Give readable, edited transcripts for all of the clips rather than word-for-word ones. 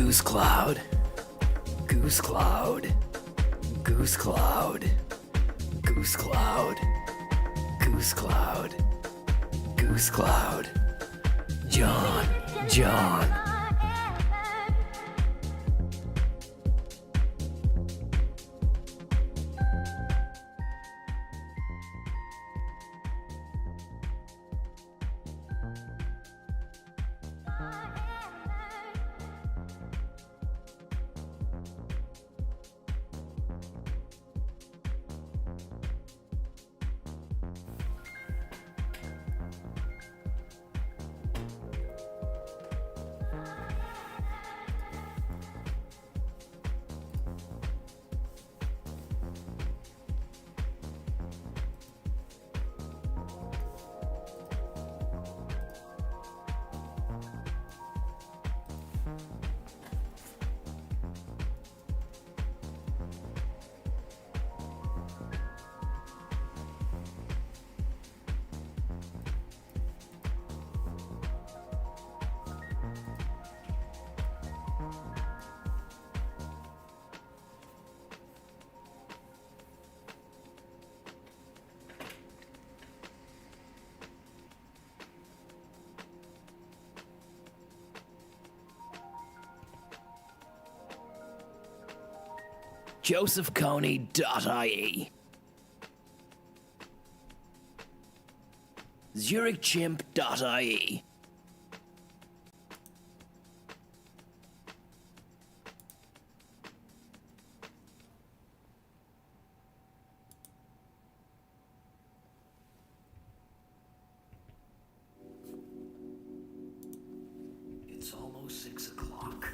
Goose cloud. Goose cloud. Goose cloud. Goose cloud. Goose cloud. Goose cloud. John. JosephConey.ie ZurichChimp.ie It's almost 6 o'clock.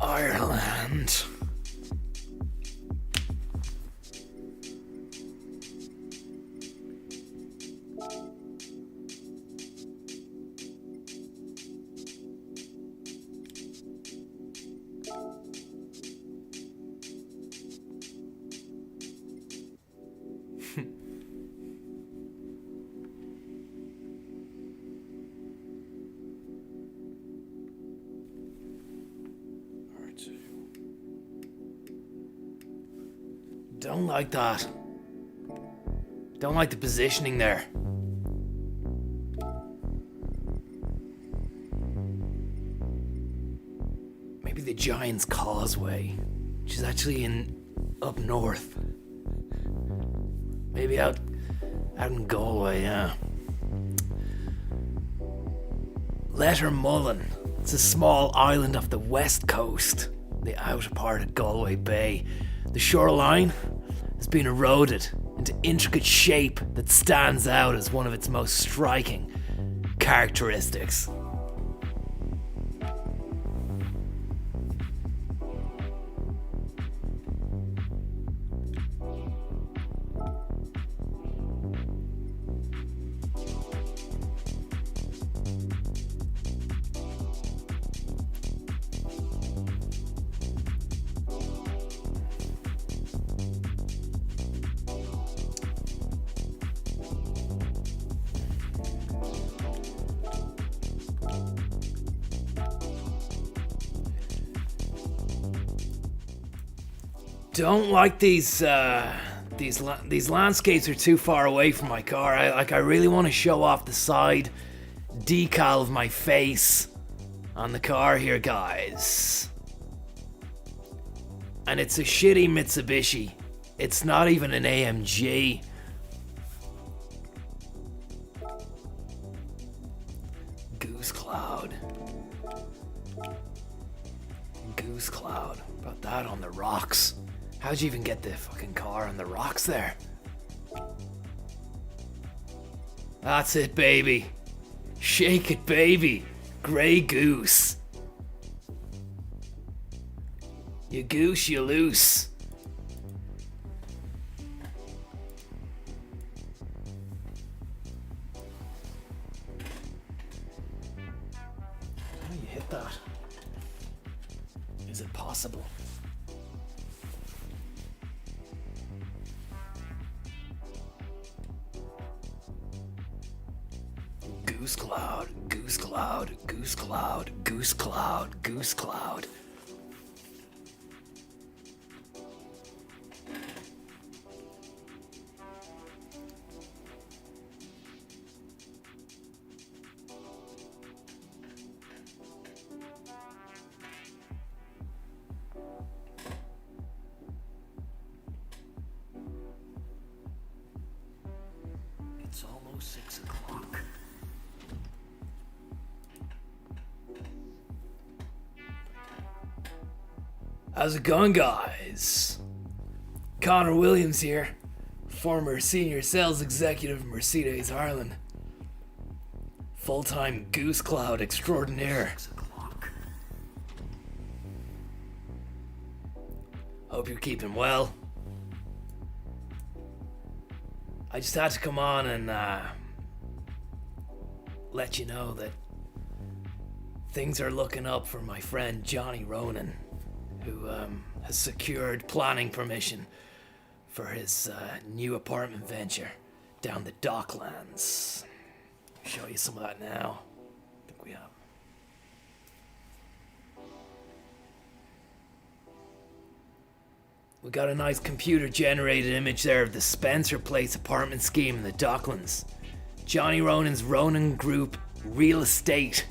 Ireland. Don't like that. Don't like the positioning there. Maybe the Giant's Causeway, which is actually up north. Maybe out in Galway, yeah. Lettermullen. It's a small island off the west coast, the outer part of Galway Bay. The shoreline has been eroded into intricate shape that stands out as one of its most striking characteristics. Don't like these landscapes are too far away from my car. I really want to show off the side decal of my face on the car here, guys. And it's a shitty Mitsubishi. It's not even an AMG. Goose Cloud. Goose Cloud. About that on the rocks. How'd you even get the fucking car on the rocks there? That's it, baby. Shake it, baby. Grey Goose. You goose, you loose. How do you hit that? Is it possible? Goose Cloud, Goose Cloud, Goose Cloud, Goose Cloud, Goose Cloud. It's almost 6 o'clock. How's it going, guys? Conor Williams here, former senior sales executive of Mercedes Ireland. Full-time Goose Cloud extraordinaire. 6 o'clock. Hope you're keeping well. I just had to come on and let you know that things are looking up for my friend Johnny Ronan, who has secured planning permission for his new apartment venture down the Docklands. I'll show you some of that now. I think we have. We got a nice computer-generated image there of the Spencer Place apartment scheme in the Docklands. Johnny Ronan's Ronan Group Real Estate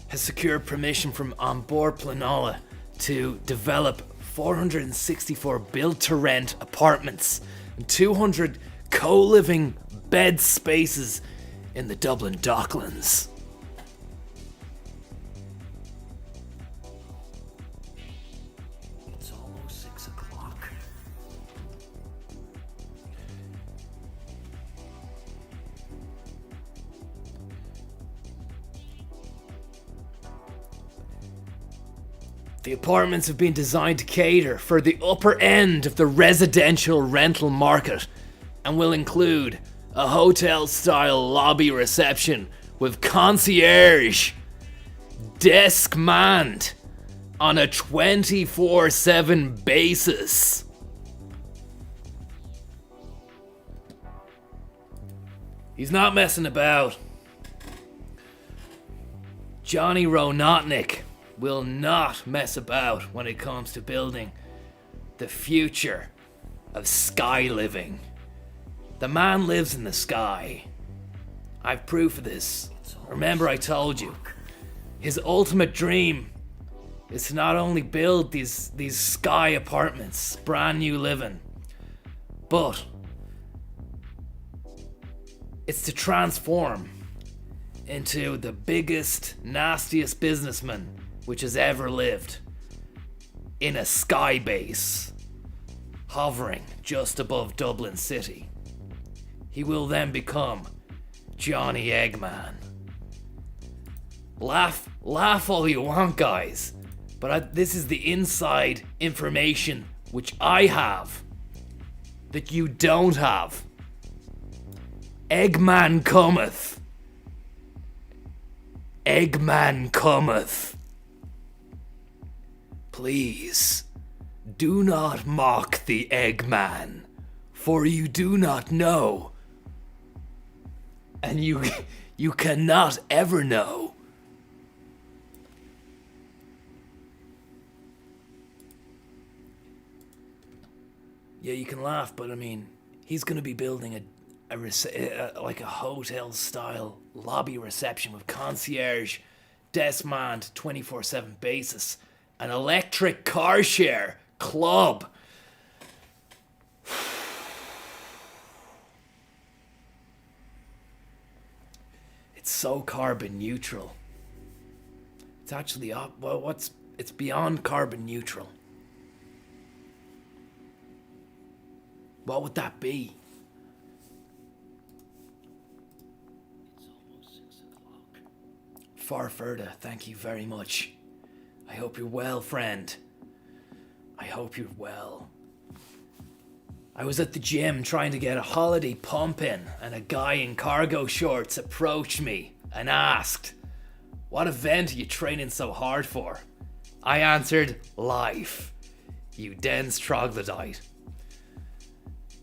has secured permission from Onboard Planola to develop 464 built-to-rent apartments and 200 co-living bed spaces in the Dublin Docklands. It's almost 6 o'clock. The apartments have been designed to cater for the upper end of the residential rental market and will include a hotel-style lobby reception with concierge desk manned on a 24/7 basis. He's not messing about. Johnny Ronotnik will not mess about when it comes to building the future of sky living. The man lives in the sky. I've proof of this. Remember I told you. His ultimate dream is to not only build these sky apartments, brand new living, but it's to transform into the biggest, nastiest businessman which has ever lived in a sky base, hovering just above Dublin City. He will then become Johnny Eggman. Laugh all you want, guys, but this is the inside information which I have that you don't have. Eggman cometh. Eggman cometh. Please, do not mock the Eggman, for you do not know, and you cannot ever know. Yeah, you can laugh, but I mean, he's gonna be building like a hotel-style lobby reception with concierge, desk-manned 24/7 basis, an electric car share club It's so carbon neutral. It's actually it's beyond carbon neutral. What would that be? It's almost 6 o'clock. Far further, thank you very much. I hope you're well, friend. I hope you're well. I was at the gym trying to get a holiday pump in, and a guy in cargo shorts approached me and asked, "What event are you training so hard for?" I answered, "Life. You dense troglodyte."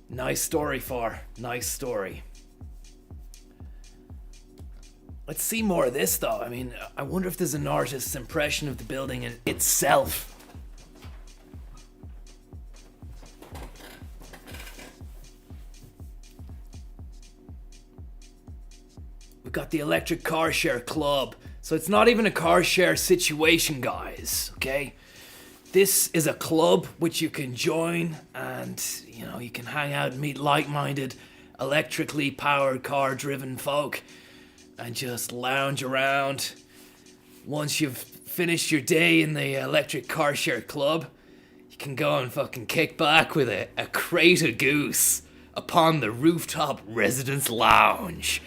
Nice story, Far. Nice story. Let's see more of this, though. I mean, I wonder if there's an artist's impression of the building in itself. We've got the Electric Car Share Club. So it's not even a car share situation, guys, okay? This is a club which you can join, and, you know, you can hang out and meet like-minded, electrically powered car-driven folk and just lounge around. Once you've finished your day in the Electric Car Share Club, you can go and fucking kick back with a crate of goose upon the rooftop residence lounge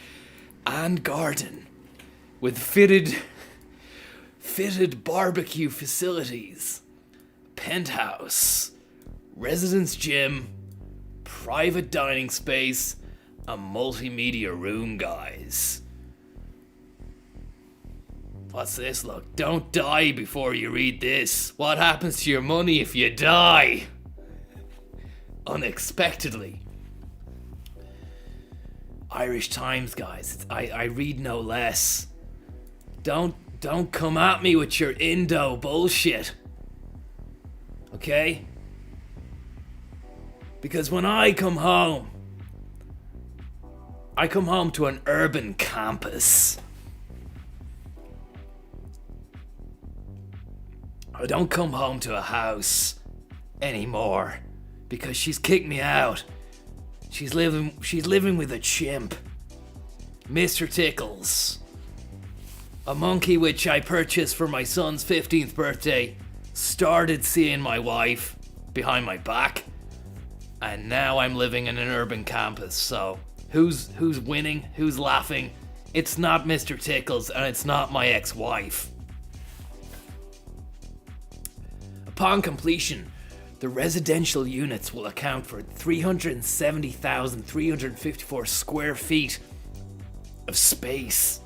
and garden with fitted barbecue facilities, penthouse, residence gym, private dining space, a multimedia room, guys. What's this? Look, don't die before you read this. What happens to your money if you die? Unexpectedly. Irish Times, guys. I read no less. Don't come at me with your Indo bullshit. Okay? Because when I come home to an urban campus. I don't come home to a house anymore because she's kicked me out. She's living with a chimp, Mr. Tickles, a monkey which I purchased for my son's 15th birthday. Started seeing my wife behind my back, and now I'm living in an urban campus. So who's winning? Who's laughing? It's not Mr. Tickles, and it's not my ex-wife. Upon completion, the residential units will account for 370,354 square feet of space.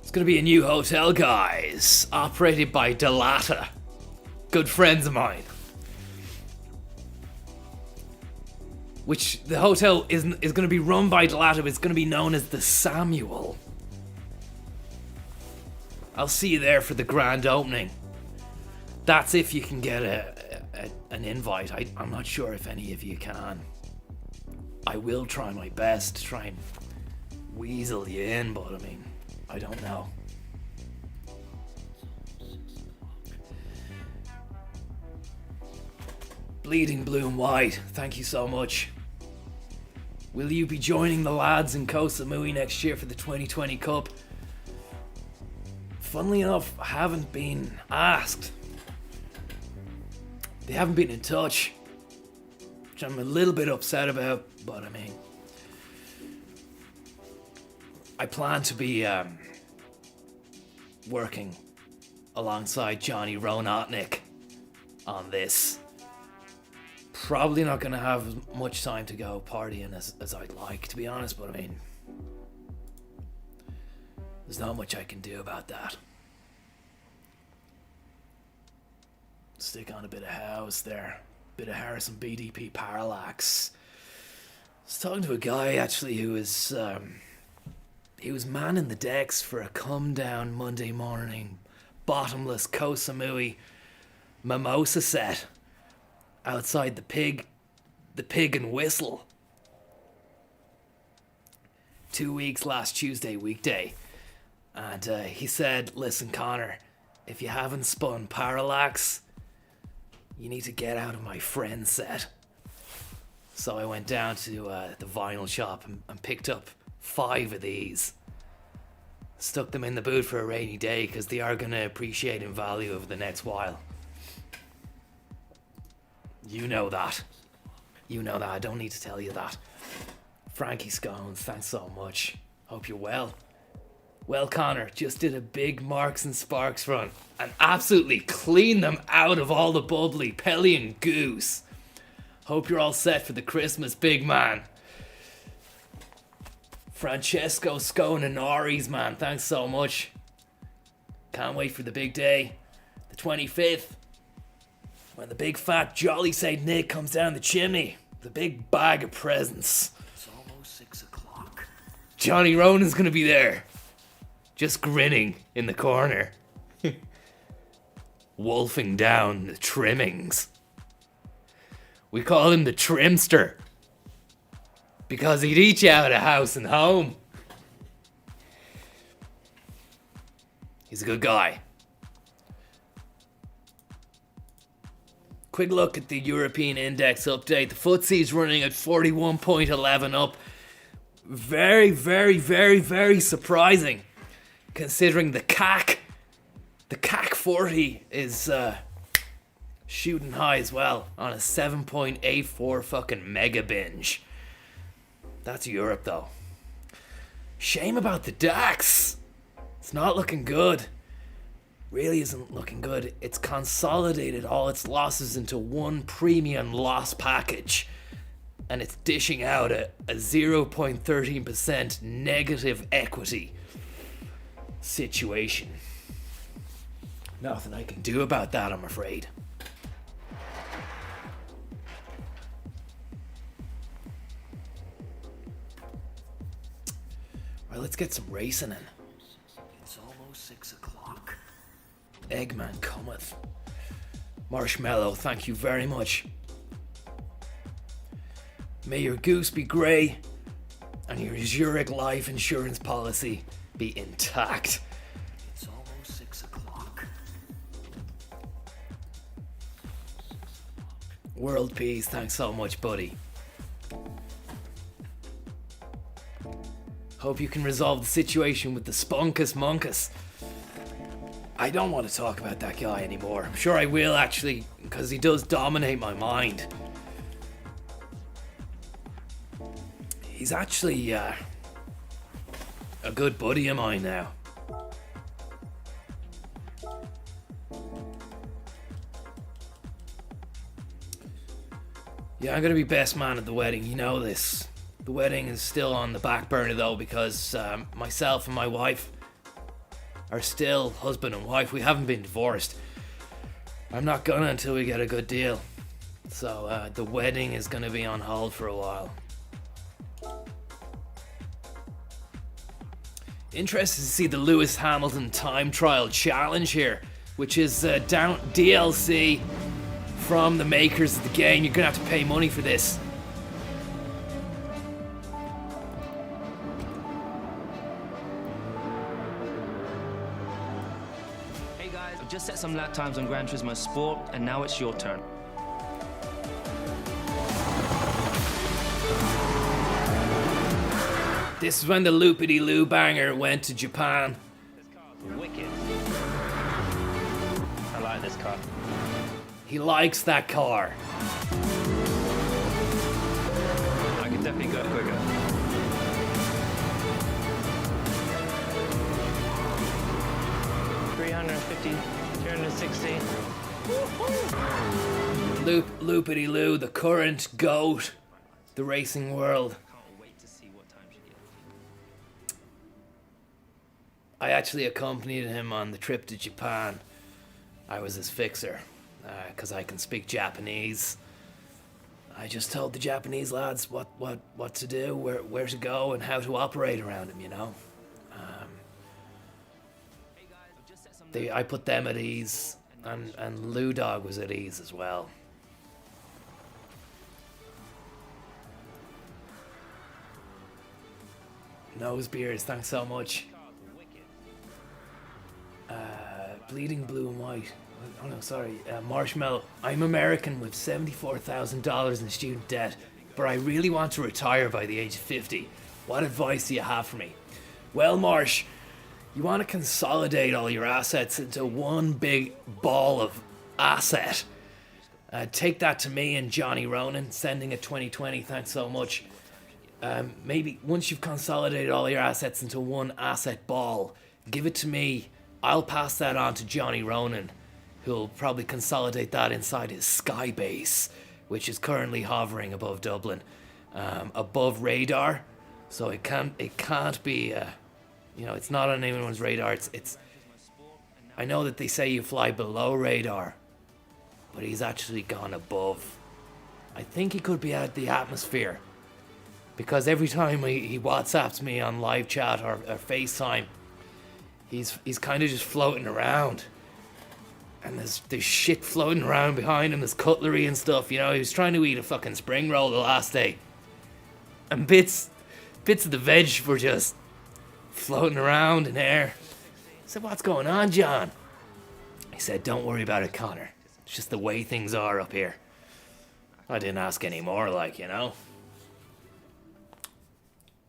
It's going to be a new hotel, guys, operated by Delata, good friends of mine. Which the hotel is going to be run by Delata. It's going to be known as the Samuel. I'll see you there for the grand opening. That's if you can get an invite. I'm not sure if any of you can. I will try my best to try and weasel you in, but I mean, I don't know. Bleeding Blue and White, thank you so much. Will you be joining the lads in Koh Samui next year for the 2020 Cup? Funnily enough, I haven't been asked. They haven't been in touch, which I'm a little bit upset about, but I mean, I plan to be working alongside Johnny Ronotnik on this. Probably not going to have much time to go partying as I'd like, to be honest, but I mean, there's not much I can do about that. Stick on a bit of house there. Bit of Harrison BDP Parallax. I was talking to a guy actually who was he was manning the decks for a come down Monday morning bottomless Koh Samui mimosa set outside the Pig and Whistle. 2 weeks last Tuesday weekday. And he said, "Listen, Conor, if you haven't spun Parallax, You need to get out of my friend set. So I went down to the vinyl shop and picked up 5 of these. Stuck them in the boot for a rainy day because they are going to appreciate in value over the next while. You know that. You know that. I don't need to tell you that. Frankie Scones, thanks so much. Hope you're well. Well, Conor, just did a big Marks and Sparks run and absolutely cleaned them out of all the bubbly, Pelly and goose. Hope you're all set for the Christmas, big man. Francesco Scone and Nori's, man, thanks so much. Can't wait for the big day, the 25th, when the big fat jolly Saint Nick comes down the chimney, the big bag of presents. It's almost 6 o'clock. Johnny Ronan's gonna be there, just grinning in the corner, wolfing down the trimmings. We call him the Trimster, because he'd eat you out of house and home. He's a good guy. Quick look at the European Index update. The FTSE's running at 41.11 up. Very, very, very, very surprising, considering the CAC 40 is shooting high as well on a 7.84 fucking mega binge. That's Europe though. Shame about the DAX. It's not looking good. Really isn't looking good. It's consolidated all its losses into one premium loss package. And it's dishing out a 0.13% negative equity situation. Nothing I can do about that, I'm afraid. Right, let's get some racing in. It's almost 6 o'clock. Eggman cometh. Marshmallow, thank you very much. May your goose be grey and your Zurich life insurance policy be intact. It's almost 6 o'clock. World peace, thanks so much, buddy. Hope you can resolve the situation with the Spunkus Munkus. I don't want to talk about that guy anymore. I'm sure I will, actually, because he does dominate my mind. He's actually a good buddy of mine now. Yeah, I'm gonna be best man at the wedding, you know this. The wedding is still on the back burner though, because myself and my wife are still husband and wife. We haven't been divorced. I'm not gonna until we get a good deal. So the wedding is gonna be on hold for a while. Interested to see the Lewis Hamilton time trial challenge here, which is down DLC from the makers of the game. You're gonna have to pay money for this. Hey guys, I've just set some lap times on Gran Turismo Sport, and now it's your turn. This is when the Loopity-Loo banger went to Japan. This car's wicked. I like this car. He likes that car. I could definitely go quicker. Loopity-Loo, the current GOAT, the racing world. Can't wait to see what time she gets. I actually accompanied him on the trip to Japan. I was his fixer, because I can speak Japanese. I just told the Japanese lads what to do, where to go, and how to operate around him, you know? I put them at ease, and Lou Dog was at ease as well. Nose beers, thanks so much. Bleeding blue and white. Oh no, sorry, Marshmallow. I'm American with $74,000 in student debt, but I really want to retire by the age of 50. What advice do you have for me? Well, Marsh, you want to consolidate all your assets into one big ball of asset. Take that to me and Johnny Ronan, sending a 2020. Thanks so much. Maybe once you've consolidated all your assets into one asset ball, give it to me. I'll pass that on to Johnny Ronan, who'll probably consolidate that inside his sky base, which is currently hovering above Dublin, above radar. So it can't be, it's not on anyone's radar. It's. I know that they say you fly below radar, but he's actually gone above. I think he could be at the atmosphere, because every time he WhatsApps me on live chat or FaceTime, he's kind of just floating around. And there's shit floating around behind him, there's cutlery and stuff, he was trying to eat a fucking spring roll the last day. And bits of the veg were just floating around in air. I said, what's going on, John? He said, don't worry about it, Conor. It's just the way things are up here. I didn't ask any more,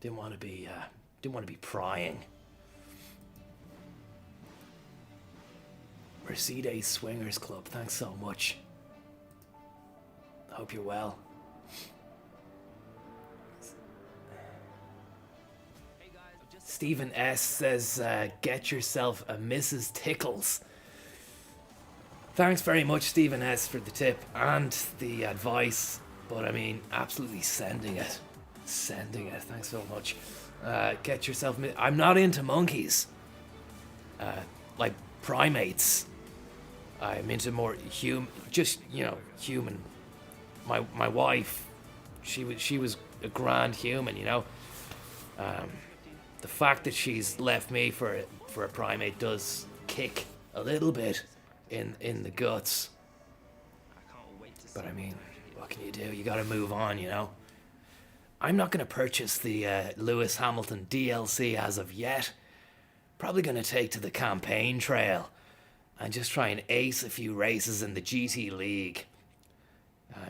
Didn't want to be prying. Mercedes Swingers Club, thanks so much. Hope you're well. Stephen S says, get yourself a Mrs. Tickles. Thanks very much, Stephen S, for the tip and the advice. But I mean, absolutely sending it. Thanks so much. Get yourself... I'm not into monkeys. Like primates. I'm into more human, human. My wife, she was a grand human, The fact that she's left me for a primate does kick a little bit in the guts. But I mean, what can you do? You gotta move on, I'm not gonna purchase the Lewis Hamilton DLC as of yet. Probably gonna take to the campaign trail and just try and ace a few races in the GT League.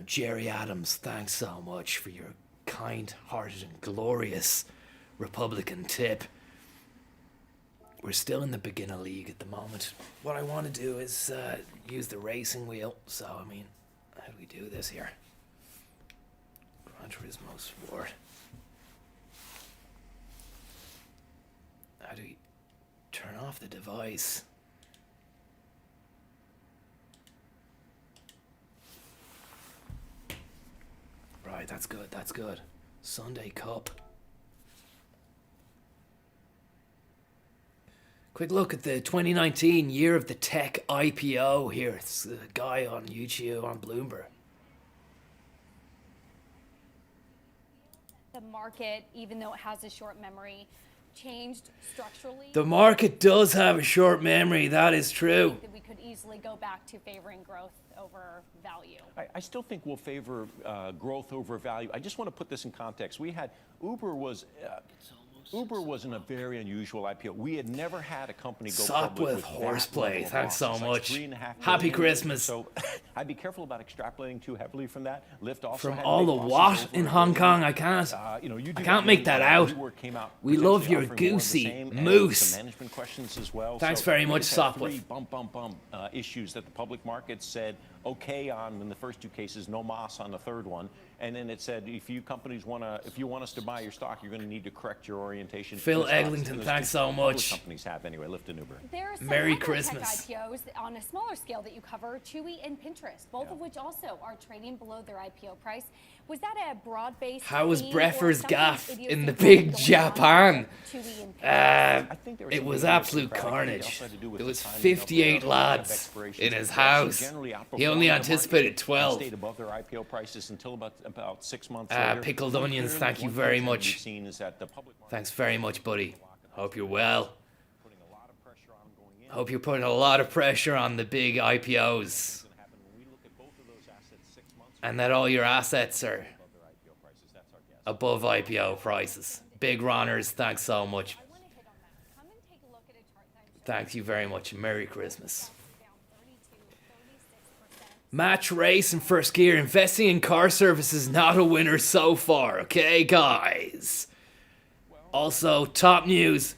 Jerry Adams, thanks so much for your kind-hearted and glorious Republican tip. We're still in the beginner league at the moment. What I want to do is use the racing wheel. So, I mean, how do we do this here? Gran Turismo Sport. How do we turn off the device? Right, that's good. Sunday Cup. Quick look at the 2019 Year of the Tech IPO here. It's a guy on YouTube, on Bloomberg. The market, even though it has a short memory, changed structurally. The market does have a short memory, that is true. That we could easily go back to favoring growth over value. I still think we'll favor growth over value. I just want to put this in context. We had Uber was in a very unusual IPO. We had never had a company go Sup public with that horseplay. level of Thanks so losses, much. $3.5 Happy billion. Christmas. So I'd be careful about extrapolating too heavily from that. Lyft also From had all big the losses what over in $1 Hong billion. Kong? I can't. I can't make that out. We love your goosey moose. Some management questions as well. Thanks So very we much, just had Sopwith. three issues that the public market said okay on in the first two cases, no mas on the third one, and then it said if you want us to buy your stock, you're going to need to correct your orientation. Phil to stocks. Eglinton, And those thanks two so public much. Companies have anyway. Lyft and Uber. There are some Merry other Christmas. tech IPOs on a smaller scale that you cover, Chewy and Pinterest, both of which also are trading below their IPO price. Was that a broad-based How was theme or Breffer's something gaff in the idiosyncratic big going on Japan? with Chewy and Pinterest? I think there It some was idiosyncratic. absolute It carnage. also had to do with There the was timing of 58 their lads expirations. in his They house. generally outperformed He only the anticipated market and 12. Stayed above their IPO prices until about 6 months later. Pickled onions, Clearly, thank you one very thing that much. we've seen is that the public market Thanks very much, buddy. Hope you're well. putting a lot of pressure on them going in. Hope you're putting a lot of pressure on the big IPOs. Gonna happen when we look at both of those assets 6 months And that all your assets are above their IPO prices. That's our guess. above IPO prices. Big runners, thanks so much. I want to hit on that. Come and take a look at a chart that I'm showing Thank you very much. Merry Christmas. down 32 Match race in first gear. Investing in car service is not a winner so far, okay, guys? Also, top news.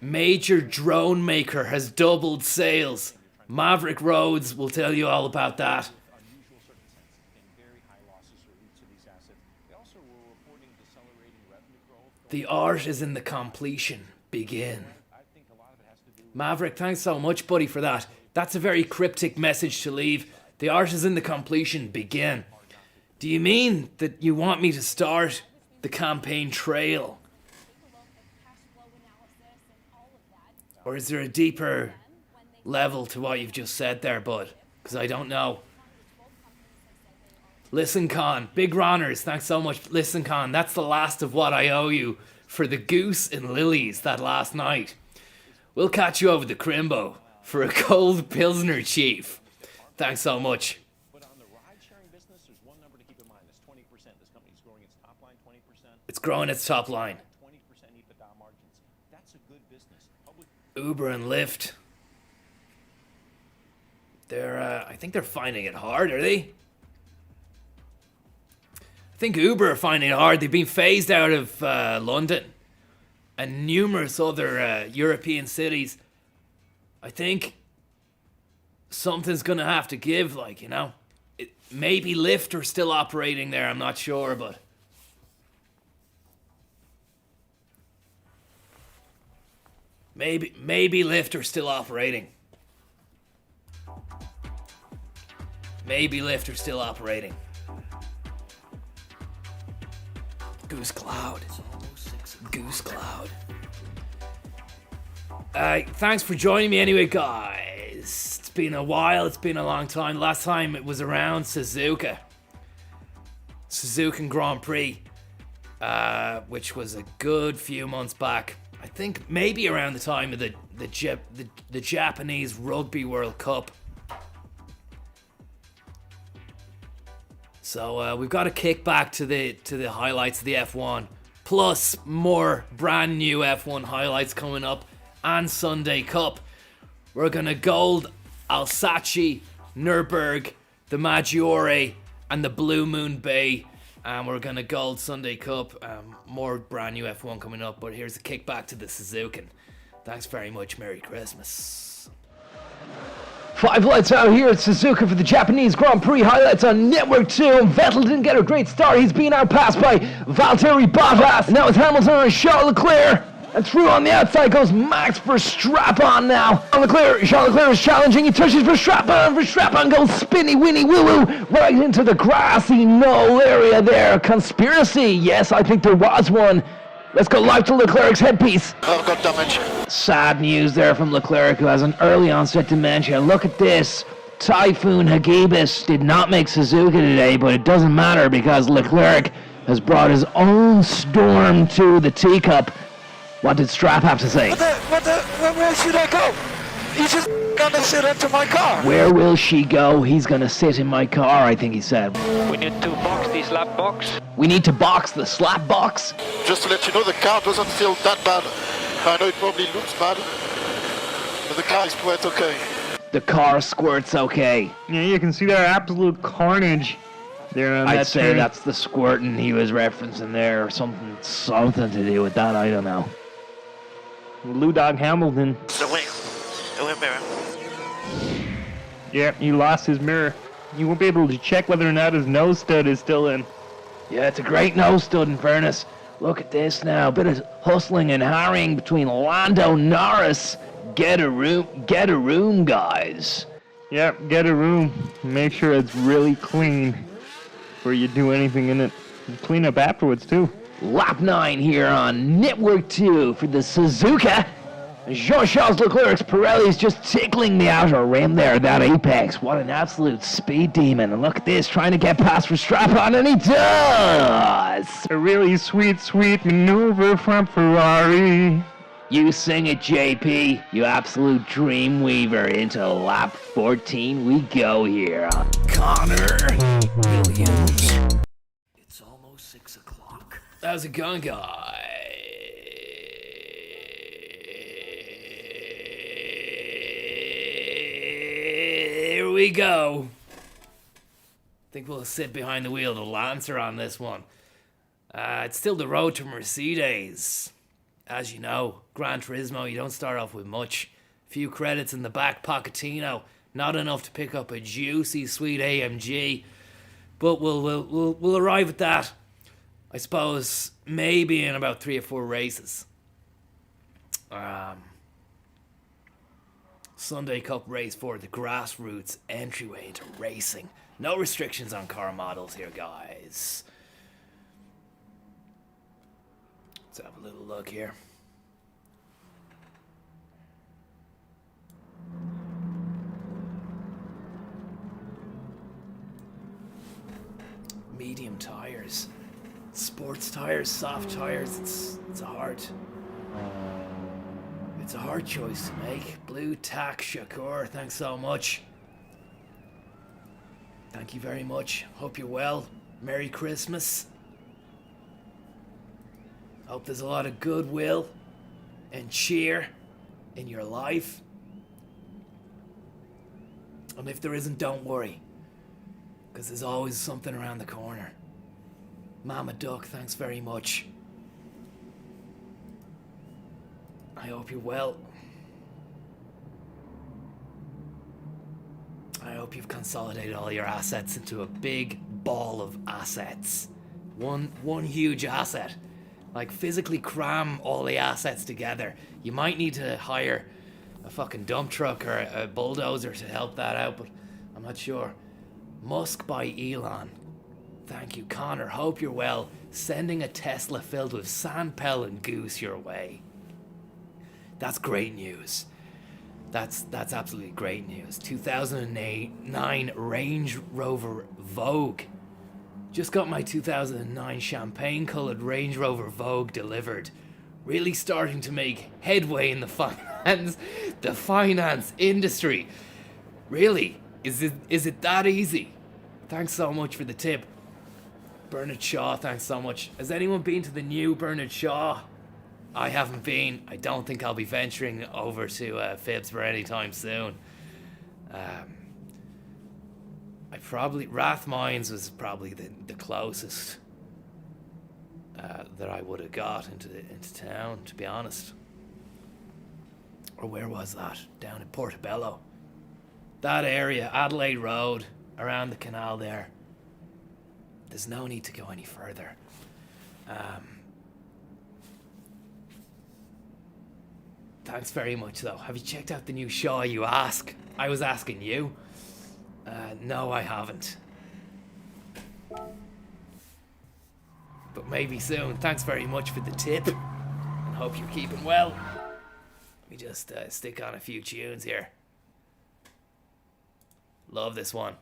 Major drone maker has doubled sales. Maverick Roads will tell you all about that. Unusual circumstances and very high losses for each of these assets. They also were reporting decelerating revenue growth. The art is in the completion. Begin. I think a lot of it has to do with Maverick, thanks so much, buddy, for that. That's a very cryptic message to leave. The art is in the completion. Begin. Do you mean that you want me to start the campaign trail? Or is there a deeper level to what you've just said there, bud? Because I don't know. Listen, Con. Big Ronners, thanks so much. Listen, Con, that's the last of what I owe you for the goose and lilies that last night. We'll catch you over the crimbo for a cold Pilsner, Chief. Thanks so much. But on the ride-sharing business, there's one number to keep in mind. It's 20%. This company's growing its top line 20%. It's growing its top line. 20% EBITDA margins. That's a good business. Public Uber and Lyft. I think they're finding it hard, are they? I think Uber are finding it hard. They've been phased out of London and numerous other European cities. I think something's gonna have to give, like, you know. Maybe Lyft are still operating there, I'm not sure, but maybe Lyft are still operating. Maybe Lyft are still operating. Goose Cloud. Goose Cloud. Thanks for joining me anyway, guys. It's been a while. It's been a long time. Last time it was around Suzuka Grand Prix, which was a good few months back. I think maybe around the time of the Japanese Rugby World Cup. So we've got to kick back to the highlights of the F1, plus more brand new F1 highlights coming up, and Sunday Cup. We're gonna gold Alsace, Nürburgring, the Maggiore, and the Blue Moon Bay, and we're gonna gold Sunday Cup. More brand new F1 coming up, but here's a kick back to the Suzukan. Thanks very much. Merry Christmas. 5 lights out here at Suzuka for the Japanese Grand Prix highlights on Network 2. Vettel didn't get a great start. He's been outpassed by Valtteri Bottas. Now it's Hamilton and Charles Leclerc. And through on the outside goes Max Verstappen now. Charles Leclerc is challenging. He touches Verstappen. Verstappen goes spinny, winny, woo-woo right into the grassy knoll area there. Conspiracy. Yes, I think there was one. Let's go live to Leclerc's headpiece. I've got damage. Sad news there from Leclerc, who has an early onset dementia. Look at this. Typhoon Hagibis did not make Suzuka today, but it doesn't matter because Leclerc has brought his own storm to the teacup. What did Strap have to say? Where should I go? He's just gonna sit into my car. Where will she go? He's gonna sit in my car, I think he said. We need to box the slap box. We need to box the slap box. Just to let you know, the car doesn't feel that bad. I know it probably looks bad, but the car is quite okay. The car squirts okay. Yeah, you can see that absolute carnage there on I'd that say turn. that's the squirting he was referencing there, or something to do with that, I don't know. Lou Dog Hamilton. So wait, mirror. Yeah, he lost his mirror. You won't be able to check whether or not his nose stud is still in. Yeah, it's a great nose stud in fairness. Look at this now, a bit of hustling and harrying between Lando Norris. Get a room, guys. Yep, get a room. Make sure it's really clean before you do anything in it. And clean up afterwards too. Lap 9 here on Network 2 for the Suzuka. Jean-Charles Leclerc's Pirelli is just tickling the outer rim there, that apex. What an absolute speed demon. And look at this, trying to get past Verstappen, and he does! A really sweet, sweet maneuver from Ferrari. You sing it, JP. You absolute dream weaver. Into lap 14 we go here. Conor Williams. It's almost 6 o'clock. How's it going, guys? Here we go. think we'll sit behind the wheel of the Lancer on this one. It's still the road to Mercedes. As you know, Gran Turismo, you don't start off with much. Few credits in the back pocketino, not enough to pick up a juicy, sweet AMG. But we'll arrive at that, I suppose, maybe in about 3 or 4 races. Sunday Cup Race 4, the grassroots entryway into racing. No restrictions on car models here, guys. Let's have a little look here. Medium tires, sports tires, soft tires. It's a hard choice to make. Blue Tack Shakur, thanks so much. Thank you very much. Hope you're well. Merry Christmas. Hope there's a lot of goodwill and cheer in your life. And if there isn't, don't worry, because there's always something around the corner. Mama Duck, thanks very much. I hope you're well. I hope you've consolidated all your assets into a big ball of assets. One huge asset. Like, physically cram all the assets together. You might need to hire a fucking dump truck or a bulldozer to help that out, but I'm not sure. Musk by Elon. Thank you, Conor. Hope you're well. Sending a Tesla filled with sand, pell, and goose your way. That's great news. That's absolutely great news. 2009 Range Rover Vogue. Just got my 2009 champagne-colored Range Rover Vogue delivered. Really starting to make headway in the finance industry. Really? Is it that easy? Thanks so much for the tip. Bernard Shaw, thanks so much. Has anyone been to the new Bernard Shaw? I haven't been. I don't think I'll be venturing over to Phibsborough anytime soon. Rathmines was probably the closest that I would have got into town, to be honest. Or where was that? Down in Portobello. That area, Adelaide Road, around the canal there. There's no need to go any further. Thanks very much, though. Have you checked out the new Shaw, you ask? I was asking you. No, I haven't. But maybe soon. Thanks very much for the tip. And hope you're keeping well. Let me just stick on a few tunes here. Love this one.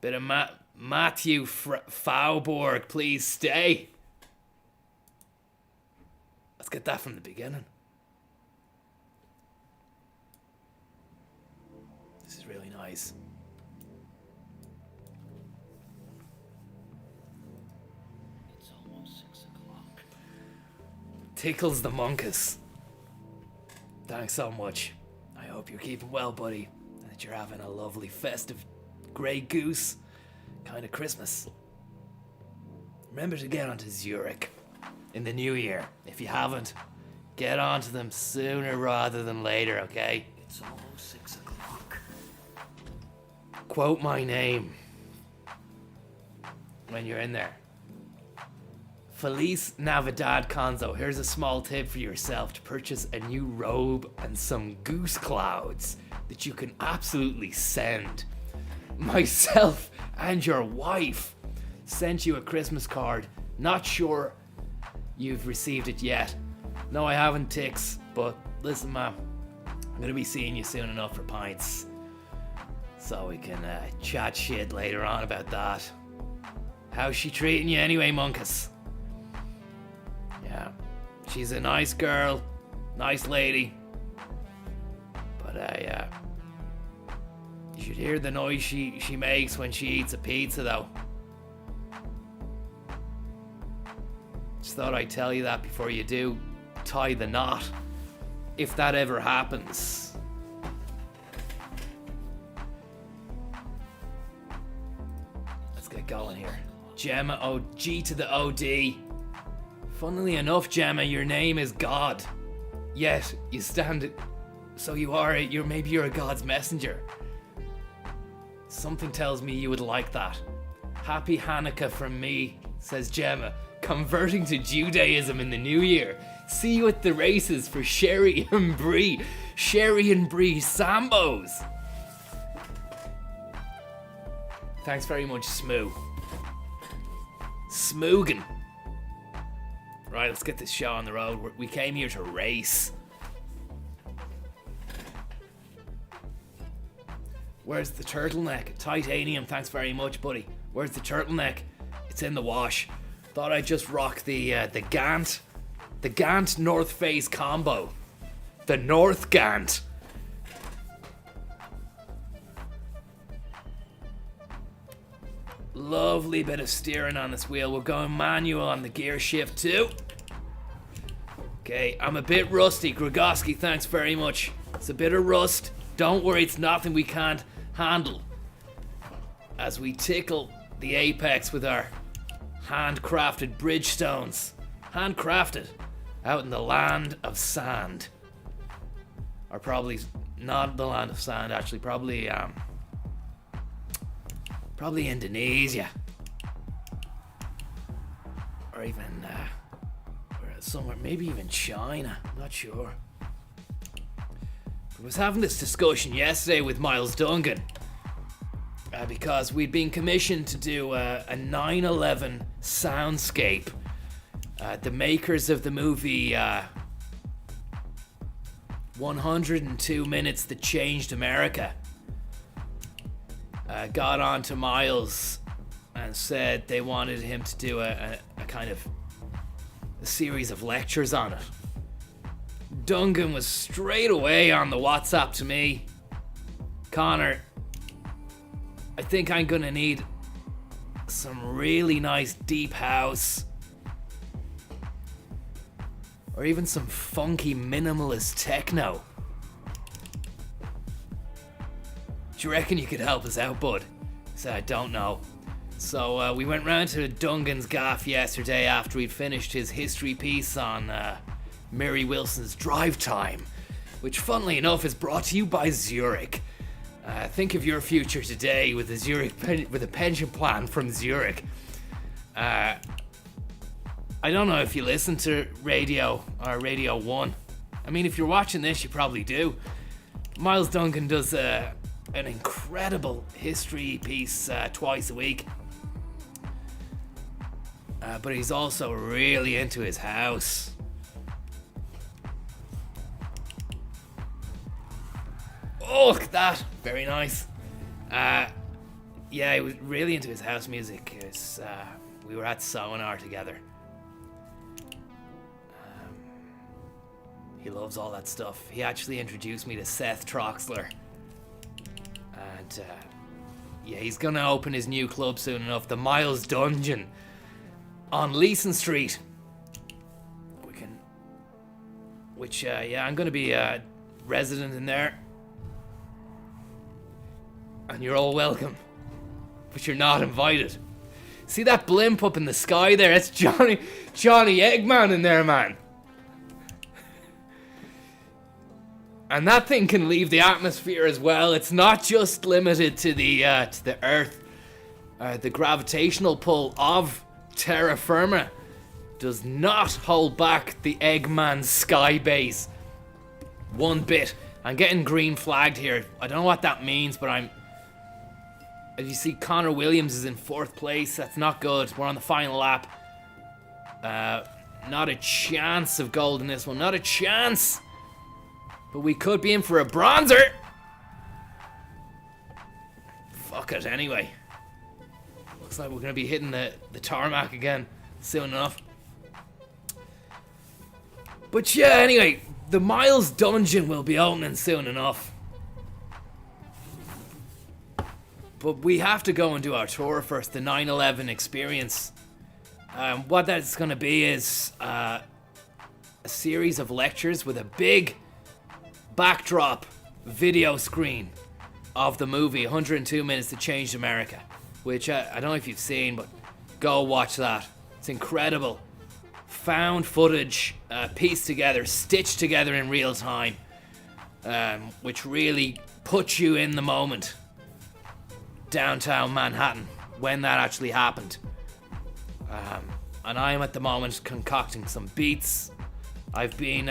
Bit of Matthew Fauborg, please stay. Let's get that from the beginning. This is really nice. It's almost 6 o'clock. Tickles the Monkus. Thanks so much. I hope you're keeping well, buddy. And that you're having a lovely festive Grey Goose kind of Christmas. Remember to get onto Zurich in the new year. If you haven't, get onto them sooner rather than later, okay? It's almost 6 o'clock. Quote my name when you're in there. Feliz Navidad, Conzo. Here's a small tip for yourself to purchase a new robe and some goose clouds that you can absolutely send. Myself and your wife sent you a Christmas card. Not sure you've received it yet. No, I haven't, Tix, but listen, ma'am, I'm gonna be seeing you soon enough for pints, so we can chat shit later on about that. How's she treating you anyway, Monkus? Yeah, she's a nice girl, nice lady, but you should hear the noise she makes when she eats a pizza, though. Just thought I'd tell you that before you do tie the knot, if that ever happens. let's get going here. Gemma OG to the OD. Funnily enough, Gemma, your name is God. Yet you stand. So maybe you're a God's messenger. Something tells me you would like that. Happy Hanukkah from me, says Gemma, converting to Judaism in the new year. See you at the races for Sherry and Brie. Sherry and Brie Sambos. Thanks very much, Smoo. Smoogan. Right, let's get this show on the road. We came here to race. Where's the turtleneck? Titanium, thanks very much, buddy. Where's the turtleneck? It's in the wash. Thought I'd just rock the Gant. The Gant North Face combo. The North Gant. Lovely bit of steering on this wheel. We're going manual on the gear shift too. Okay, I'm a bit rusty. Grogoski, thanks very much. It's a bit of rust. Don't worry, it's nothing we can't handle. As we tickle the apex with our handcrafted Bridgestones. Handcrafted. Out in the land of sand. Or probably not the land of sand, actually. Probably Indonesia. Or even somewhere, maybe even China. I'm not sure. I was having this discussion yesterday with Miles Dungan because we'd been commissioned to do a 9/11 soundscape. The makers of the movie 102 Minutes That Changed America got on to Miles and said they wanted him to do a kind of a series of lectures on it. Dungan was straight away on the WhatsApp to me. Conor, I think I'm gonna need some really nice deep house. Or even some funky minimalist techno. Do you reckon you could help us out, bud? I said, I don't know. So we went round to Dungan's gaff yesterday after he'd finished his history piece on Mary Wilson's Drive Time, which funnily enough is brought to you by Zurich. Think of your future today with a pension plan from Zurich. I don't know if you listen to radio or Radio 1. I mean, if you're watching this, you probably do. Miles Dungan does an incredible history piece twice a week. But he's also really into his house. Oh, look at that. Very nice. Yeah, he was really into his house music. We were at Sonar together. He loves all that stuff. He actually introduced me to Seth Troxler. And yeah, he's gonna open his new club soon enough, the Miles Dungeon on Leeson Street. Yeah, I'm gonna be a resident in there. And you're all welcome. But you're not invited. See that blimp up in the sky there? That's Johnny Eggman in there, man. And that thing can leave the atmosphere as well. It's not just limited to the Earth. The gravitational pull of terra firma does not hold back the Eggman sky base one bit. I'm getting green flagged here. I don't know what that means, but as you see, Conor Williams is in 4th place. That's not good. We're on the final lap. Not a chance of gold in this one. Not a chance. But we could be in for a bronzer. Fuck it, anyway. Looks like we're going to be hitting the tarmac again soon enough. But yeah, anyway, the Miles Dungeon will be opening soon enough. But we have to go and do our tour first, the 9/11 experience. What that's going to be is a series of lectures with a big backdrop video screen of the movie 102 Minutes That Changed America. which I don't know if you've seen, but go watch that. It's incredible. Found footage, pieced together, stitched together in real time, which really puts you in the moment. Downtown Manhattan, when that actually happened. And I am at the moment concocting some beats. I've been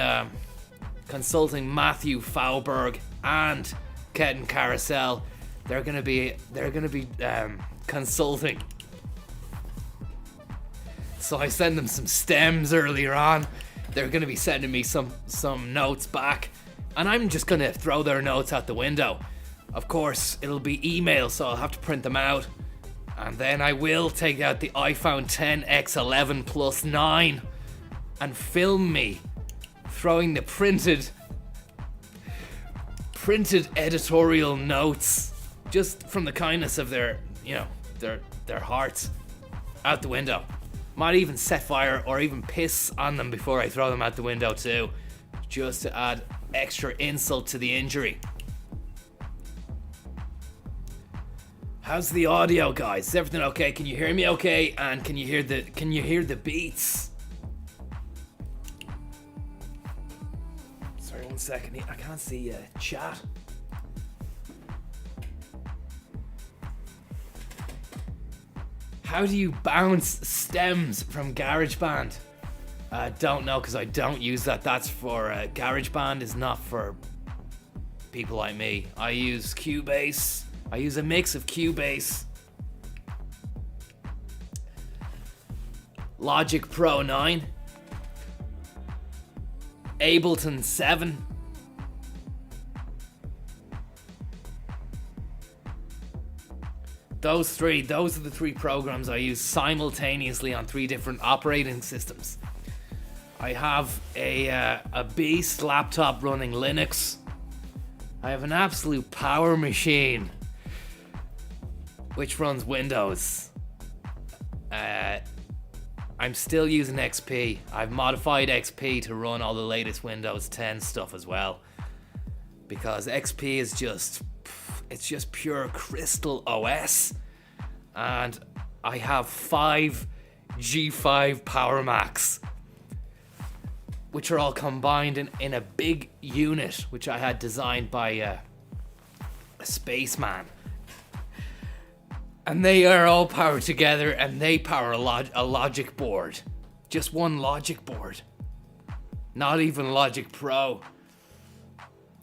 consulting Matthew Fauberg and Ketan Carousel. They're gonna be consulting. So I sent them some stems earlier on. They're gonna be sending me some notes back, and I'm just gonna throw their notes out the window. Of course, it'll be email, so I'll have to print them out, and then I will take out the iPhone XS Plus 9 and film me throwing the printed editorial notes, just from the kindness of their hearts, out the window. Might even set fire or even piss on them before I throw them out the window too, just to add extra insult to the injury. How's the audio, guys? Is everything okay? Can you hear me okay? And can you hear the beats? Sorry, 1 second. I can't see chat. How do you bounce stems from GarageBand? Don't know, because I don't use that. That's for GarageBand is not for people like me. I use Cubase. I use a mix of Cubase, Logic Pro 9, Ableton 7, those are the three programs I use simultaneously on 3 different operating systems. I have a beast laptop running Linux. I have an absolute power machine which runs Windows. I'm still using XP. I've modified XP to run all the latest Windows 10 stuff as well, because XP is just pure crystal OS, and I have 5 G5 Power Macs, which are all combined in a big unit, which I had designed by a spaceman. And they are all powered together, and they power a Logic board. Just one Logic board. Not even Logic Pro.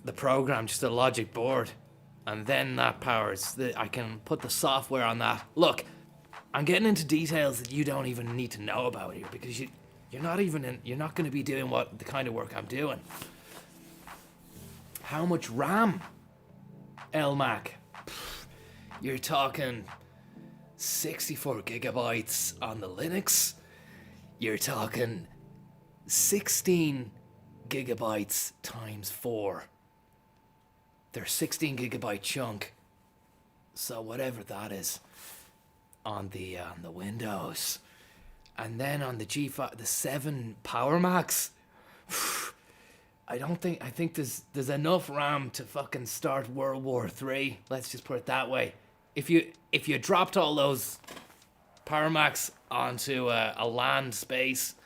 The program, just a Logic board. And then that powers, I can put the software on that. Look, I'm getting into details that you don't even need to know about here, because you're not going to be doing the kind of work I'm doing. How much RAM? LMAC. You're talking 64 gigabytes on the Linux. You're talking 16 gigabytes times 4. They're 16 gigabyte chunk. So whatever that is on the Windows. And then on the G5, the 7 Power Max, I think there's enough RAM to fucking start World War 3. Let's just put it that way. If you dropped all those Power Max onto a land space,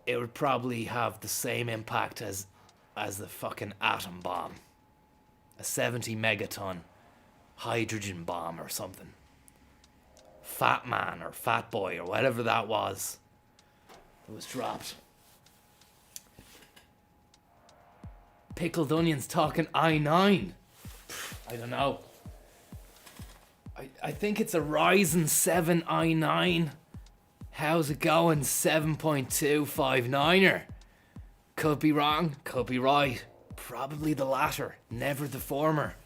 it would probably have the same impact as the fucking atom bomb. A 70 megaton hydrogen bomb or something. Fat Man or Fat Boy or whatever that was dropped. Pickled Onions talking i9. I don't know. I think it's a Ryzen 7 i9. How's it going? 7.259er. Could be wrong, could be right. Probably the latter, never the former.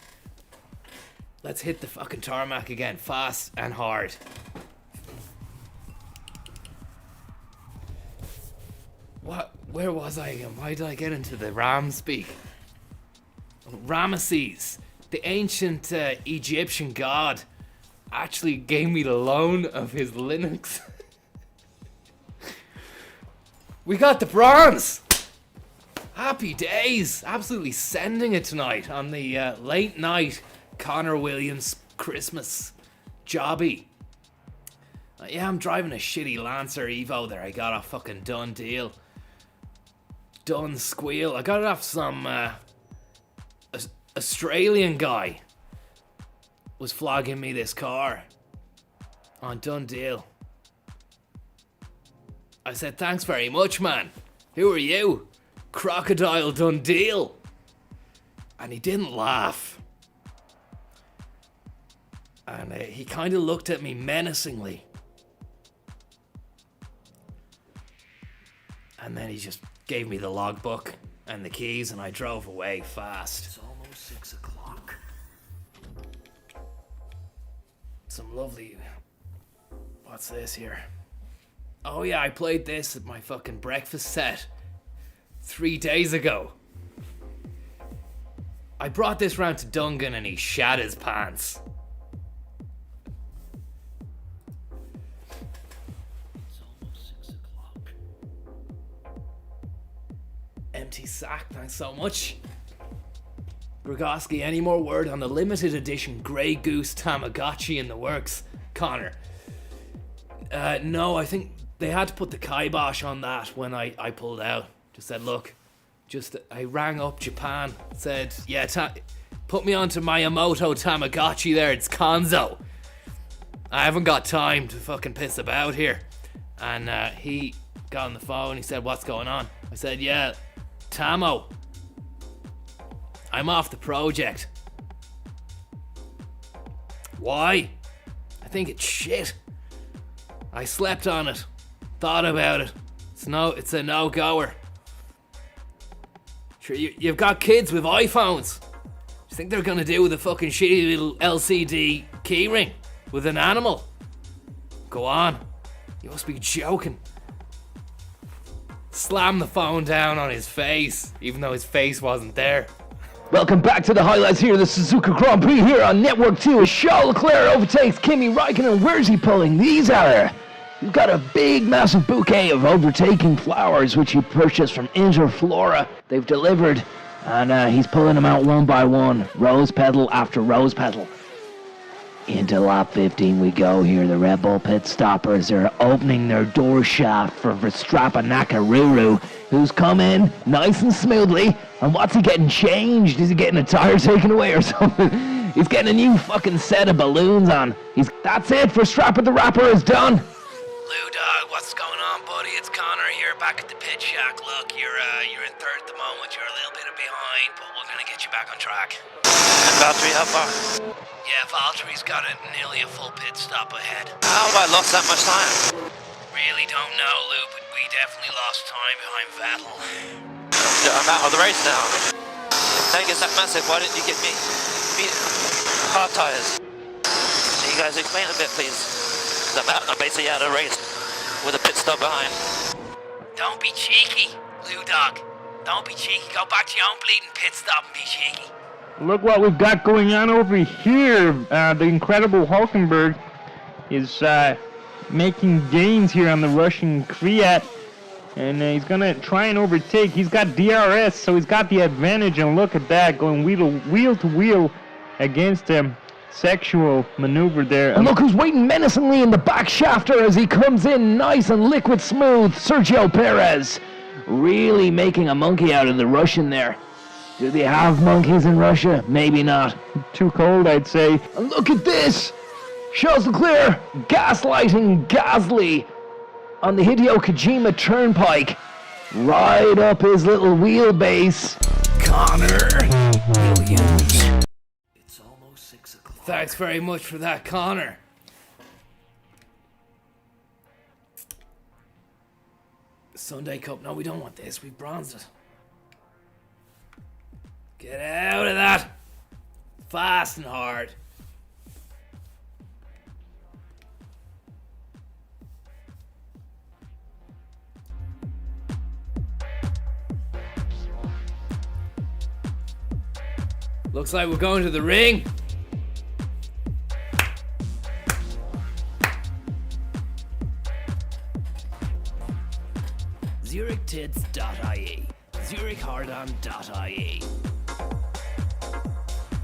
Let's hit the fucking tarmac again, fast and hard. Where was I again? Why did I get into the Ram speak? Ramesses, the ancient Egyptian god, actually gave me the loan of his Linux. We got the bronze! Happy days! Absolutely sending it tonight on the late night Conor Williams Christmas jobby. Yeah, I'm driving a shitty Lancer Evo there. I got off fucking Done Deal. Done Squeal. I got it off some Australian guy. Was flogging me this car on Done Deal. I said, thanks very much, man. Who are you? Crocodile Done Deal. And he didn't laugh. And he kind of looked at me menacingly. And then he just gave me the logbook and the keys, and I drove away fast. It's almost 6 o'clock. Some lovely... What's this here? Oh yeah, I played this at my fucking breakfast set 3 days ago. I brought this round to Dungan and he shat his pants. It's almost 6 o'clock. Empty sack, thanks so much. Rogoski, any more word on the limited edition Grey Goose Tamagotchi in the works? Conor. No, I think they had to put the kibosh on that when I pulled out. Just said, look, I rang up Japan, said, yeah, put me onto Miyamoto Tamagotchi there, it's Konzo. I haven't got time to fucking piss about here. And he got on the phone, he said, what's going on? I said, yeah, Tamo, I'm off the project. Why? I think it's shit. I slept on it, thought about it. It's a no-goer. Sure, you've got kids with iPhones. Do you think they're gonna do with a fucking shitty little LCD keyring with an animal? Go on. You must be joking. Slam the phone down on his face, even though his face wasn't there. Welcome back to the highlights here, the Suzuka Grand Prix here on Network 2 as Charles Leclerc overtakes Kimi Räikkönen. Where's he pulling these out of? He's got a big, massive bouquet of overtaking flowers, which he purchased from Interflora. They've delivered, and he's pulling them out one by one, rose petal after rose petal. Into lap 15 we go here. The Red Bull pit stoppers are opening their door shaft for Verstappen Nakaruru, who's come in nice and smoothly. And what's he getting changed? Is he getting a tire taken away or something? He's getting a new fucking set of balloons on. That's it. Verstappen the Rapper is done. Lou Dog, what's going on, buddy? It's Conor here, back at the pit shack. Look, you're in third at the moment. You're a little bit behind, but we're gonna get you back on track. And Valtteri, how far? Yeah, Valtteri's got nearly a full pit stop ahead. How have I lost that much time? Really don't know, Lou, but we definitely lost time behind Vettel. I'm out of the race now. If tank is that massive, why didn't you give me hard tires? Can you guys explain a bit, please? I'm basically out of the race with a pit stop behind. Don't be cheeky, Lou Dog. Don't be cheeky. Go back to your own bleeding pit stop and be cheeky. Look what we've got going on over here. The incredible Hulkenberg is making gains here on the Russian Kriat. And he's going to try and overtake. He's got DRS, so he's got the advantage. And look at that, going wheel to wheel against him. Sexual maneuver there. And look who's waiting menacingly in the back shafter as he comes in nice and liquid smooth. Sergio Perez really making a monkey out of the Russian there. Do they have monkeys in Russia? Maybe not. Too cold, I'd say. And look at this! Charles Leclerc gaslighting Gasly on the Hideo Kojima Turnpike. Right up his little wheelbase. Conor Williams. It's almost 6 o'clock. Thanks very much for that, Conor. Sunday Cup. No, we don't want this. We bronzed it. Get out of that. Fast and hard. Looks like we're going to the ring. ZurichTits.ie, ZurichHardon.ie,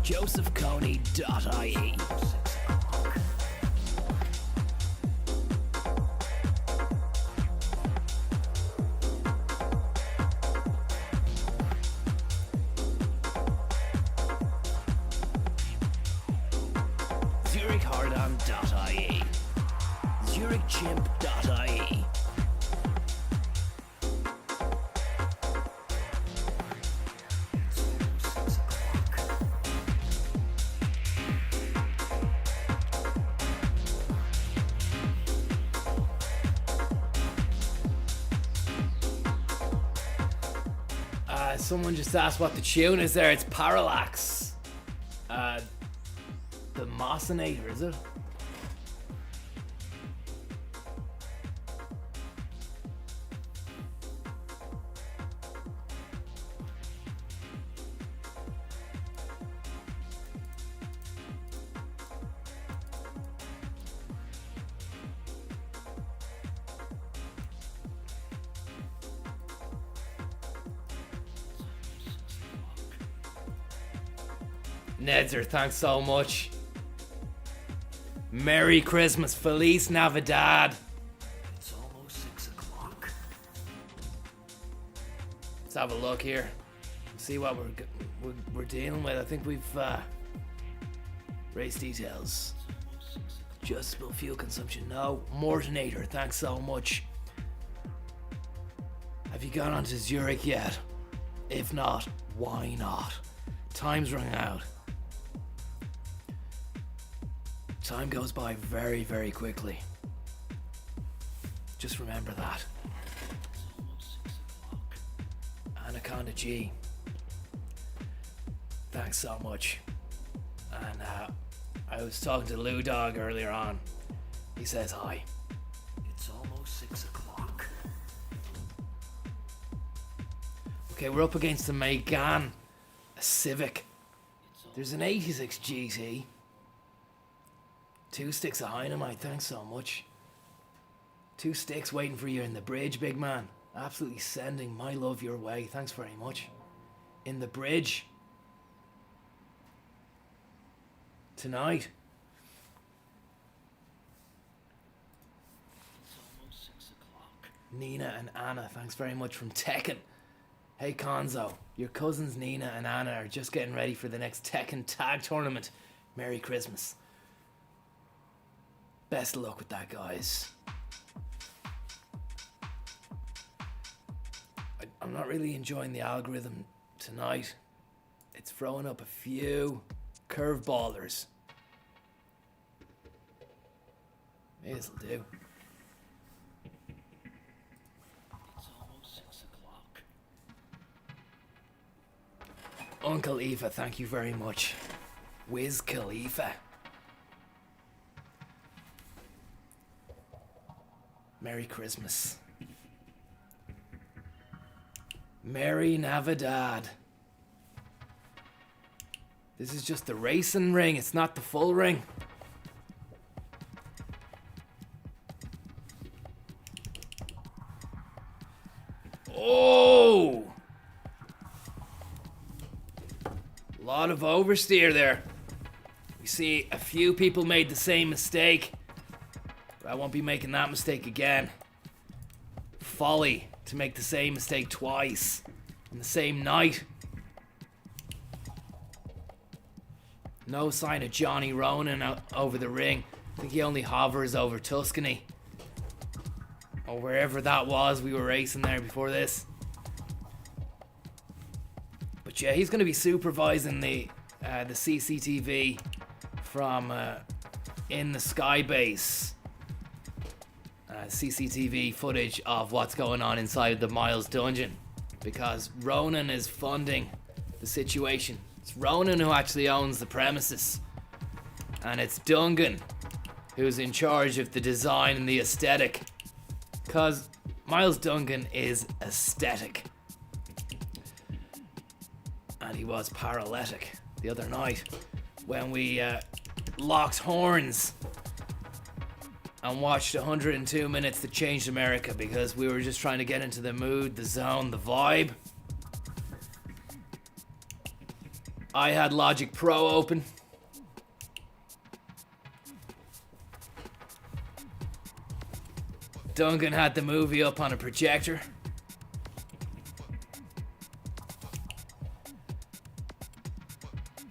JosephConey.ie, Cardan.ie. ZurichChimp.ie. Someone just asked what the tune is there. It's Parallax. The Mossinator, is it? Nedzer, thanks so much. Merry Christmas, Feliz Navidad. It's almost 6 o'clock. Let's have a look here. See what we're dealing with. I think we've race details. Adjustable fuel consumption. No. Mortinator, thanks so much. Have you gone on to Zurich yet? If not, why not? Time's running out. Time goes by very, very quickly. Just remember that. Anaconda G. Thanks so much. And I was talking to Lou Dog earlier on. He says hi. It's almost 6 o'clock. Okay, we're up against the Megane, a Civic. There's an 86 GT. 2 sticks of Dynamite, thanks so much. 2 sticks waiting for you in the bridge, big man. Absolutely sending my love your way, thanks very much. In the bridge. Tonight. It's almost 6 o'clock. Nina and Anna, thanks very much from Tekken. Hey Konzo, your cousins Nina and Anna are just getting ready for the next Tekken tag tournament. Merry Christmas. Best of luck with that, guys. I'm not really enjoying the algorithm tonight. It's throwing up a few curveballers. May as well do. It's almost 6 o'clock. Uncle Aoife, thank you very much. Wiz Khalifa. Merry Christmas. Merry Navidad. This is just the racing ring, it's not the full ring. Oh! A lot of oversteer there. We see a few people made the same mistake. But I won't be making that mistake again. Folly to make the same mistake twice on the same night. No sign of Johnny Ronan out over the ring. I think he only hovers over Tuscany. Or wherever that was we were racing there before this. But yeah, he's going to be supervising the CCTV from in the Sky Base. CCTV footage of what's going on inside the Miles dungeon, because Ronan is funding the situation. It's Ronan who actually owns the premises, and it's Dungan who's in charge of the design and the aesthetic, because Miles Dungan is aesthetic, and he was paralytic the other night when we locked horns and watched 102 minutes that changed America, because we were just trying to get into the mood, the zone, the vibe. I had Logic Pro open. Duncan had the movie up on a projector.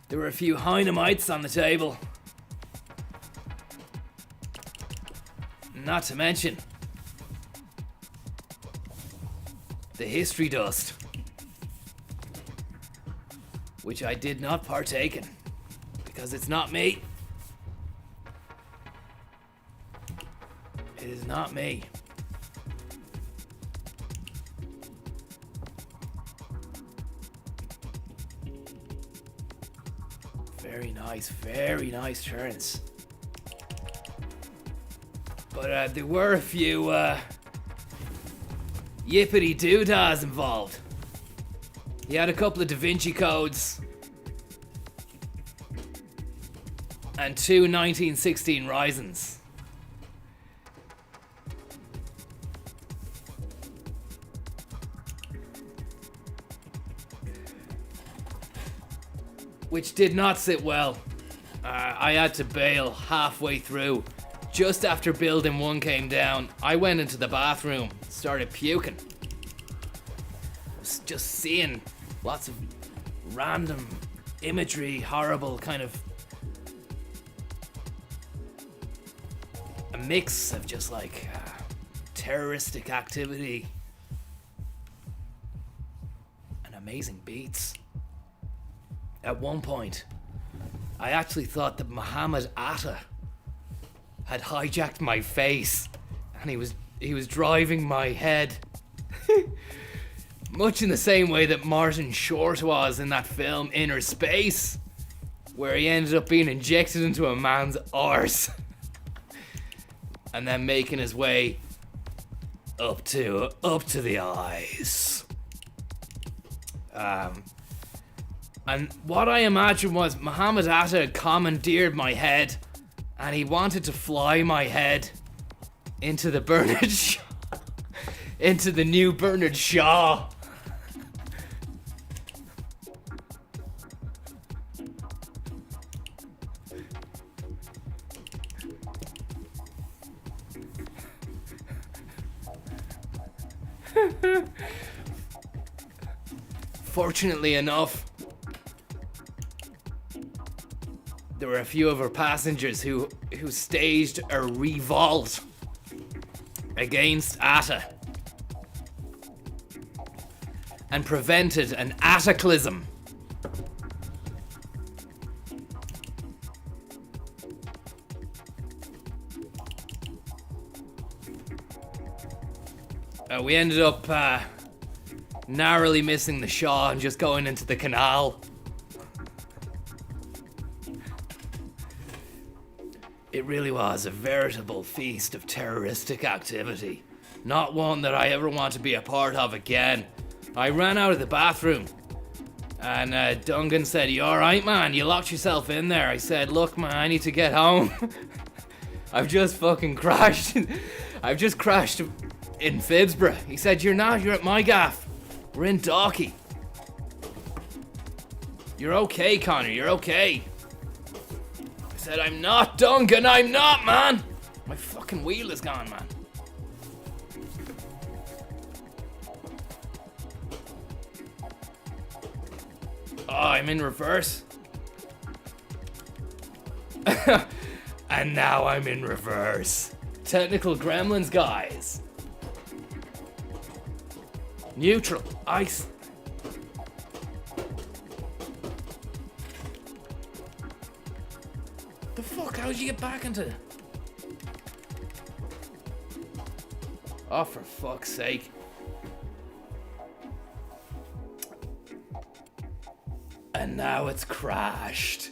There were a few Dynamites on the table. Not to mention the history dust, which I did not partake in because it's not me. It is not me. Very nice turns. But there were a few yippity doodahs involved. He had a couple of Da Vinci codes and two 1916 Risens. Which did not sit well. I had to bail halfway through. Just after building one came down, I went into the bathroom, started puking. I was just seeing lots of random imagery, horrible kind of a mix of just like terroristic activity and amazing beats. At one point, I actually thought that Muhammad Atta had hijacked my face and he was driving my head. Much in the same way that Martin Short was in that film Inner Space, where he ended up being injected into a man's arse and then making his way up to the eyes. And what I imagined was Muhammad Atta had commandeered my head and he wanted to fly my head into the Bernard Shaw, into the new Bernard Shaw. Fortunately enough, there were a few of our passengers who staged a revolt against Atta and prevented an Attaclism. We ended up narrowly missing the Shaw and just going into the canal. It really was a veritable feast of terroristic activity. Not one that I ever want to be a part of again. I ran out of the bathroom and Duncan said, "You alright, man? You locked yourself in there." I said, "Look, man, I need to get home." I've just fucking crashed. I've just crashed in Phibsborough. He said, "You're not, you're at my gaff. We're in Dalkey. You're okay, Conor, you're okay." I said, "I'm not, Duncan, I'm not, man. My fucking wheel is gone, man." Oh, I'm in reverse. And now I'm in reverse. Technical gremlins, guys. Neutral, ice. The fuck? How'd you get back into? Oh, for fuck's sake. And now it's crashed.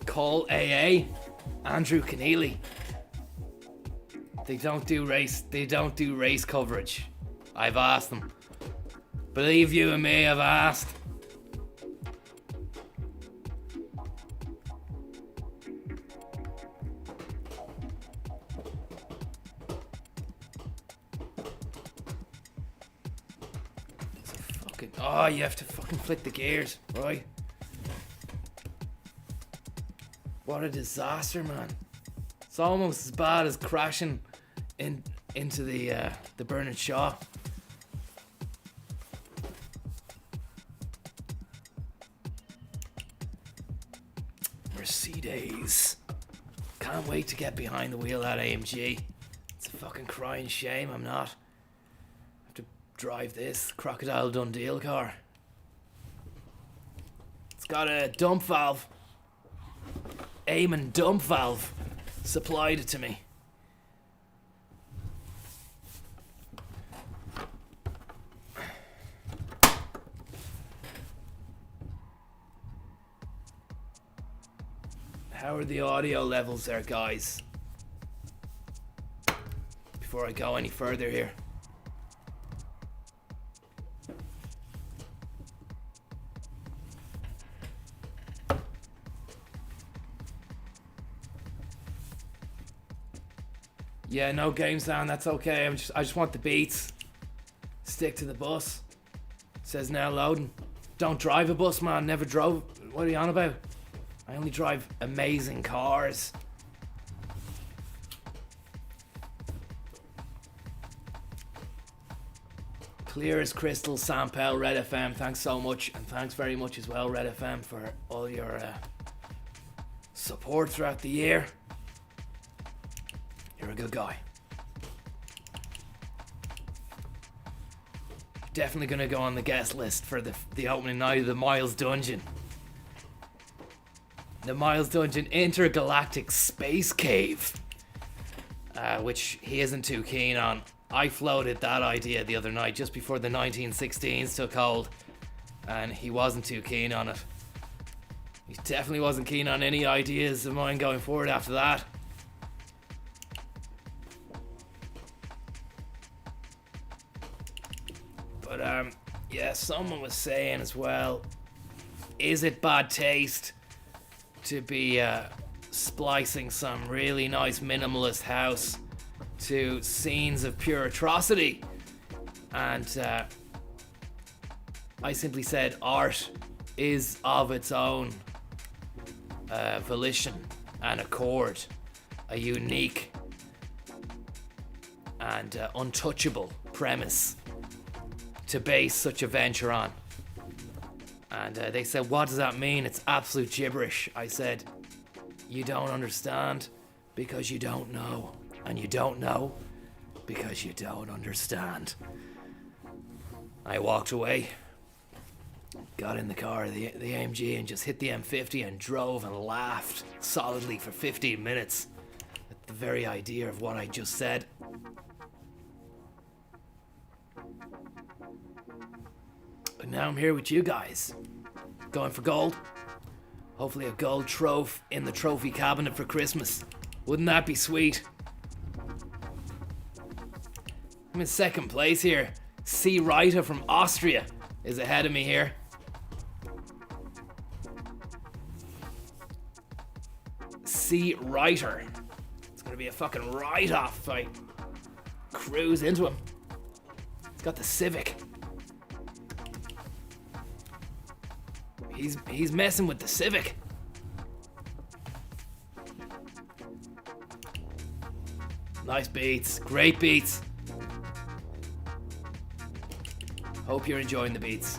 Call AA. Andrew Keneally. They don't do race coverage. I've asked them. Believe you and me, I've asked. Oh, you have to fucking flick the gears, right? What a disaster, man. It's almost as bad as crashing into the Bernard Shaw. Mercedes. Can't wait to get behind the wheel of that AMG. It's a fucking crying shame I'm not. I have to drive this Crocodile Dundee car. It's got a dump valve. Eamon dump valve supplied it to me. How are the audio levels there, guys? Before I go any further here. Yeah, no game sound, that's okay. I just want the beats. Stick to the bus. Says now loading. Don't drive a bus, man. Never drove. What are you on about? I only drive amazing cars. Clear as crystal, Sam Pell, Red FM. Thanks so much, and thanks very much as well, Red FM, for all your support throughout the year. You're a good guy. Definitely gonna go on the guest list for the opening night of the Miles Dungeon. The Miles Dungeon Intergalactic Space Cave, which he isn't too keen on. I floated that idea the other night just before the 1916s took hold, and he wasn't too keen on it. He definitely wasn't keen on any ideas of mine going forward after that. But yeah, someone was saying as well, is it bad taste to be splicing some really nice minimalist house to scenes of pure atrocity? And I simply said art is of its own volition and accord a unique and untouchable premise to base such a venture on. And they said, what does that mean? It's absolute gibberish. I said, you don't understand because you don't know. And you don't know because you don't understand. I walked away, got in the car, the AMG, and just hit the M50 and drove and laughed solidly for 15 minutes at the very idea of what I just said. But now I'm here with you guys, going for gold. Hopefully a gold trophy in the trophy cabinet for Christmas. Wouldn't that be sweet? I'm in second place here. C. Reiter from Austria is ahead of me here. C. Reiter. It's gonna be a fucking write-off if I cruise into him. He's got the Civic. He's messing with the Civic. Nice beats, great beats. Hope you're enjoying the beats.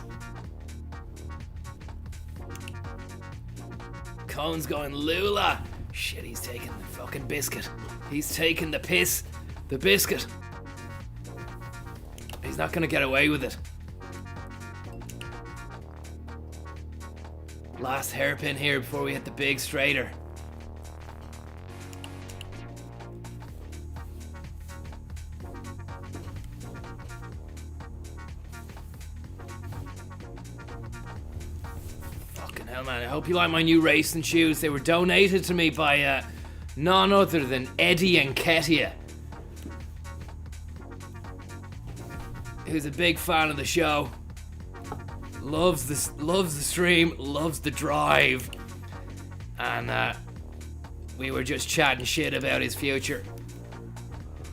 Cone's going Lula. Shit, he's taking the fucking biscuit. He's taking the piss. The biscuit. He's not gonna get away with it. Last hairpin here before we hit the big straighter. Fucking hell, man. I hope you like my new racing shoes. They were donated to me by none other than Eddie Nketiah, who's a big fan of the show. Loves the stream, loves the drive, and we were just chatting shit about his future.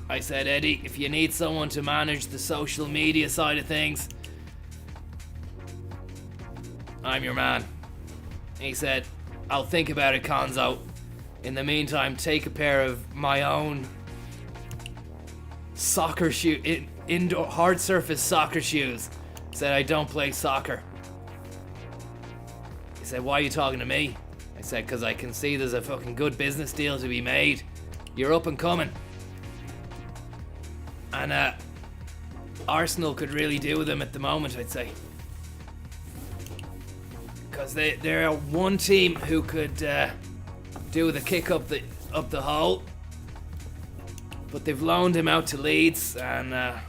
I said, Eddie, if you need someone to manage the social media side of things, I'm your man. He said, I'll think about it, Konzo. In the meantime, take a pair of my own soccer shoe, indoor hard surface soccer shoes. Said I don't play soccer. He said, why are you talking to me? I said, because I can see there's a fucking good business deal to be made. You're up and coming. And Arsenal could really do with him at the moment, I'd say. Because they're one team who could do with a kick up the hole. But they've loaned him out to Leeds, and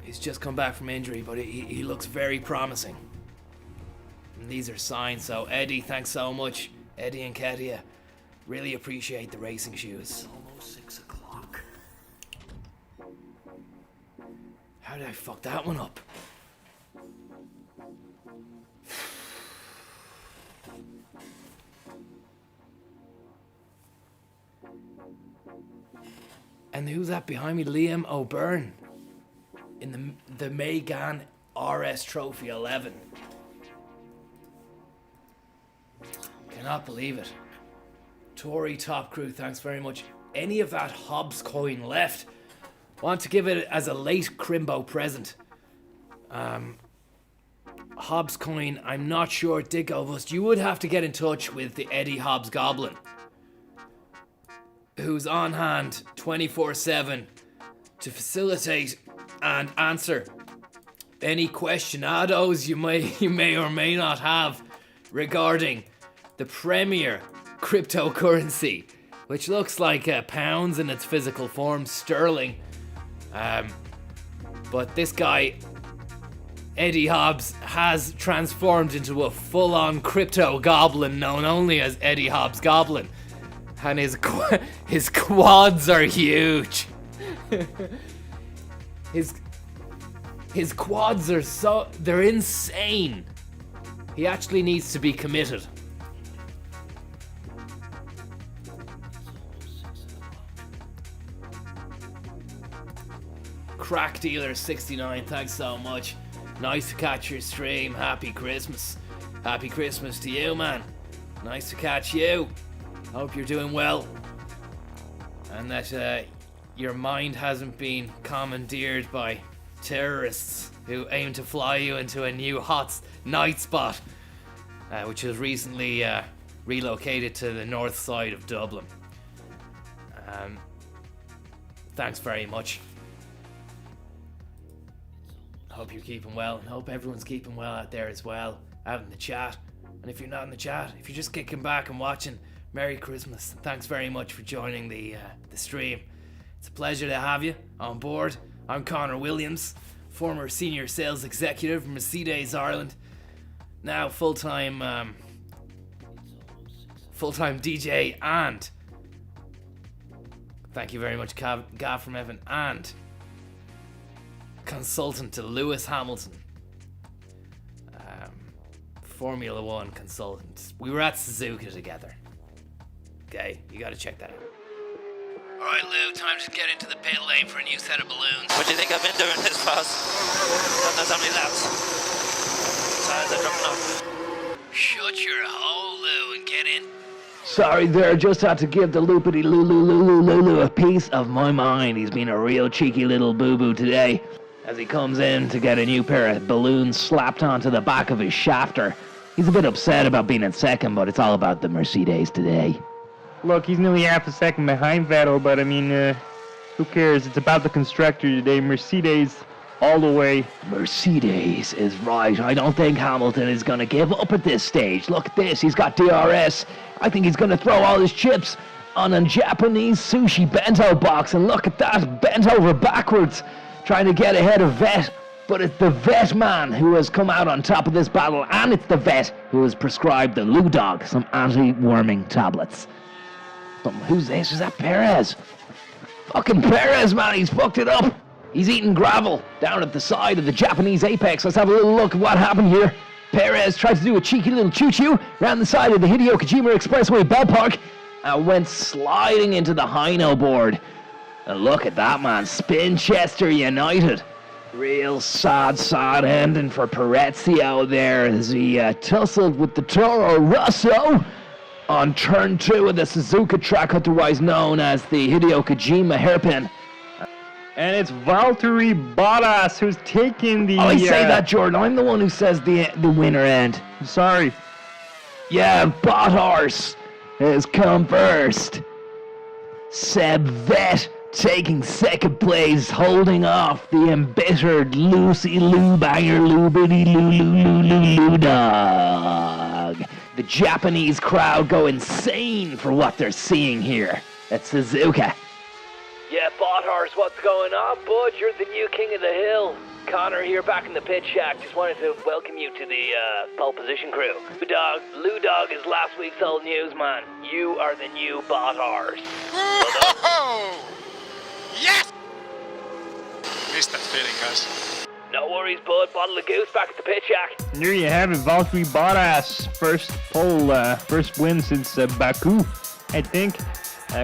he's just come back from injury, but he looks very promising. And these are signs, so Eddie, thanks so much. Eddie and Ketia, really appreciate the racing shoes. It's almost 6 o'clock. How did I fuck that one up? And who's that behind me? Liam O'Byrne in the Megane RS Trophy 11. Cannot believe it. Tory Top Crew, thanks very much. Any of that Hobbs coin left? Want to give it as a late Crimbo present. Hobbs coin, I'm not sure it did go bust. You would have to get in touch with the Eddie Hobbs Goblin, who's on hand 24/7 to facilitate and answer any questionados you may or may not have regarding the premier cryptocurrency, which looks like pounds in its physical form, sterling. But this guy, Eddie Hobbs, has transformed into a full-on crypto goblin known only as Eddie Hobbs Goblin. And his quads are huge. his quads are they're insane. He actually needs to be committed. Crack Dealer 69, thanks so much. Nice to catch your stream. Happy Christmas. Happy Christmas to you, man. Nice to catch you. Hope you're doing well, and that your mind hasn't been commandeered by terrorists who aim to fly you into a new hot night spot, which was recently relocated to the north side of Dublin. Thanks very much. Hope you're keeping well, and hope everyone's keeping well out there as well, out in the chat. And if you're not in the chat, if you're just kicking back and watching, Merry Christmas. Thanks very much for joining the stream. It's a pleasure to have you on board. I'm Conor Williams, former senior sales executive from Mercedes Ireland. Now full-time DJ, and thank you very much, Gav from Evan, and consultant to Lewis Hamilton. Formula One consultant. We were at Suzuka together. Okay, you gotta check that out. Alright, Lou, time to get into the pit lane for a new set of balloons. What do you think I've been doing this fast? Don't know how many laps. Tires are dropping off. Shut your hole, Lou, and get in. Sorry there, just had to give the loopity Lulu a piece of my mind. He's been a real cheeky little boo-boo today, as he comes in to get a new pair of balloons slapped onto the back of his shafter. He's a bit upset about being in second, but it's all about the Mercedes today. Look, he's nearly half a second behind Vettel, but I mean, who cares? It's about the constructor today. Mercedes all the way. Mercedes is right. I don't think Hamilton is going to give up at this stage. Look at this. He's got DRS. I think he's going to throw all his chips on a Japanese sushi bento box. And look at that. Bent over backwards, trying to get ahead of Vet. But it's the Vet man who has come out on top of this battle. And it's the Vet who has prescribed the Lou Dog some anti-worming tablets. Who's this? Is that Perez? Fucking Perez, man. He's fucked it up. He's eating gravel down at the side of the Japanese apex. Let's have a little look at what happened here. Perez tried to do a cheeky little choo-choo around the side of the Hideo Kojima Expressway ballpark and went sliding into the Hino board. And look at that, man. Spinchester United. Real sad ending for Perezio there as he tussled with the Toro Rosso on turn 2 of the Suzuka track, otherwise known as the Hideo Kojima hairpin. And it's Valtteri Bottas who's taking the... I say that, Jordan. I'm the one who says the winner end. Sorry. Yeah, Bot Horse has come first. Seb Vet taking second place, holding off the embittered Lucy Lou Banger Lubity Lou Dog. The Japanese crowd go insane for what they're seeing here at Suzuka. Yeah, Bot Horse, what's going on, bud? You're the new king of the hill. Conor here, back in the pit shack. Just wanted to welcome you to the pole position crew. Lou Dog is last week's old news, man. You are the new Bot Horse. Yes! Missed that feeling, guys. No worries, bud. Bottle of goose back at the pit shack. And there you have it, Valtteri Bottas. First pole, first win since Baku, I think.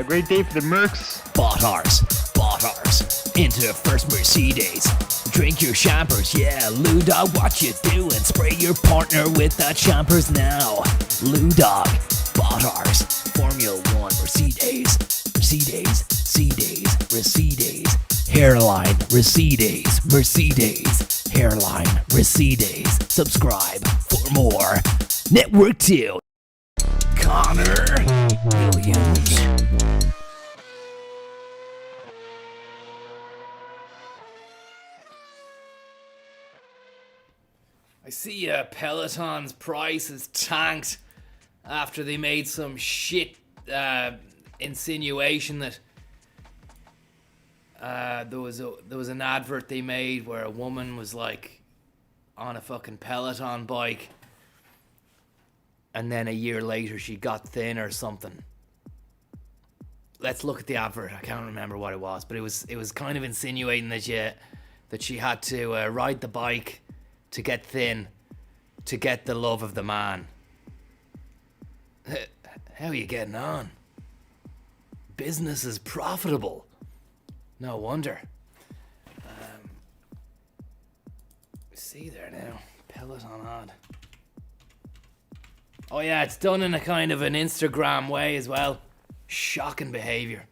Great day for the Mercs. Bot Horse, into first Mercedes. Drink your champers, yeah, Lou Dog, what you doing? Spray your partner with that champers now. Lou Dog, Bot Horse, Formula 1, Mercedes, hairline, Mercedes, hairline, Subscribe for more. Network 2. Conor Williams. I see Peloton's price is tanked after they made some shit insinuation that there was an advert they made where a woman was like on a fucking Peloton bike, and then a year later she got thin or something. Let's look at the advert. I can't remember what it was, but it was kind of insinuating that she had to ride the bike to get thin, to get the love of the man. How are you getting on? Business is profitable. No wonder. See there now, Peloton ad. Oh yeah, it's done in a kind of an Instagram way as well. Shocking behavior.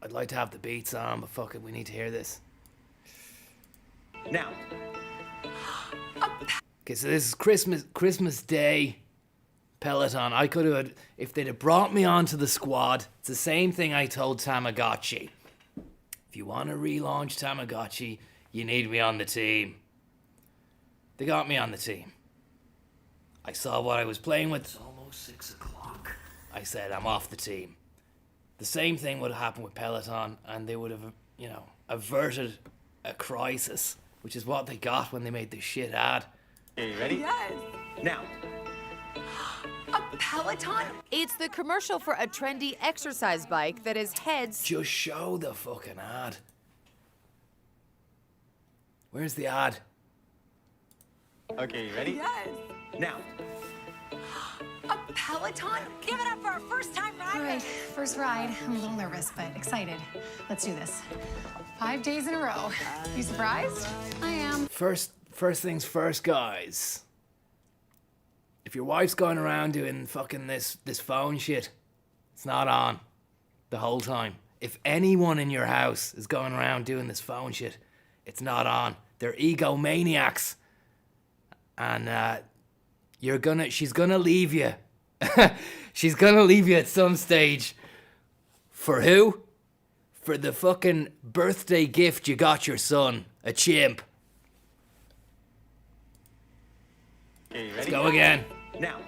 I'd like to have the beats on, but fuck it, we need to hear this. Now. Okay, so this is Christmas Day. Peloton. I could have, if they'd have brought me onto the squad, it's the same thing I told Tamagotchi. If you want to relaunch Tamagotchi, you need me on the team. They got me on the team. I saw what I was playing with. It's almost 6 o'clock. I said, I'm off the team. The same thing would have happened with Peloton, and they would have, averted a crisis, which is what they got when they made this shit ad. Are you ready? Yes. Now. A Peloton? It's the commercial for a trendy exercise bike that is heads. Just show the fucking ad. Where's the ad? Okay, you ready? Yes. Now. A Peloton? Give it up for our first time ride. All right, first ride. I'm a little nervous, but excited. Let's do this. 5 days in a row. You surprised? I am. First things first, guys. If your wife's going around doing fucking this phone shit, it's not on the whole time. If anyone in your house is going around doing this phone shit, it's not on. They're egomaniacs. And she's gonna leave you. She's gonna leave you at some stage. For who? For the fucking birthday gift you got your son, a chimp. Okay, you ready? Let's go again. Now.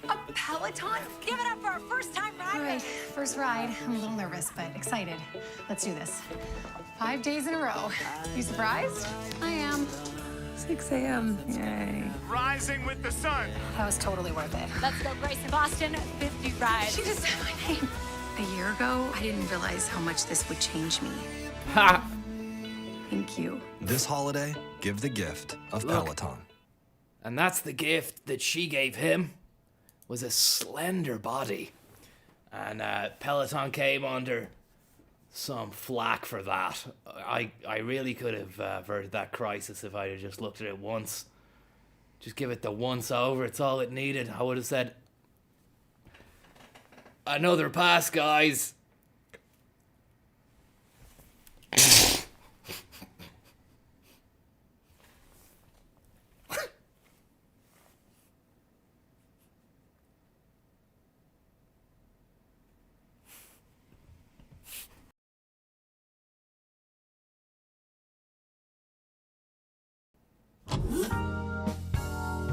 A Peloton? Give it up for our first time ride. All right, first ride. I'm a little nervous, but excited. Let's do this. 5 days in a row. You surprised? I am. 6 a.m. Yay. Rising with the sun. That was totally worth it. Let's go, Grace and Boston. 50 rides. She just said my name. A year ago, I didn't realize how much this would change me. Ha! Thank you. This holiday, give the gift of Look. Peloton. And that's the gift that she gave him, was a slender body. And Peloton came under some flack for that. I really could have averted that crisis if I had just looked at it once. Just give it the once over, it's all it needed. I would have said, Another pass, guys.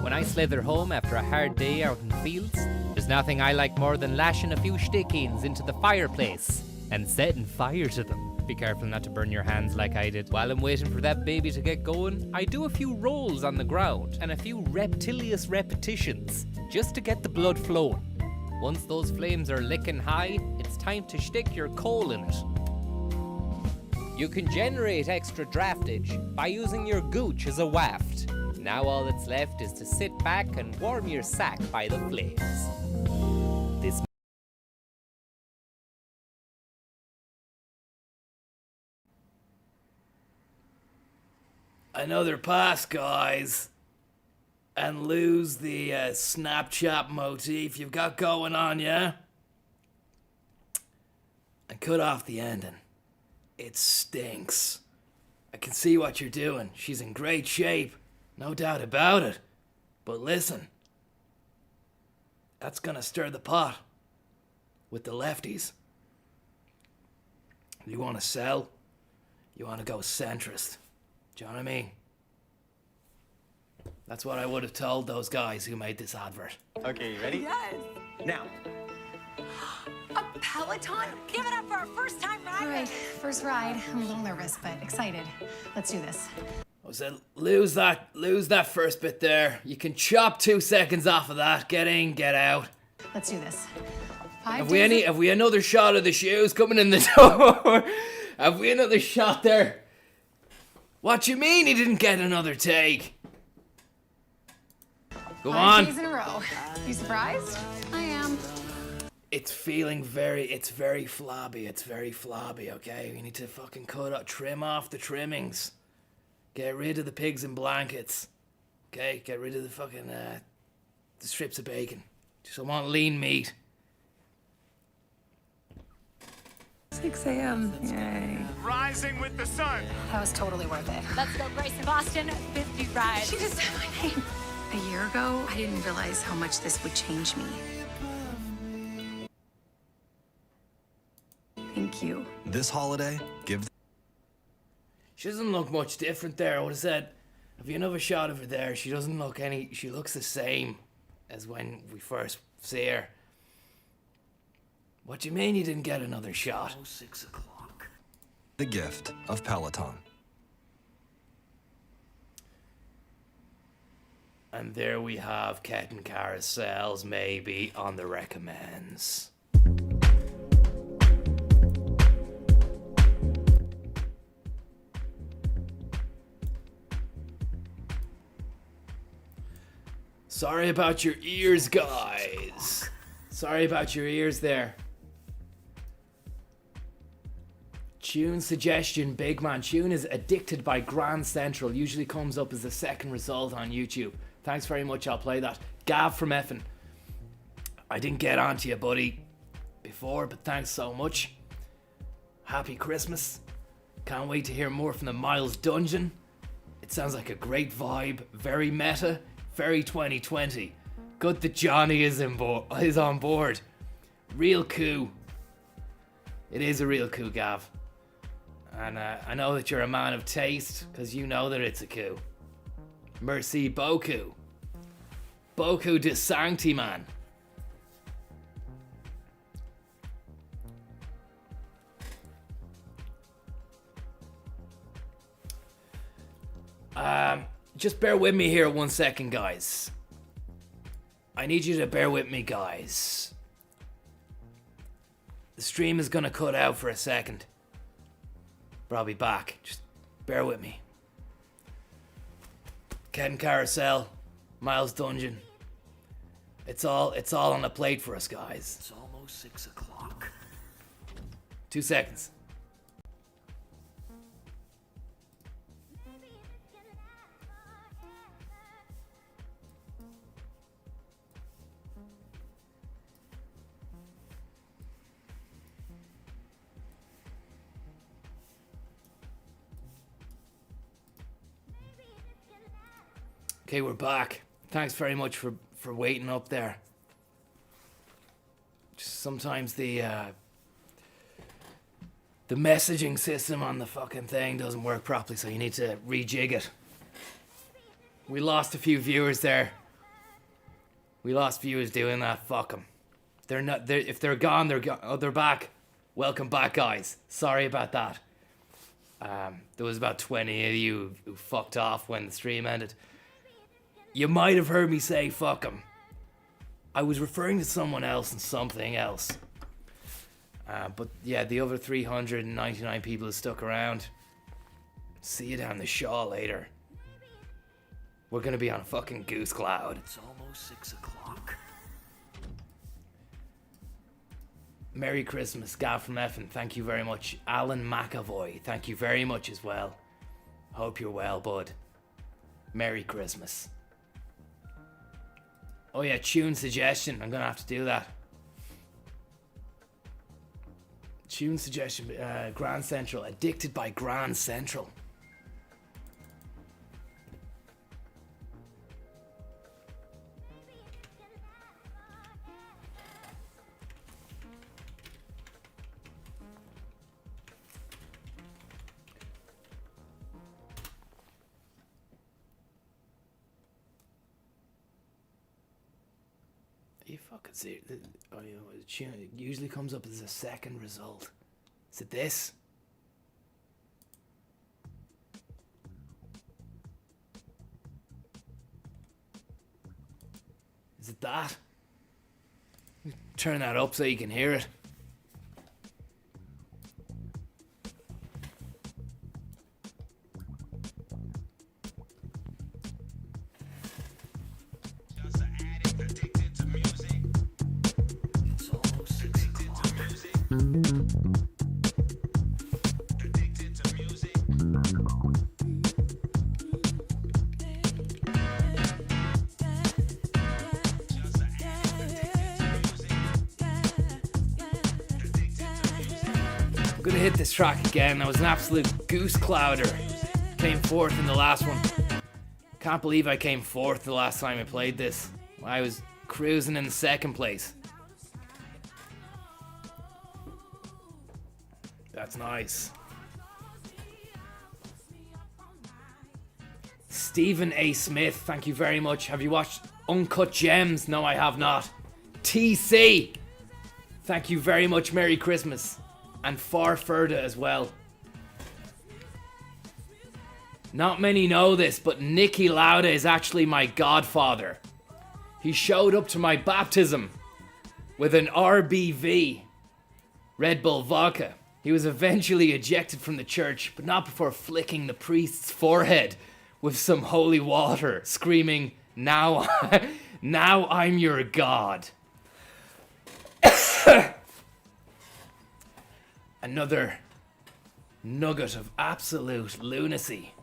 When I slither home after a hard day out in the fields, there's nothing I like more than lashing a few stick-ins into the fireplace and setting fire to them. Be careful not to burn your hands like I did. While I'm waiting for that baby to get going, I do a few rolls on the ground and a few reptilious repetitions just to get the blood flowing. Once those flames are licking high, it's time to stick your coal in it. You can generate extra draftage by using your gooch as a waft. Now all that's left is to sit back and warm your sack by the flames. This Another pass, guys. And lose the Snapchat motif you've got going on, yeah? And cut off the ending. It stinks. I can see what you're doing. She's in great shape. No doubt about it. But listen, that's gonna stir the pot with the lefties. You want to sell? You want to go centrist? Do you know what I mean? That's what I would have told those guys who made this advert. Okay, you ready? Yes. Now. A Peloton? Give it up for our first time ride. All right, first ride. I'm a little nervous, but excited. Let's do this. I said, lose that first bit there. You can chop 2 seconds off of that. Get in, get out. Let's do this. Have we another shot of the shoes coming in the door? Have we another shot there? What you mean he didn't get another take? Go 5 on. days in a row. You surprised? I am. It's very flabby. It's very flabby, okay? We need to fucking trim off the trimmings. Get rid of the pigs and blankets. Okay? Get rid of the fucking, the strips of bacon. Just I want lean meat. 6 a.m. Yay. Rising with the sun. That was totally worth it. Let's go, Grace in Boston. 50 rides. She just said my name. A year ago, I didn't realize how much this would change me. Thank you. This holiday, give. She doesn't look much different there. I would have said, have you another shot of her there? She doesn't look she looks the same as when we first see her. What do you mean you didn't get another shot? 6 o'clock. The gift of Peloton. And there we have Ketton Carousels maybe on the recommends. Sorry about your ears, guys. Sorry about your ears there. Tune suggestion, big man. Tune is Addicted by Grand Central. Usually comes up as the second result on YouTube. Thanks very much, I'll play that. Gav from Effin. I didn't get onto you, buddy, before, but thanks so much. Happy Christmas. Can't wait to hear more from the Miles Dungeon. It sounds like a great vibe, very meta, very 2020. Good that Johnny is on board. Real coup. It is a real coup, Gav. And I know that you're a man of taste, because you know that it's a coup. Merci beaucoup. Beaucoup de sancti, man. Just bear with me here 1 second, guys. I need you to bear with me, guys. The stream is gonna cut out for a second, but I'll be back. Just bear with me. Ken Carousel, Miles Dungeon. It's all on a plate for us, guys. It's almost 6 o'clock. 2 seconds. Okay, we're back. Thanks very much for waiting up there. Just sometimes the messaging system on the fucking thing doesn't work properly, so you need to rejig it. We lost a few viewers there. We lost viewers doing that. Fuck them. If they're gone, they're gone. Oh, they're back. Welcome back, guys. Sorry about that. There was about 20 of you who fucked off when the stream ended. You might have heard me say fuck them. I was referring to someone else and something else. But yeah, the other 399 people who stuck around. See you down the Shaw later. We're gonna be on a fucking goose cloud. It's almost 6 o'clock. Merry Christmas, Gav from Effin. Thank you very much. Alan McAvoy, thank you very much as well. Hope you're well, bud. Merry Christmas. Oh yeah, tune suggestion. I'm gonna have to do that. Tune suggestion, Grand Central. Addicted by Grand Central. You fucking see it. Oh, you know, it usually comes up as a second result. Is it this? Is it that? Turn that up so you can hear it. I'm gonna hit this track again. That was an absolute goose clouder. Came fourth in the last one. Can't believe I came fourth the last time I played this. I was cruising in second place. That's nice. Stephen A. Smith, thank you very much. Have you watched Uncut Gems? No, I have not. TC, thank you very much. Merry Christmas. And Farfurda as well. Not many know this, but Nicky Lauda is actually my godfather. He showed up to my baptism with an RBV, Red Bull vodka. He was eventually ejected from the church, but not before flicking the priest's forehead with some holy water, screaming, now I'm your God. Another nugget of absolute lunacy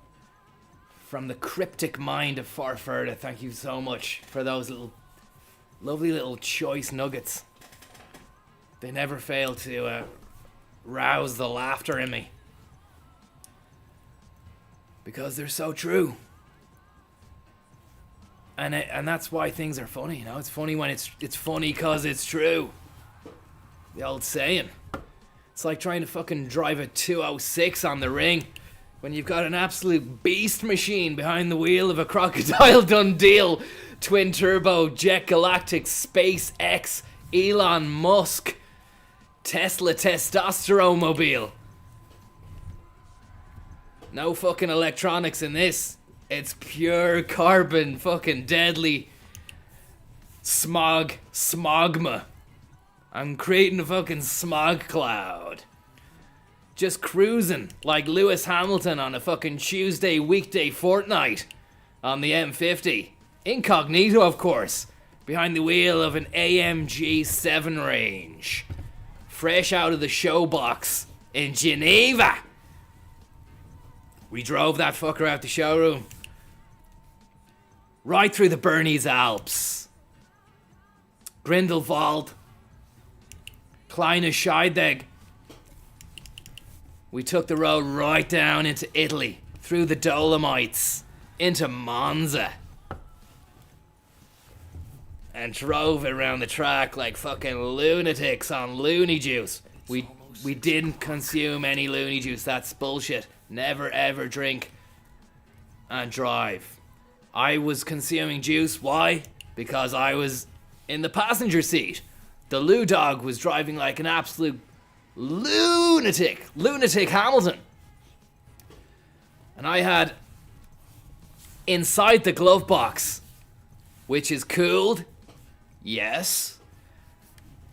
from the cryptic mind of Farfurda. Thank you so much for those lovely little choice nuggets. They never fail to rouse the laughter in me. Because they're so true. And that's why things are funny, you know? It's funny when it's funny because it's true. The old saying. It's like trying to fucking drive a 206 on the ring when you've got an absolute beast machine behind the wheel of a Crocodile Dundee twin turbo Jet Galactic SpaceX Elon Musk Tesla testosterone mobile. No fucking electronics in this. It's pure carbon fucking deadly smogma. I'm creating a fucking smog cloud. Just cruising like Lewis Hamilton on a fucking Tuesday weekday fortnight on the M50. Incognito, of course, behind the wheel of an AMG 7 range. Fresh out of the show box in Geneva. We drove that fucker out the showroom. Right through the Bernese Alps. Grindelwald. Kleine Scheidegg. We took the road right down into Italy, through the Dolomites, into Monza. and drove it around the track like fucking lunatics on loony juice. We didn't consume any loony juice. That's bullshit. Never ever drink and drive. I was consuming juice. Why? Because I was in the passenger seat. The Lou dog was driving like an absolute lunatic Hamilton. And I had inside the glove box, which is cooled. Yes.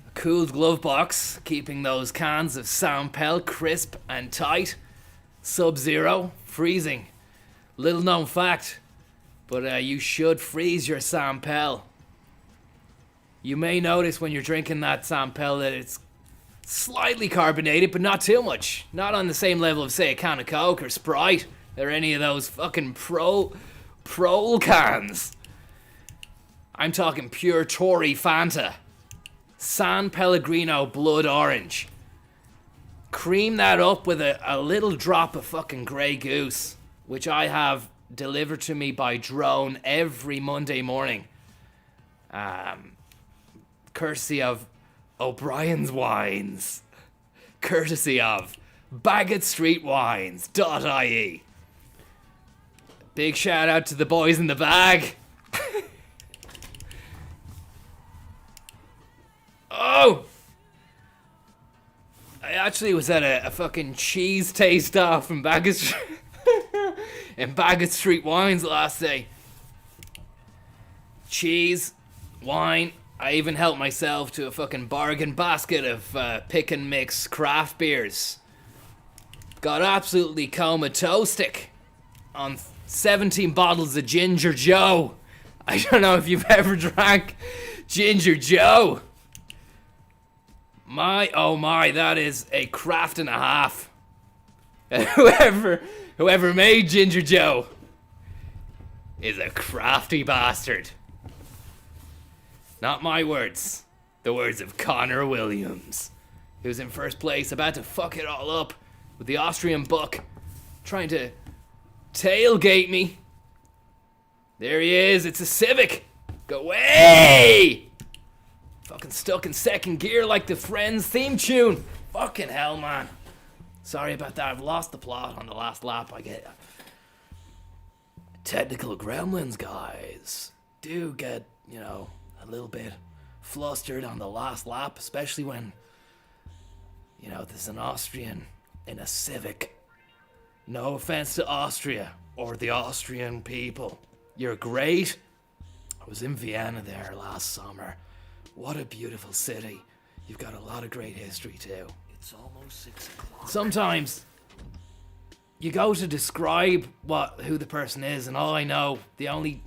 A cooled glove box, keeping those cans of Sampel crisp and tight. Sub-zero, freezing. Little known fact, but you should freeze your Sampel. You may notice when you're drinking that Sampel that it's slightly carbonated, but not too much. Not on the same level of, say, a can of Coke or Sprite or any of those fucking Prol cans. I'm talking pure Tory Fanta. San Pellegrino Blood Orange. Cream that up with a little drop of fucking Grey Goose, which I have delivered to me by drone every Monday morning. Courtesy of O'Brien's Wines. Courtesy of BaggottStreetWines.ie. Big shout out to the boys in the bag. Oh! I actually was at a fucking cheese taste off in Baggott Street Wines last day. Cheese, wine. I even helped myself to a fucking bargain basket of pick and mix craft beers. Got absolutely comatose on 17 bottles of Ginger Joe. I don't know if you've ever drank Ginger Joe. My, oh my, that is a craft and a half. Whoever made Ginger Joe is a crafty bastard. Not my words. The words of Conor Williams, who's in first place, about to fuck it all up with the Austrian buck, trying to tailgate me. There he is. It's a Civic. Go away! Fucking stuck in second gear like the Friends theme tune. Fucking hell, man. Sorry about that. I've lost the plot on the last lap. I get technical gremlins, guys. Do get, you know, a little bit flustered on the last lap, especially when, you know, there's an Austrian in a Civic. No offense to Austria or the Austrian people. You're great. I was in Vienna there last summer. What a beautiful city. You've got a lot of great history too. It's almost 6 o'clock. Sometimes you go to describe who the person is, and all I know, the only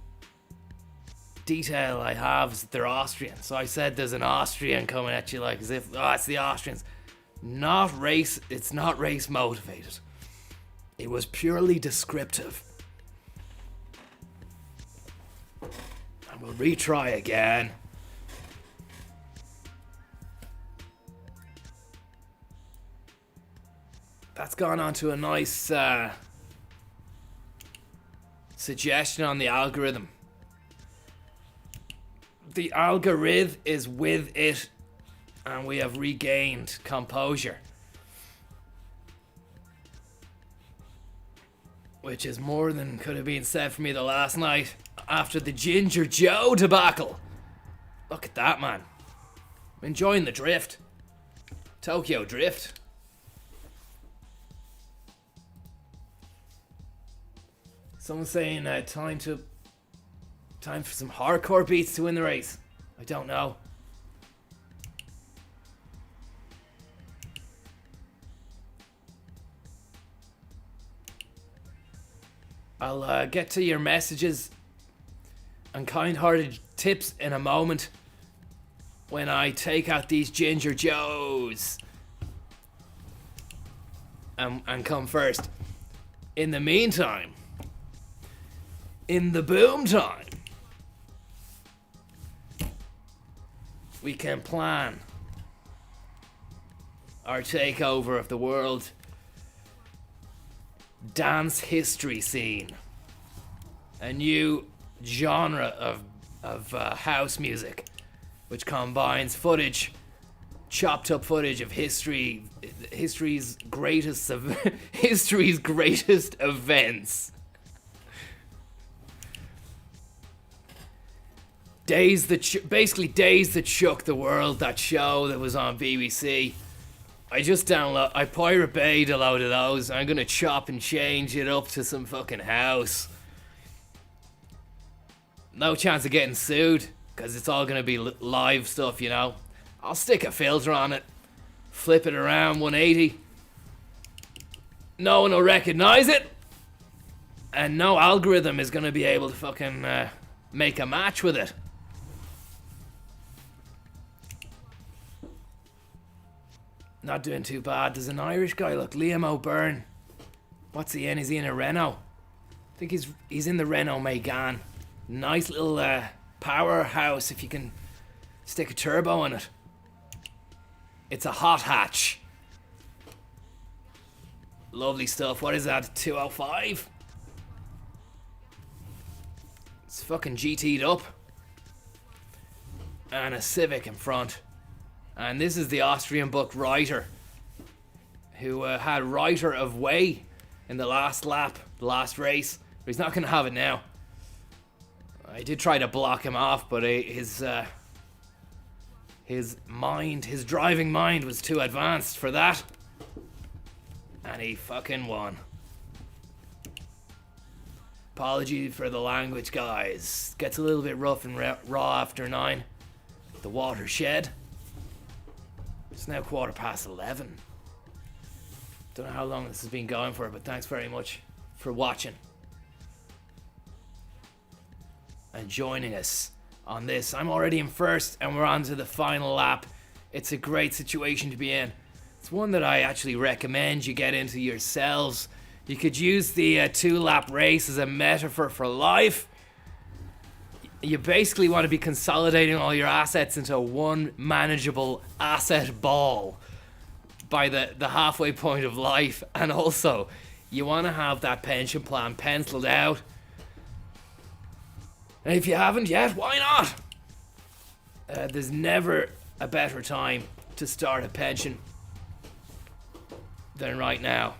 detail I have is that they're Austrian. So I said there's an Austrian coming at you like as if, oh, it's the Austrians. It's not race motivated. It was purely descriptive. And we'll retry again. That's gone on to a nice suggestion on the algorithm. The algorithm is with it, and we have regained composure. Which is more than could have been said for me the last night after the Ginger Joe debacle. Look at that, man. I'm enjoying the drift. Tokyo Drift. Someone's saying time for some hardcore beats to win the race. I don't know. I'll get to your messages and kind-hearted tips in a moment when I take out these Ginger Joes and come first. In the meantime, in the boom time, we can plan our takeover of the world dance history scene. A new genre of of house music, which combines footage, chopped up footage of history's greatest events. Days that shook the world. That show that was on BBC. I Pirate Bay'd a load of those. I'm gonna chop and change it up to some fucking house. No chance of getting sued, because it's all gonna be live stuff, you know. I'll stick a filter on it, flip it around 180. No one will recognize it, and no algorithm is gonna be able to fucking make a match with it. Not doing too bad. There's an Irish guy, look, Liam O'Byrne. What's he in? Is he in a Renault? I think he's in the Renault Megane. Nice little powerhouse if you can stick a turbo in it. It's a hot hatch. Lovely stuff. What is that? 205? It's fucking GT'd up. And a Civic in front. And this is the Austrian book Reiter, who had Reiter of Way in the last lap, the last race. But he's not going to have it now. I did try to block him off, but his driving mind was too advanced for that. And he fucking won. Apology for the language, guys. Gets a little bit rough and raw after 9. The watershed. It's now 11:15. Don't know how long this has been going for, but thanks very much for watching and joining us on this. I'm already in first, and we're on to the final lap. It's a great situation to be in. It's one that I actually recommend you get into yourselves. You could use the 2-lap race as a metaphor for life. You basically want to be consolidating all your assets into one manageable asset ball by the halfway point of life. And also, you want to have that pension plan penciled out. And if you haven't yet, why not? There's never a better time to start a pension than right now.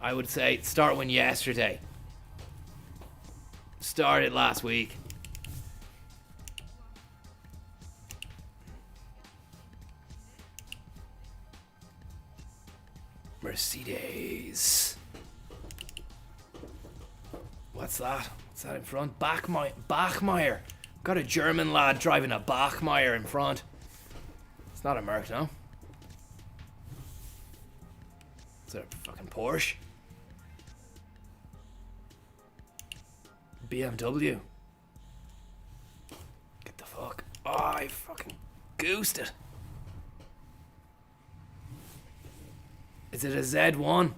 I would say start one yesterday. Start it last week. Mercedes. What's that? What's that in front? Bachmeier. Got a German lad driving a Bachmeier in front. It's not a Merc, no? Is it a fucking Porsche? BMW. Get the fuck. Oh, I fucking goosed it. Is it a Z1?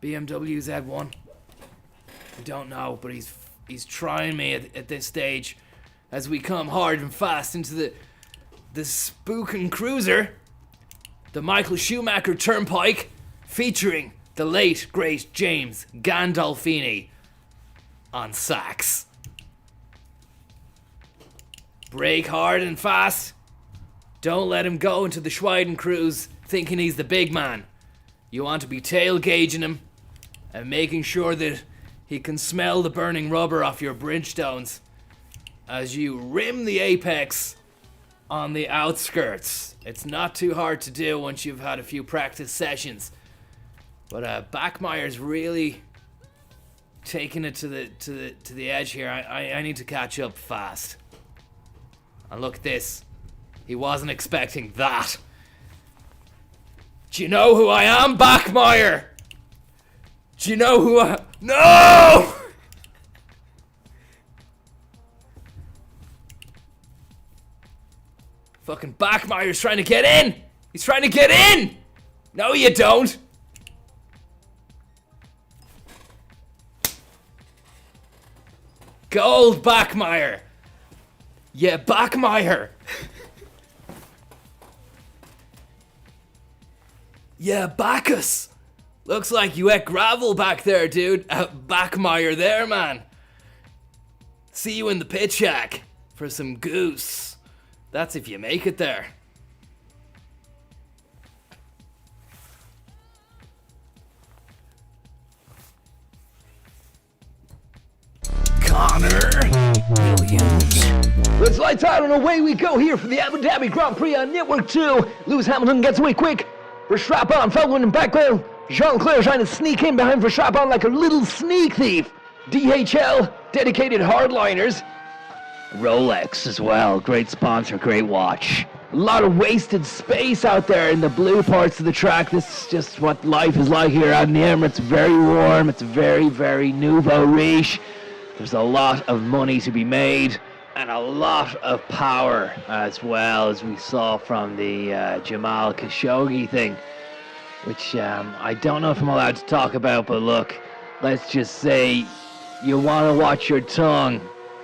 BMW Z1? I don't know, but he's trying me at this stage as we come hard and fast into the spooking cruiser, the Michael Schumacher Turnpike, featuring the late great James Gandolfini on sax. Brake hard and fast. Don't let him go into the Schweidencruise thinking he's the big man. You want to be tail gauging him and making sure that he can smell the burning rubber off your Bridgestones as you rim the apex on the outskirts. It's not too hard to do once you've had a few practice sessions. But Bachmeier's really taking it to the edge here. I need to catch up fast. And look at this. He wasn't expecting that. Do you know who I am, Bachmeier? Do you know who I... No! Fucking Bachmeier's trying to get in! He's trying to get in! No, you don't! Gold, Bachmeier! Yeah, Bachmeier! Yeah, Bacchus! Looks like you ate gravel back there, dude. Bachmeier there, man. See you in the pit shack. for some goose. That's if you make it there. Conor Williams. Let's lights out and away we go here for the Abu Dhabi Grand Prix on Network 2. Lewis Hamilton gets away quick. Verstappen following in back wheel. Jean-Claire trying to sneak in behind Verstappen like a little sneak thief. DHL, dedicated hardliners. Rolex as well, great sponsor, great watch. A lot of wasted space out there in the blue parts of the track. This is just what life is like here out in the Emirates. Very warm, it's very, very nouveau riche. There's a lot of money to be made and a lot of power as well, as we saw from the Jamal Khashoggi thing, which I don't know if I'm allowed to talk about, but look, let's just say you want to watch your tongue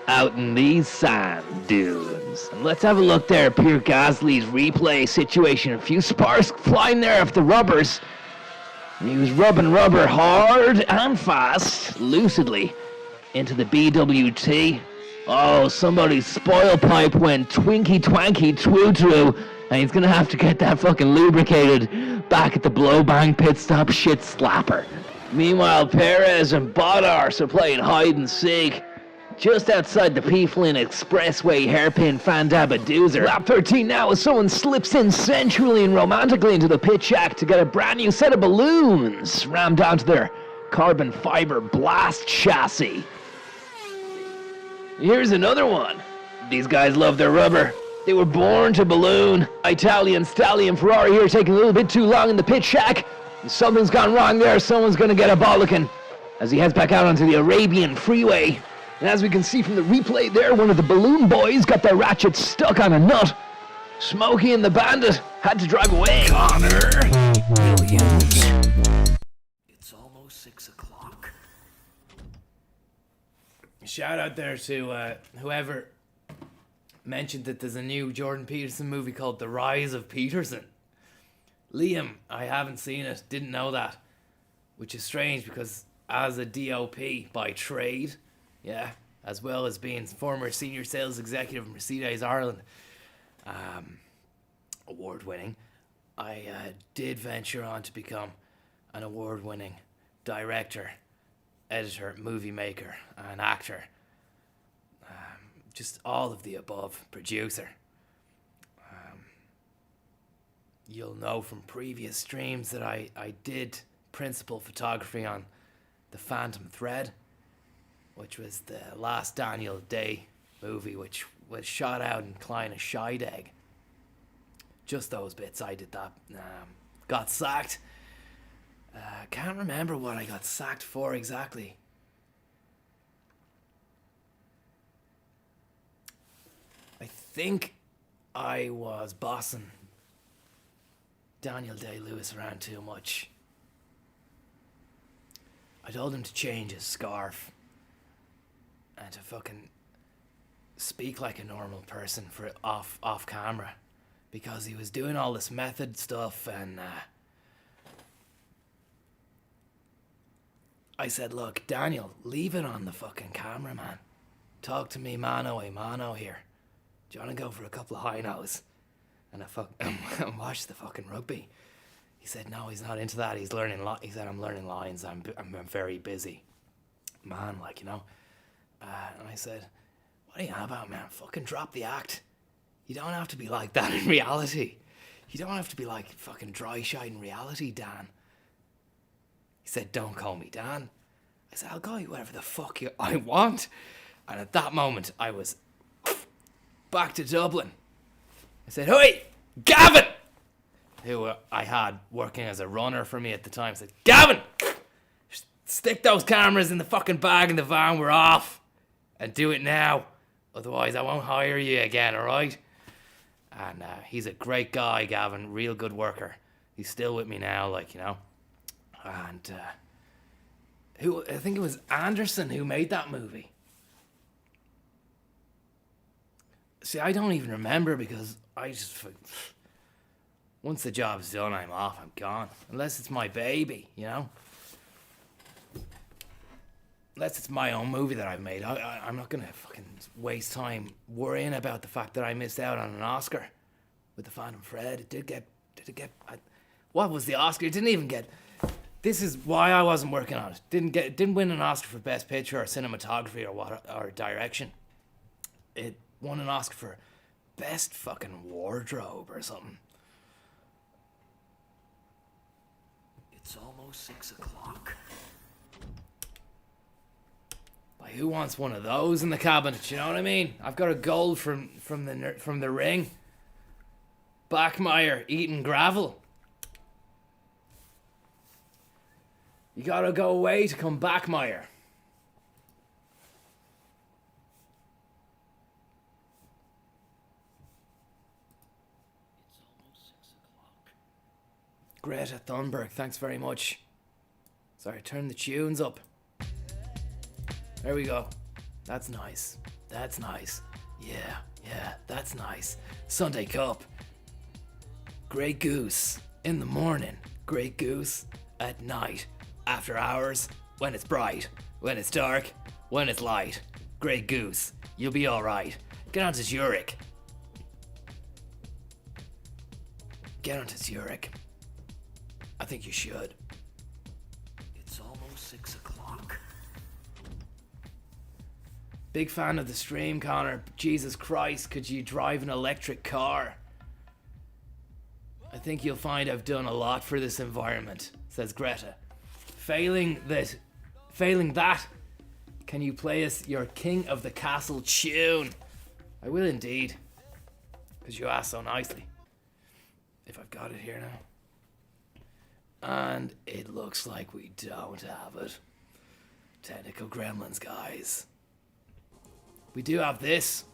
out in these sand dunes. And let's have a look there at Pierre Gasly's replay situation. A few sparks flying there off the rubbers. And he was rubbing rubber hard and fast, lucidly, into the BWT. Oh, somebody's spoil pipe went twinky twanky twoo, and he's gonna have to get that fucking lubricated back at the blow bang pit stop shit slapper. Meanwhile, Perez and Bottas are playing hide and seek just outside the P. Flynn Expressway hairpin Fandabadoozer. Lap 13 now as someone slips in sensually and romantically into the pit shack to get a brand new set of balloons rammed onto their carbon fiber blast chassis. Here's another one. These guys love their rubber. They were born to balloon. Italian Stallion Ferrari here taking a little bit too long in the pit shack. Something's gone wrong there. Someone's going to get a bollocking as he heads back out onto the Arabian freeway. And as we can see from the replay there, one of the balloon boys got their ratchet stuck on a nut. Smokey and the Bandit had to drive away. Conor Williams. It's almost 6 o'clock. Shout out there to whoever mentioned that there's a new Jordan Peterson movie called The Rise of Peterson. Liam, I haven't seen it, didn't know that, which is strange because as a DOP by trade, yeah, as well as being former senior sales executive of Mercedes Ireland, award-winning, I did venture on to become an award-winning director, editor, movie maker, and actor. Just all of the above, producer. You'll know from previous streams that I did principal photography on The Phantom Thread, which was the last Daniel Day movie, which was shot out in Klein Scheidegg. Just those bits, I did that. Got sacked. Can't remember what I got sacked for exactly. I think I was bossing Daniel Day-Lewis around too much. I told him to change his scarf and to fucking speak like a normal person for off camera, because he was doing all this method stuff, and I said, look, Daniel, leave it on the fucking camera, man. Talk to me mano a mano here. Do you want to go for a couple of high no's and watch the fucking rugby? He said, no, he's not into that. He's learning. He said, I'm learning lines. I'm very busy, man. Like, you know. And I said, what are you on about, man? Fucking drop the act. You don't have to be like that in reality. You don't have to be like fucking dry shite in reality, Dan. He said, don't call me Dan. I said, I'll call you whatever the fuck I want. And at that moment, I was back to Dublin. I said, hey, Gavin! Who I had working as a runner for me at the time. I said, Gavin! Stick those cameras in the fucking bag in the van, we're off. And do it now. Otherwise, I won't hire you again, alright? And he's a great guy, Gavin. Real good worker. He's still with me now, like, you know. And I think it was Anderson who made that movie. See, I don't even remember because I just... Once the job's done, I'm off, I'm gone. Unless it's my baby, you know? unless it's my own movie that I've made, I'm not gonna fucking waste time worrying about the fact that I missed out on an Oscar with the Phantom Thread. What was the Oscar? It didn't even get. This is why I wasn't working on it. Didn't win an Oscar for Best Picture or cinematography or direction. It won an Oscar for Best fucking wardrobe or something. It's almost 6 o'clock. Like, who wants one of those in the cabinet? You know what I mean? I've got a gold from the Ring. Bachmeyer eating gravel. You gotta go away to come back, Meyer. Greta Thunberg, thanks very much. Sorry, turn the tunes up. There we go. That's nice. That's nice. Yeah, that's nice. Sunday Cup. Grey Goose in the morning. Grey Goose at night. After hours, when it's bright. When it's dark, when it's light. Grey Goose, you'll be alright. Get onto Zurich. Get onto Zurich. I think you should. It's almost 6 o'clock. Big fan of the stream, Conor. Jesus Christ, could you drive an electric car? I think you'll find I've done a lot for this environment, says Greta. Failing that, can you play us your King of the Castle tune? I will indeed, because you asked so nicely. If I've got it here now. And it looks like we don't have it. Technical gremlins, guys. We do have this.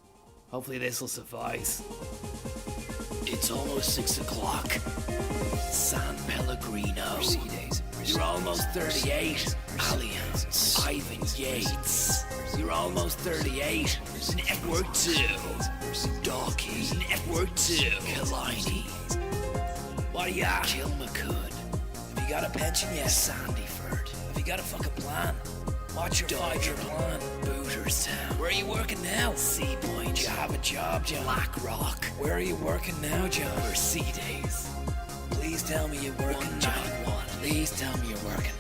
Hopefully this will suffice. It's almost 6 o'clock. San Pellegrino. Mercedes. You're almost 38. Allianz. Ivan Yates. You're almost 38. Network 2. Dawkey. Network 2. Kalini. What do you got? Kilmacud. Have you got a pension yet? Sandyford. Have you got a fucking plan? What's your 5-year plan? Booterstown. Where are you working now? Sea Point. Do you have a job, John? Black Rock. Where are you working now, John? Mercedes. Please tell me you're working, John. Please tell me you're working.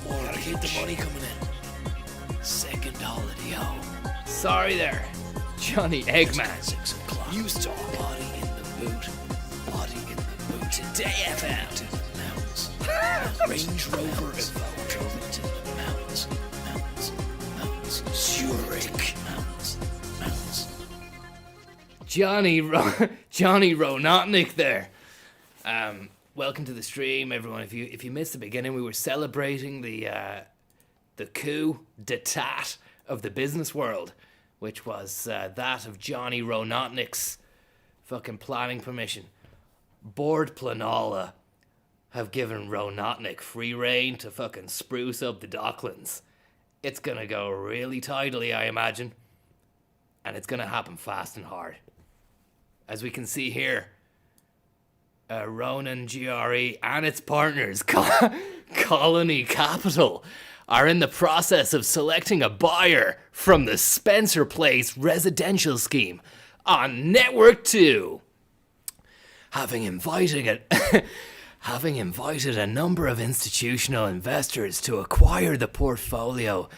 Gotta keep the money coming in. Second holiday home. Sorry there, Johnny Eggman. 6 o'clock. You saw Body in the Boot. Body in the Boot. Today FM. To the mountains. Range Rover Evoque. Drove it to the mountains. Mountains. Zurich. Mountains. Johnny Ronotnik there. Welcome to the stream, everyone. If you missed the beginning, we were celebrating the coup d'etat of the business world, which was that of Johnny Ronotnik's fucking planning permission. Board Planola have given Ronotnik free reign to fucking spruce up the Docklands. It's gonna go really tidily, I imagine, and it's gonna happen fast and hard. As we can see here, Ronan GRE and its partners, Colony Capital, are in the process of selecting a buyer from the Spencer Place residential scheme on Network 2. Having invited a number of institutional investors to acquire the portfolio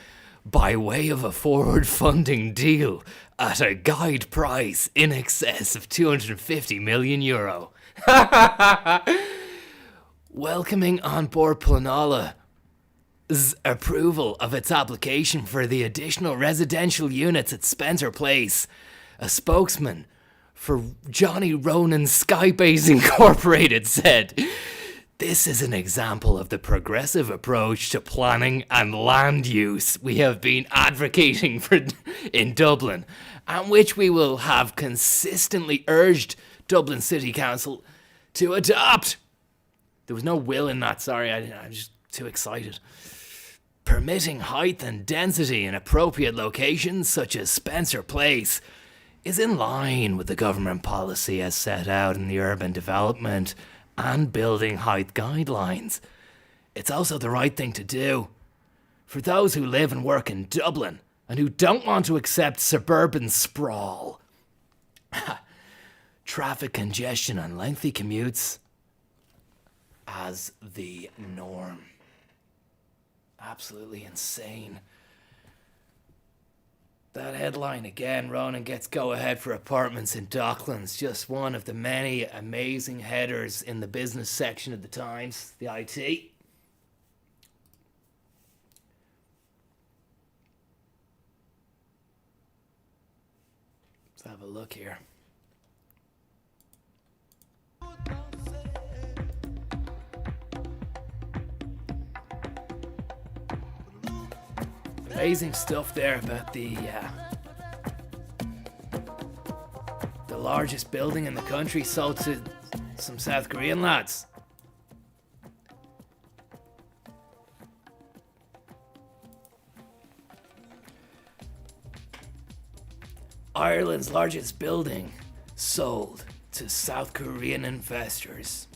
by way of a forward funding deal at a guide price in excess of €250 million. Welcoming on board Planola's approval of its application for the additional residential units at Spencer Place, a spokesman for Johnny Ronan Skybase Incorporated said, "This is an example of the progressive approach to planning and land use we have been advocating for in Dublin, and which we will have consistently urged Dublin City Council to adopt." There was no will in that, sorry, I'm just too excited. Permitting height and density in appropriate locations such as Spencer Place is in line with the government policy as set out in the Urban Development and Building Height Guidelines. It's also the right thing to do For those who live and work in Dublin and who don't want to accept suburban sprawl, traffic congestion and lengthy commutes as the norm. Absolutely insane. That headline again, Ronan gets go-ahead for apartments in Docklands. Just one of the many amazing headers in the business section of the Times, the IT. Let's have a look here. Amazing stuff there about the largest building in the country sold to some South Korean lads. Ireland's largest building sold to South Korean investors.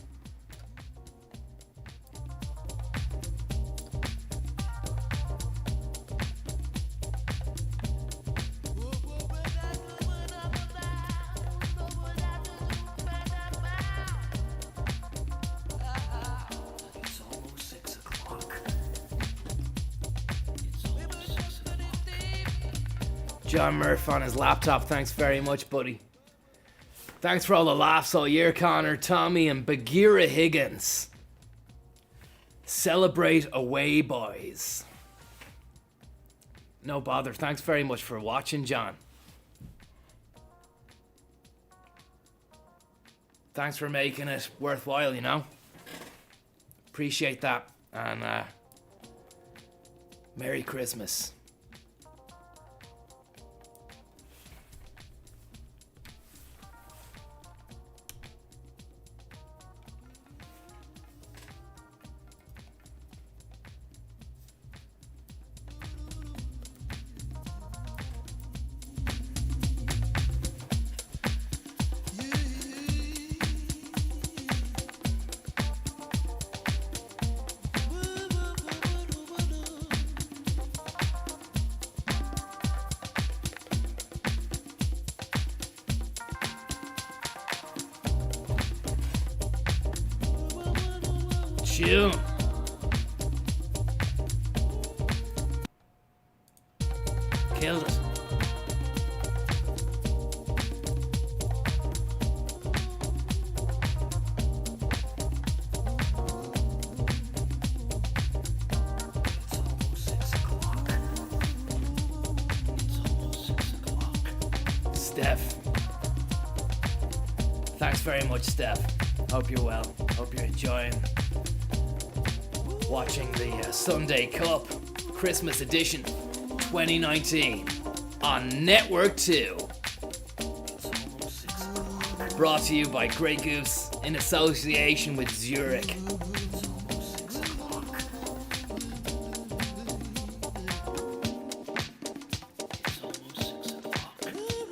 John Murph on his laptop, thanks very much, buddy. Thanks for all the laughs all year, Conor, Tommy, and Bagheera Higgins. Celebrate away, boys. No bother, thanks very much for watching, John. Thanks for making it worthwhile, you know. Appreciate that, and Merry Christmas. June. Killed it. Steph. Thanks very much, Steph. Hope you're well. Hope you're enjoying watching the Sunday Cup Christmas edition 2019 on Network 2. Brought to you by Grey Goose in association with Zurich.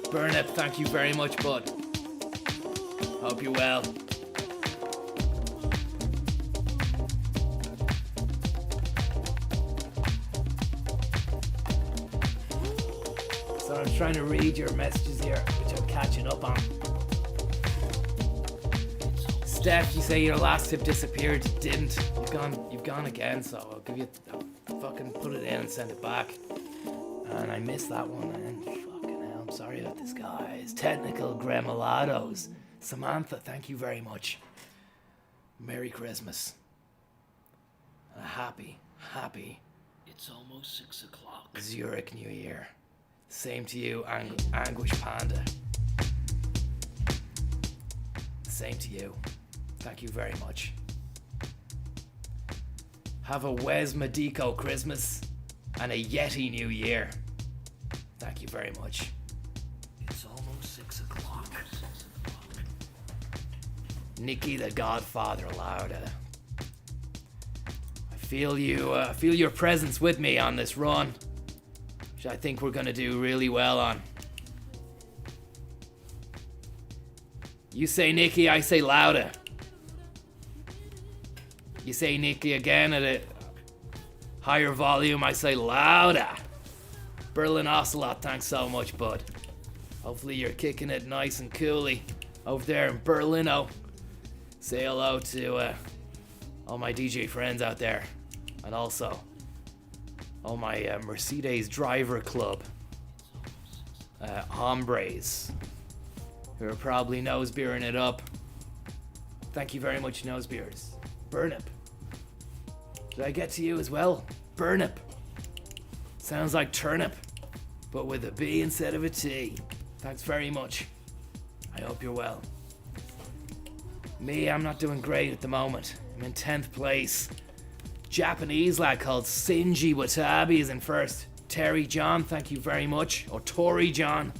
Burnett, thank you very much, bud. Hope you're well. So I'm trying to read your messages here, which I'm catching up on. Steph, you say your last tip disappeared. You didn't. You've gone again, so I'll give you fucking put it in and send it back. And I missed that one, and fucking hell, I'm sorry about this, guys. Technical Gremolados. Samantha, thank you very much. Merry Christmas. And a happy, It's almost 6 o'clock. Zurich New Year. Same to you, Anguish Panda. Same to you. Thank you very much. Have a Wes Medico Christmas and a Yeti New Year. Thank you very much. It's almost 6 o'clock. Nicky the Godfather Lauda. I feel your presence with me on this run, which I think we're gonna do really well on. You say Nicky, I say Lauda. You say Nicky again at a Higher volume, I say louder. Berlin Ocelot, thanks so much, bud. Hopefully you're kicking it nice and coolly over there in Berlino. Say hello to all my DJ friends out there. And also all my Mercedes Driver Club hombres who are probably nose-beering it up. Thank you very much, nose-beers. Burnip. Did I get to you as well? Burnip. Sounds like turnip, but with a B instead of a T. Thanks very much. I hope you're well. Me, I'm not doing great at the moment. I'm in 10th place. Japanese lad called Shinji Watabe is in first. Terry John, thank you very much. Or Tory John.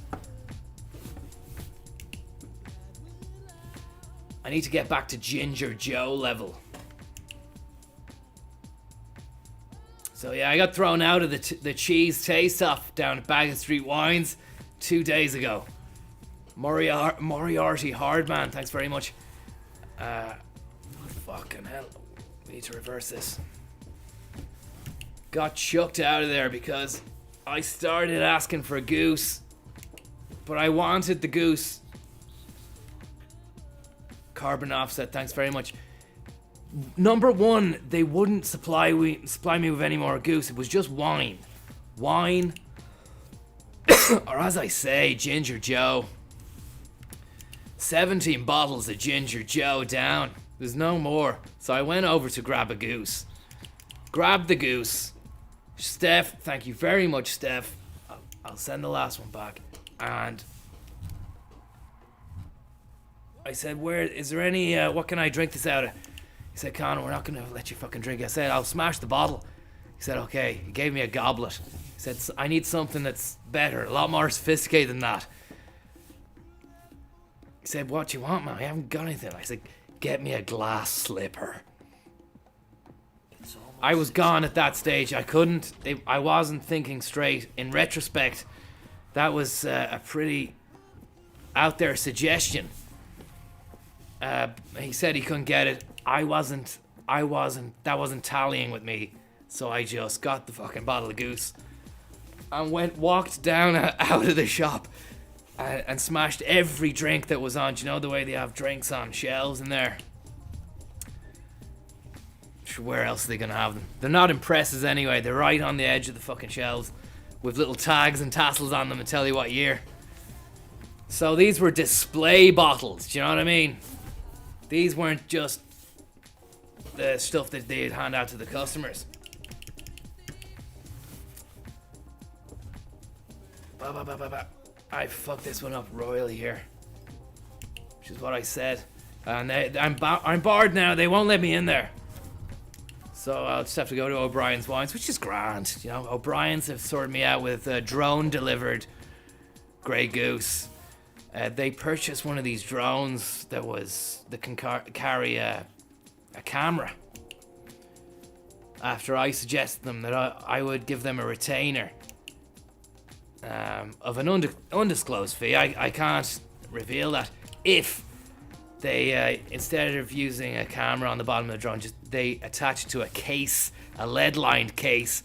I need to get back to Ginger Joe level. So yeah, I got thrown out of the cheese taste-off down at Bagot Street Wines 2 days ago. Moriarty Hardman, thanks very much. Fucking hell. We need to reverse this. Got chucked out of there because I started asking for a goose, but I wanted the goose. Carbon Offset, thanks very much. Number one, they wouldn't supply me with any more goose. It was just wine. Wine. Or as I say, Ginger Joe. 17 bottles of Ginger Joe down. There's no more. So I went over to grab a goose. Grabbed the goose. Steph, thank you very much, Steph. I'll send the last one back. And I said, where is there any, what can I drink this out of? He said, Conor, we're not going to let you fucking drink it. I said, I'll smash the bottle. He said, okay. He gave me a goblet. He said, I need something that's better, a lot more sophisticated than that. He said, what do you want, man? I haven't got anything. I said, get me a glass slipper. I was gone at that stage. I wasn't thinking straight. In retrospect, that was a pretty out there suggestion. He said he couldn't get it. That wasn't tallying with me. So I just got the fucking bottle of goose and walked down out of the shop and smashed every drink that was on. Do you know the way they have drinks on shelves in there? Where else are they gonna have them? They're not in presses anyway. They're right on the edge of the fucking shelves with little tags and tassels on them and tell you what year. So these were display bottles. Do you know what I mean? These weren't just the stuff that they'd hand out to the customers. I fucked this one up royally here, which is what I said. And I'm barred now. They won't let me in there. So I'll just have to go to O'Brien's Wines, which is grand. You know, O'Brien's have sorted me out with a drone-delivered Grey Goose. They purchased one of these drones that can carry a camera. After I suggested them that I would give them a retainer of an undisclosed fee. I can't reveal that. If they, instead of using a camera on the bottom of the drone, they attach it to a case, a lead-lined case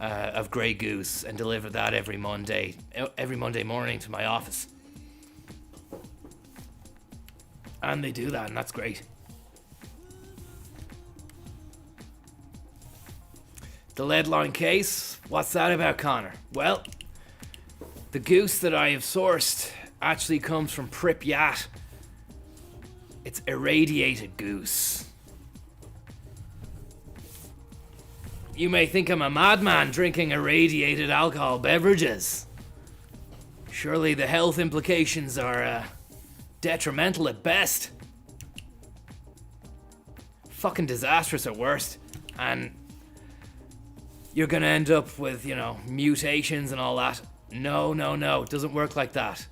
of Grey Goose, and deliver that every Monday morning to my office. And they do that, and that's great. The lead-lined case, what's that about, Conor? Well, the goose that I have sourced actually comes from Pripyat. It's irradiated goose. You may think I'm a madman drinking irradiated alcohol beverages. Surely the health implications are detrimental at best. Fucking disastrous at worst. And you're gonna end up with, mutations and all that. No, it doesn't work like that.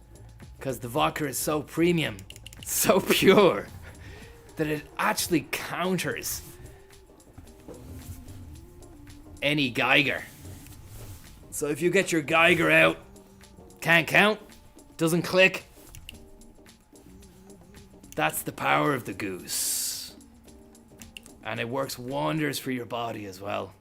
Because the vodka is so premium, so pure, that it actually counters any Geiger. So if you get your Geiger out, can't count, doesn't click, that's the power of the goose. And it works wonders for your body as well.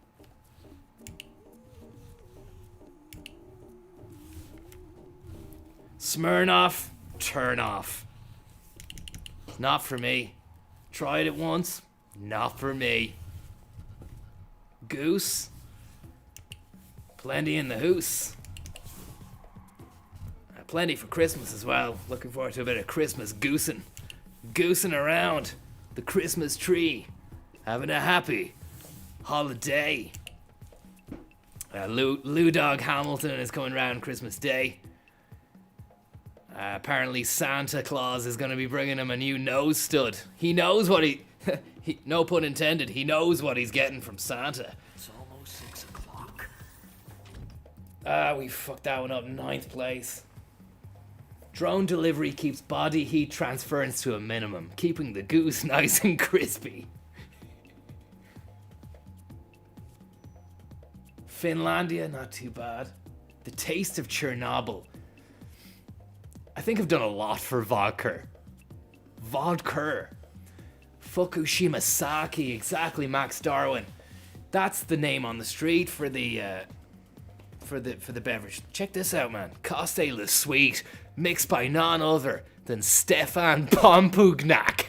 Smirnoff, turn off. Not for me. Tried it once, not for me. Goose, plenty in the hoose. Plenty for Christmas as well. Looking forward to a bit of Christmas goosing. Goosing around the Christmas tree. Having a happy holiday. Lou Dog Hamilton is coming around Christmas Day. Apparently Santa Claus is going to be bringing him a new nose stud. He knows what he no pun intended, he knows what he's getting from Santa. It's almost 6 o'clock. We fucked that one up, 9th place. Drone delivery keeps body heat transference to a minimum, keeping the goose nice and crispy. Finlandia, not too bad. The taste of Chernobyl. I think I've done a lot for vodka. Vodka. Fukushima Sake, exactly, Max Darwin. That's the name on the street for the beverage. Check this out, man. Coste Le Sweet, mixed by none other than Stefan Pompugnac.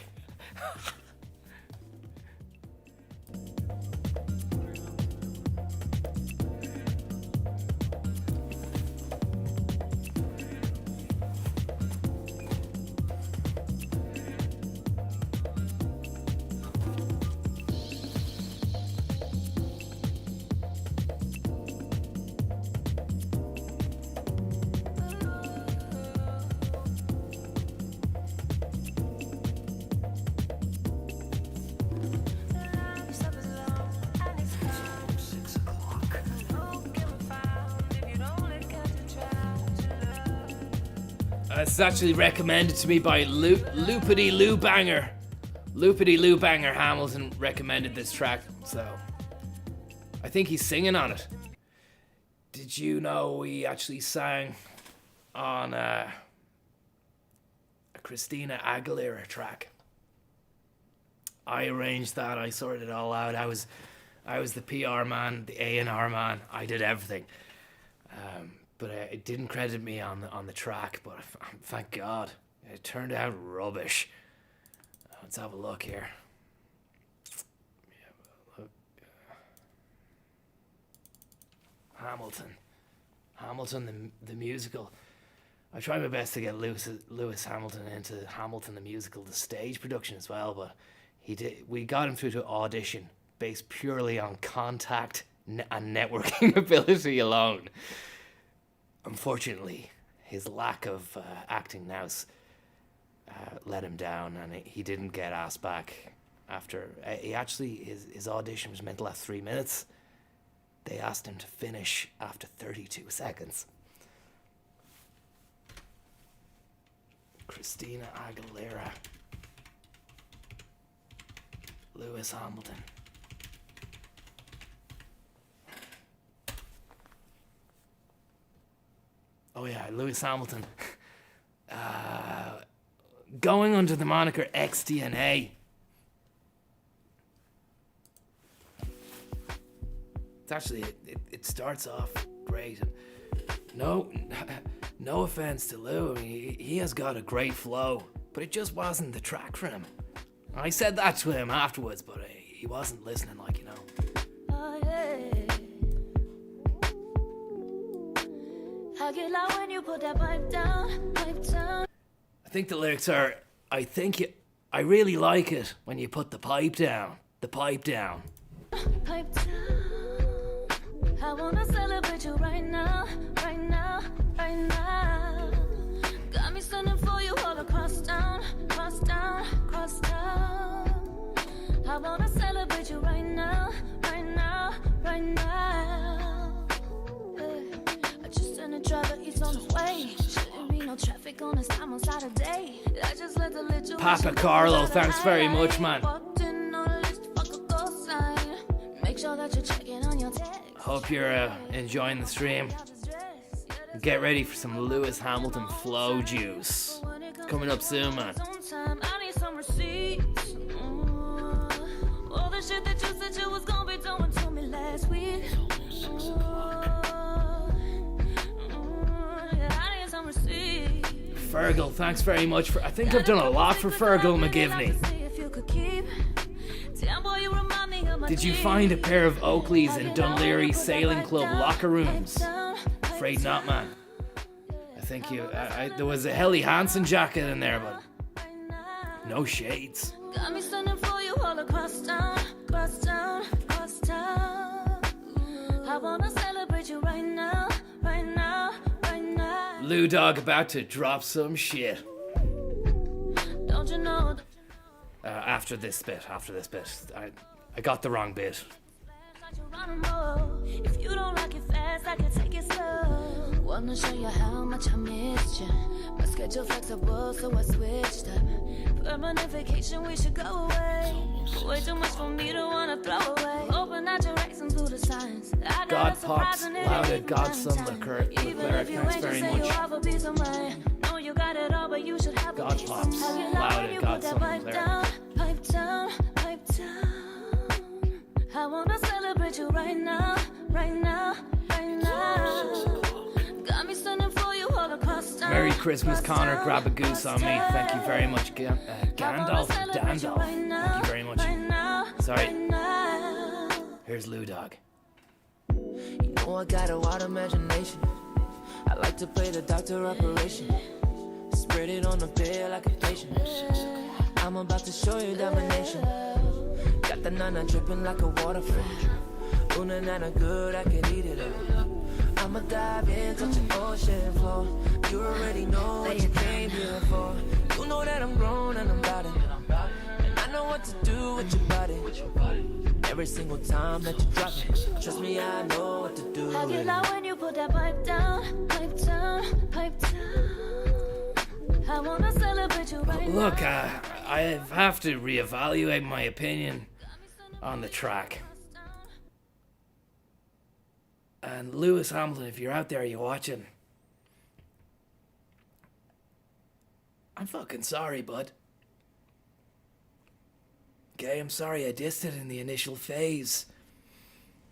It's actually recommended to me by Loopity Lou Banger. Loopity Lou Banger Hamilton recommended this track, so I think he's singing on it. Did you know he actually sang on a Christina Aguilera track? I arranged that. I sorted it all out. I was the PR man, the A&R man. I did everything. But it didn't credit me on the track, but thank God. It turned out rubbish. Let's have a look here. Hamilton the musical. I tried my best to get Lewis Hamilton into Hamilton the musical, the stage production as well, but we got him through to audition based purely on contact and networking ability alone. Unfortunately, his lack of acting nous let him down, and he didn't get asked back after. His audition was meant to last 3 minutes. They asked him to finish after 32 seconds. Christina Aguilera. Lewis Hamilton. Oh yeah, Lewis Hamilton. Going under the moniker XDNA. It's actually, it starts off great. No offense to Lou, I mean, he has got a great flow, but it just wasn't the track for him. I said that to him afterwards, but he wasn't listening, like, you know. Oh, yeah. I get loud when you put that pipe down, pipe down. I think the lyrics are, I really like it when you put the pipe down, Pipe down. I wanna celebrate you right now, right now, right now. Got me standing for you all across town, cross town, cross town. I wanna celebrate you right now, right now, right now. I just sent a driver, he's on his way. Shouldn't be no traffic on this time on Saturday. I just let the little Papa Carlo, thanks very much, man. Make sure that you're checking on your text. Hope you're enjoying the stream. Get ready for some Lewis Hamilton flow juice. Coming up soon, man. I need some receipts. All the shit that you said you was gonna be doing to me last week. I need some receipts. Fergal, thanks very much for... I think I've done a lot for Fergal McGivney. Did you find a pair of Oakleys in Dunleary Sailing Club locker rooms? Afraid not, man. I think there was a Helly Hansen jacket in there, but no shades. Got me sending for you all across town, cross town, cross town. I wanna celebrate you right now, right now, right now. Lou Dog about to drop some shit. Don't you know? After this bit, I got the wrong bit. If you don't like it fast, I can take it slow. Wanna show you how much I missed you. My schedule flexible, so I switched up. Permanent vacation, we should go away. Way too much for me to wanna throw away. Open out your eyes and do the signs. God Pops, Louda, Godson, Leclerc, thanks very much. No, you got it all, but you should have God Pops, Louda, Godson, Leclerc. Pipe down, pipe down. I wanna celebrate you right now, right now, right now. Got me standing for you all across town. Merry Christmas, Conor. Grab a goose on me. Thank you very much, Gandalf. Thank you very much. Sorry. Here's Lou Dog. You know I got a wild imagination. I like to play the doctor operation. Spread it on the bed like a patient. I'm about to show you domination. Got the nana dripping like a waterfall. Una nana good, I can eat it up. I'ma dive in, touch an ocean floor. You already know what you came here for. You know that I'm grown and I'm about it. And I know what to do with your body. Every single time that you drop it, trust me, I know what to do. I get loud when you put that pipe down, pipe down, pipe down. I wanna celebrate you right now. Look, I have to reevaluate my opinion on the track. And Lewis Hamilton, if you're out there, you're watching. I'm fucking sorry, bud. Okay, I'm sorry I dissed it in the initial phase.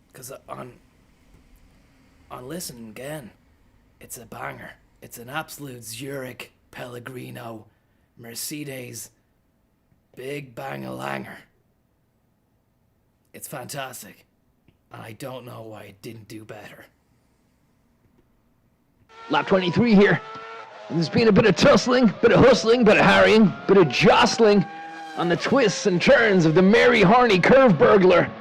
Because on listening again, it's a banger. It's an absolute Zurich, Pellegrino, Mercedes, big bang-a-langer. It's fantastic. And I don't know why it didn't do better. Lap 23 here. And there's been a bit of tussling, bit of hustling, bit of harrying, bit of jostling on the twists and turns of the Mary Horney Curve Burglar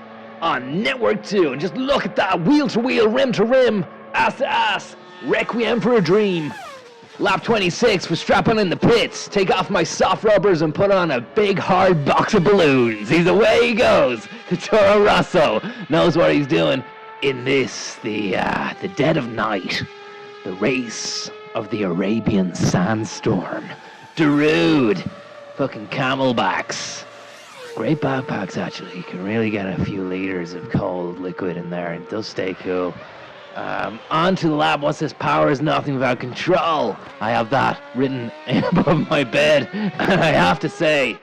on Network 2. And just look at that, wheel to wheel, rim to rim, ass to ass, requiem for a dream. Lap 26 was strap on in the pits, take off my soft rubbers and put on a big hard box of balloons. He's away he goes. The Toro Rosso knows what he's doing. In this, the dead of night, the race of the Arabian sandstorm. Darude, fucking camelbacks. Great backpacks actually. You can really get a few liters of cold liquid in there. It does stay cool. On to the lab. What's this? Power is nothing without control. I have that written above my bed. And I have to say,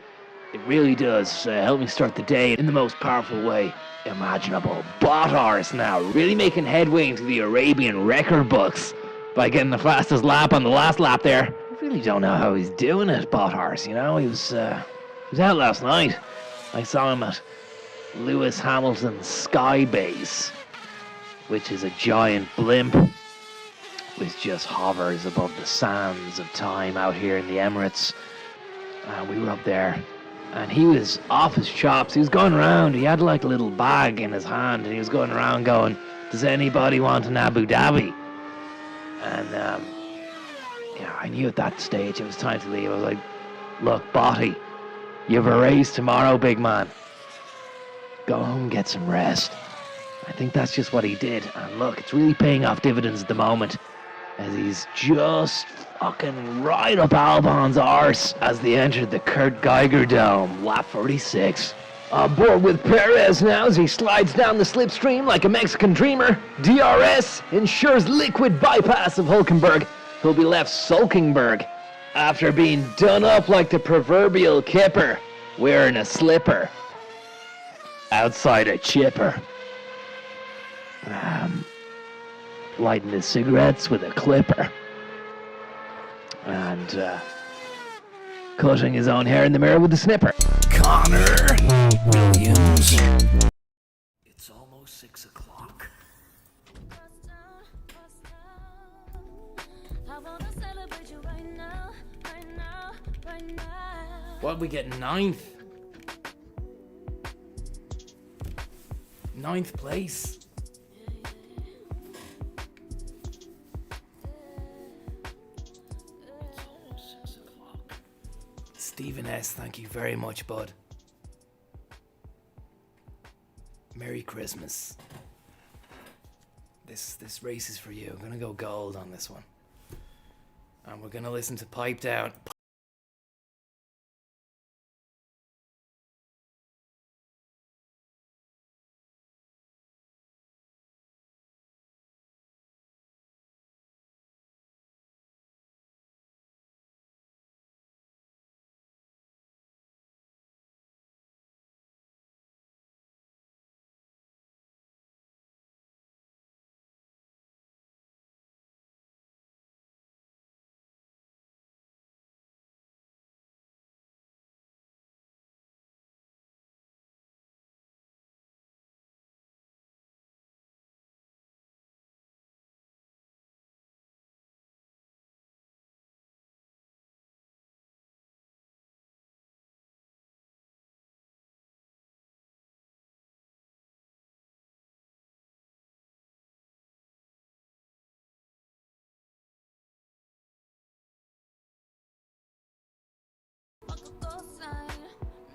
it really does help me start the day in the most powerful way imaginable. Botthorse now, really making headway into the Arabian record books by getting the fastest lap on the last lap there. I really don't know how he's doing it, Botthorse, you know? He was out last night. I saw him at Lewis Hamilton's Sky Base, which is a giant blimp which just hovers above the sands of time out here in the Emirates. We were up there, and he was off his chops. He was going around. He had like a little bag in his hand, and he was going around going, "Does anybody want an Abu Dhabi?" And I knew at that stage it was time to leave. I was like, "Look, Botty, you have a race tomorrow, big man. Go home and get some rest." I think that's just what he did. And look, it's really paying off dividends at the moment, as he's just fucking right up Albon's arse as they entered the Kurt Geiger Dome, lap 46. On board with Perez now as he slides down the slipstream like a Mexican dreamer. DRS ensures liquid bypass of Hulkenberg, who'll be left sulkingberg after being done up like the proverbial kipper, wearing a slipper outside a chipper. Lighting his cigarettes with a clipper. and cutting his own hair in the mirror with a snipper. Conor Williams. It's almost 6 o'clock. What we get? Ninth place. Stephen S., thank you very much, bud. Merry Christmas. This race is for you. I'm gonna go gold on this one. And we're gonna listen to Pipe Down.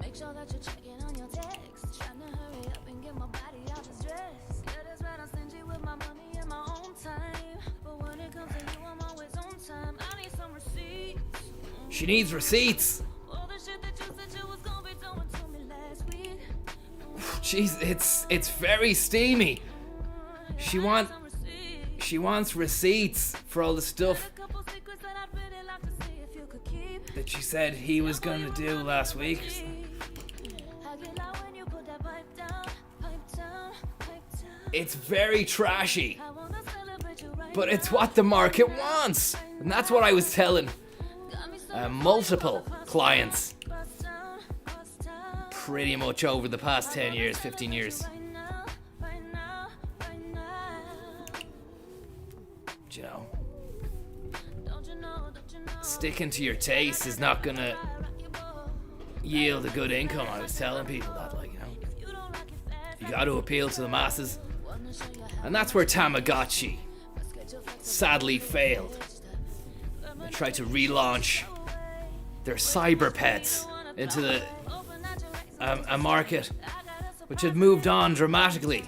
Make sure that you're checking on your text. Trying to hurry up and get my body out this dress. Yeah, that's right, I'm stingy with my money and my own time. But when it comes to you, I'm always on time. I need some receipts. She needs receipts. All the shit that you said you was gonna be doing to me last week. Jeez, it's very steamy. She wants receipts for all the stuff that she said he was gonna do last week. It's very trashy, but it's what the market wants, and that's what I was telling multiple clients pretty much over the past 10 years, 15 years. You know, sticking to your taste is not gonna yield a good income. I was telling people that, like, you know, you got to appeal to the masses, and that's where Tamagotchi sadly failed. They tried to relaunch their cyber pets into a market which had moved on dramatically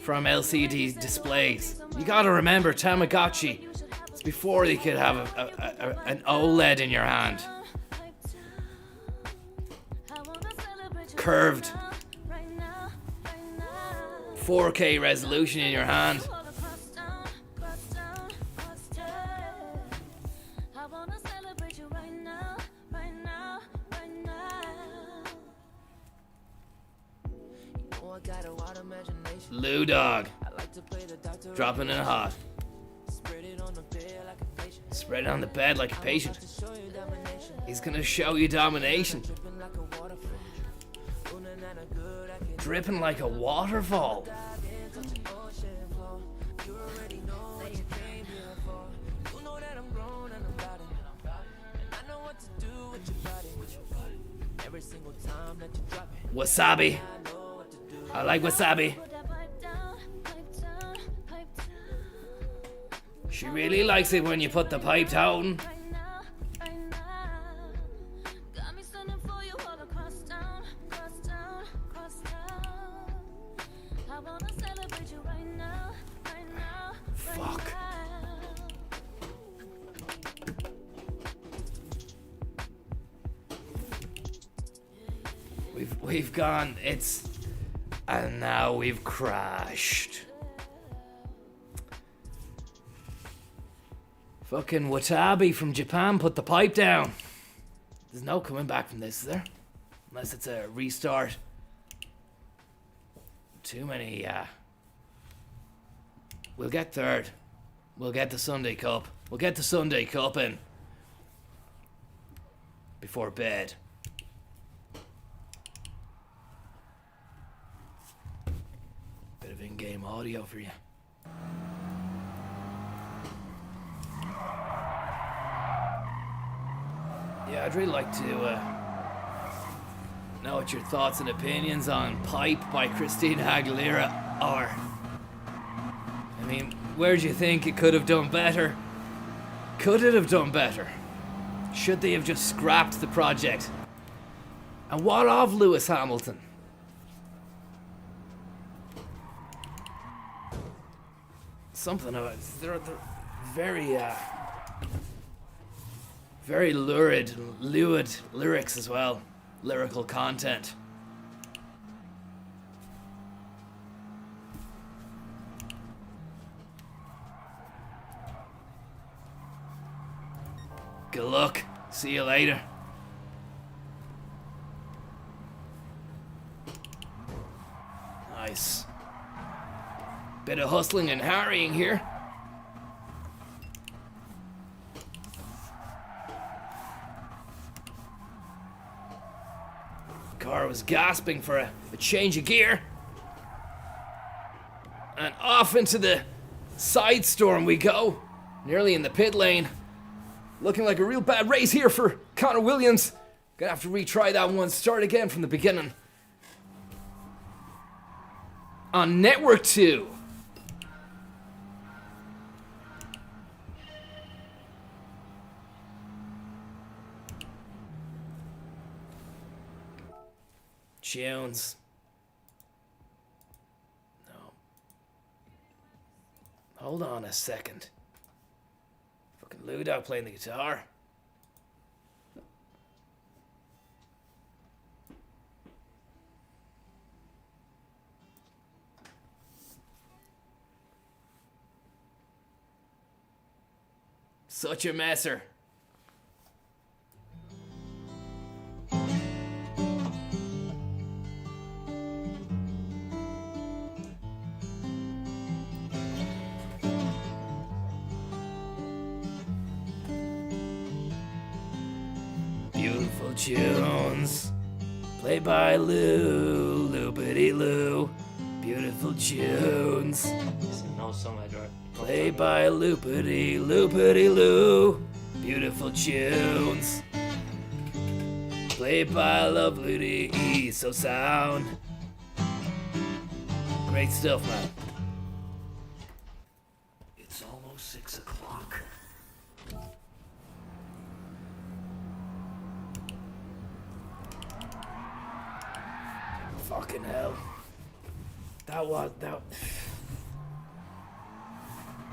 from LCD displays. You gotta remember, Tamagotchi, it's before you could have an OLED in your hand. Curved 4K resolution in your hand. Lou Dog, dropping in hot. Spread it on the bed like a patient. He's gonna show you domination. Dripping like a waterfall. Wasabi. I like wasabi. She really likes it when you put the pipe down. Fuck. We've gone, and now we've crashed. Fucking Watabe from Japan put the pipe down. There's no coming back from this, is there? Unless it's a restart. Too many, We'll get third. We'll get the Sunday Cup. We'll get the Sunday Cup in. before bed. Bit of in-game audio for you. Yeah, I'd really like to know what your thoughts and opinions on Pipe by Christina Aguilera are. I mean, where do you think it could have done better? Could it have done better? Should they have just scrapped the project? And what of Lewis Hamilton? Something about it. They're very, very lurid lyrics as well. Lyrical content. Good luck. See you later. Nice. Bit of hustling and harrying here. Car was gasping for a change of gear. And off into the side storm we go. Nearly in the pit lane. Looking like a real bad race here for Conor Williams. Gonna have to retry that one, start again from the beginning. On Network 2. Tunes. No. Hold on a second. Fucking Ludo playing the guitar. Such a messer. Beautiful tunes, played by Lou, Loopity Lou. Beautiful tunes, No song I wrote. played by Loopity Lou. Beautiful tunes, played by Lovely E. So sound. Great stuff, man. It's almost 6 o'clock. Fucking hell. That.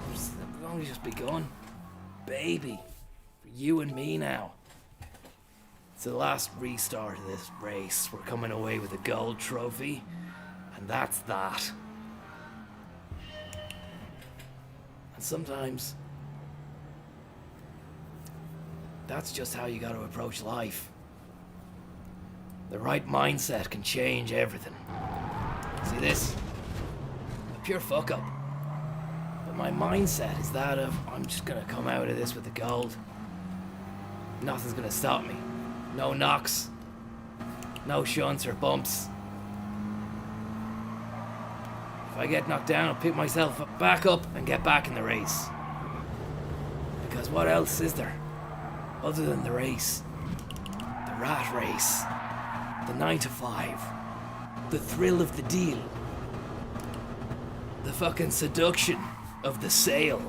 We've only just begun. Baby. For you and me now. It's the last restart of this race. We're coming away with a gold trophy. And that's that. And sometimes that's just how you gotta approach life. The right mindset can change everything. See this? A pure fuck up. But my mindset is that of, I'm just gonna come out of this with the gold. Nothing's gonna stop me. No knocks. No shunts or bumps. If I get knocked down, I'll pick myself back up and get back in the race. Because what else is there? Other than the race. The rat race. The 9 to 5. The thrill of the deal. The fucking seduction of the sale.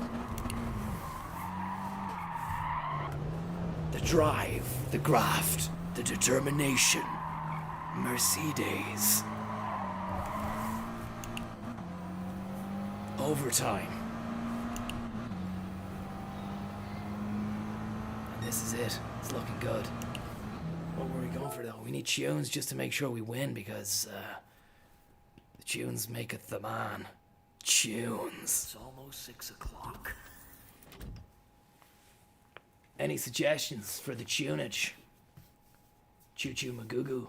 The drive, the graft, the determination. Mercedes. Overtime. And this is it. It's looking good. What were we going for though? We need tunes just to make sure we win because the tunes maketh the man. Tunes. It's almost 6 o'clock. Any suggestions for the tunage? Choo Choo Magoo.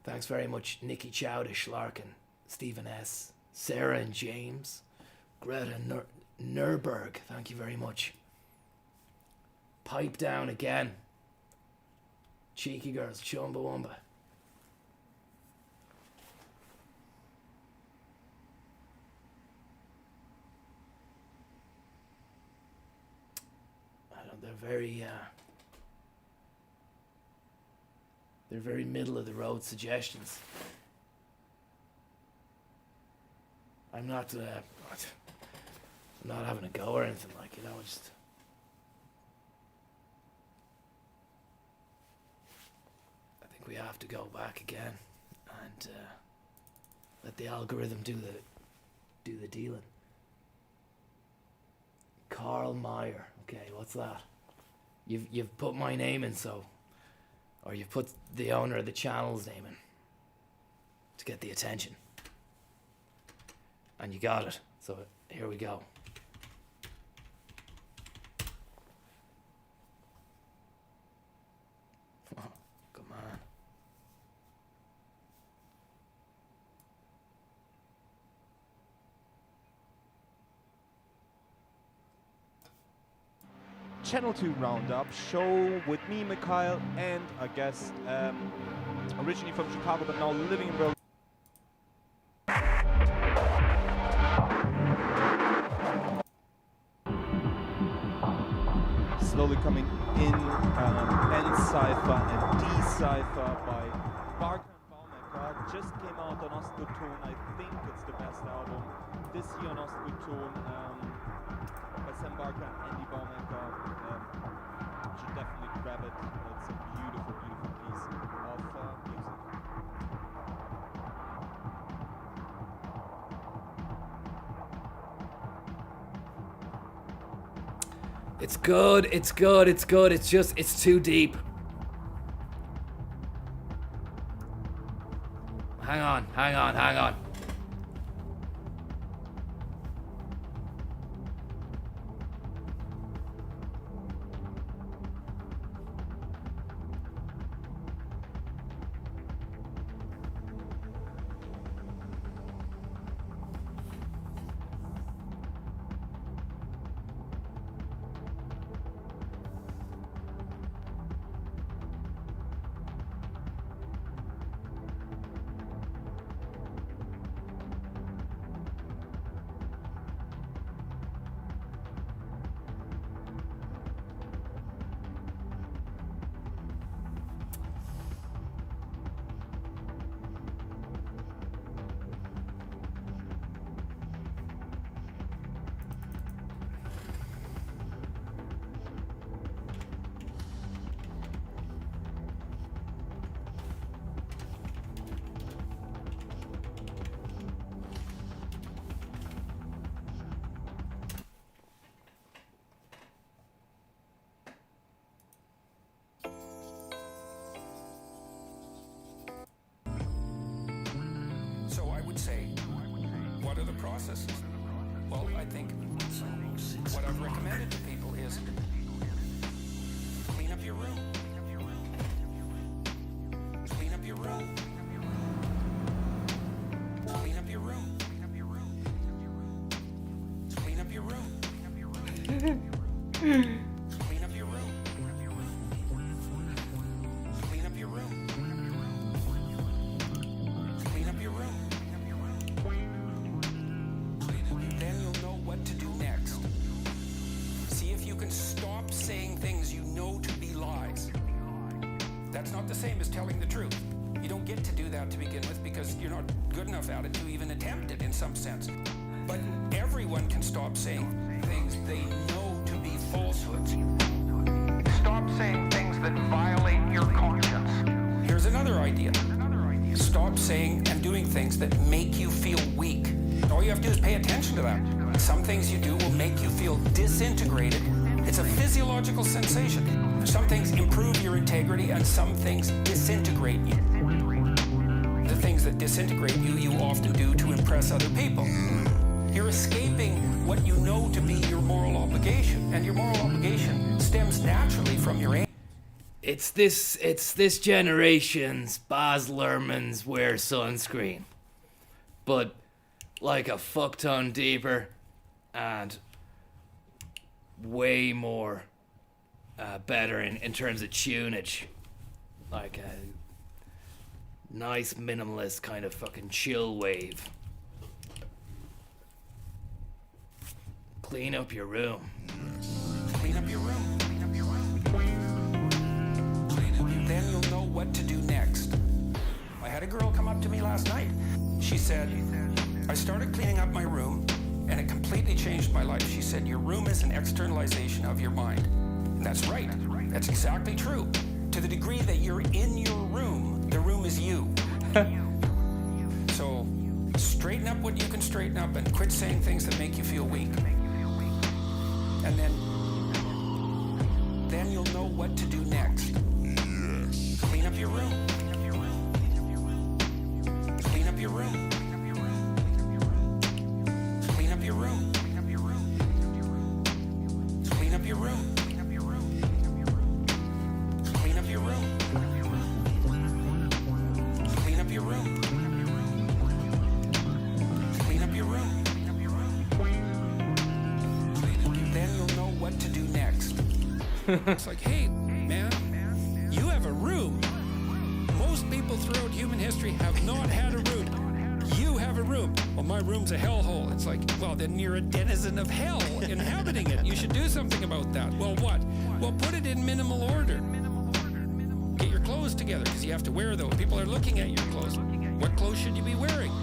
Thanks very much, Nikki Chowdish Larkin, Stephen S., Sarah and James, Greta Nurberg. Thank you very much. Pipe down again. Cheeky girls, Chumbawamba. They're very middle of the road suggestions. I'm not having a go or anything, like, you know, just. I think we have to go back again and let the algorithm do the dealing. Carl Meyer. Okay, what's that? You've put my name in, so, or you've put the owner of the channel's name in to get the attention. And you got it. So here we go. Oh, come on. Channel 2 Roundup show with me, Mikhail, and a guest originally from Chicago but now living in Berlin. Slowly coming in, N-Cypher and D-Cypher by Barker and Baumecker. Just came out on Ostgutton. I think it's the best album this year on Ostgutton. By Sam Barker and Andy Baumecker. Should definitely grab it. It's a beautiful, beautiful piece of music. It's good, it's good, it's good. It's just, it's too deep. Hang on, hang on, hang on. So I would say, what are the processes? Well, I think what I've recommended to people is clean up your room. Clean up your room. Clean up your room. Clean up your room. Clean up your room. Clean up your room. Clean up your room. Then you'll know what to do next. See if you can stop saying things you know to be lies. That's not the same as telling the truth. You don't get to do that to begin with because you're not good enough at it to even attempt it in some sense. But everyone can stop saying things they know to be falsehoods. Stop saying things that violate your conscience. Here's another idea. Stop saying and doing things that make you feel weak. All you have to do is pay attention to that. Some things you do will make you feel disintegrated. It's a physiological sensation. Some things improve your integrity and some things disintegrate you. The things that disintegrate you, you often do to impress other people. You're escaping what you know to be your moral obligation, and your moral obligation stems naturally from your aim. It's this generation's Baz Luhrmann's Wear Sunscreen, but like a fuck ton deeper and way more better in terms of tunage. Like a nice minimalist kind of fucking chill wave. Clean up your room. Clean up your room. Then you'll know what to do next. I had a girl come up to me last night. She said, I started cleaning up my room and it completely changed my life. She said, your room is an externalization of your mind. And that's right. That's exactly true. To the degree that you're in your room, the room is you. So straighten up what you can straighten up and quit saying things that make you feel weak. And then you'll know what to do next. Clean up your room. Clean up your room. Clean up your room. Clean up your room. Clean up your room. Clean up your room. Clean up your room. Then you'll know what to do next. It's like, hey, man, you have a room. Most people throughout human history have not had a room. You have a room. Well, my room's a hellhole. It's like, well, then you're a denizen of hell inhabiting it. You should do something about that. Well, what? Well, put it in minimal order. Get your clothes together, because you have to wear those. People are looking at your clothes. What clothes should you be wearing?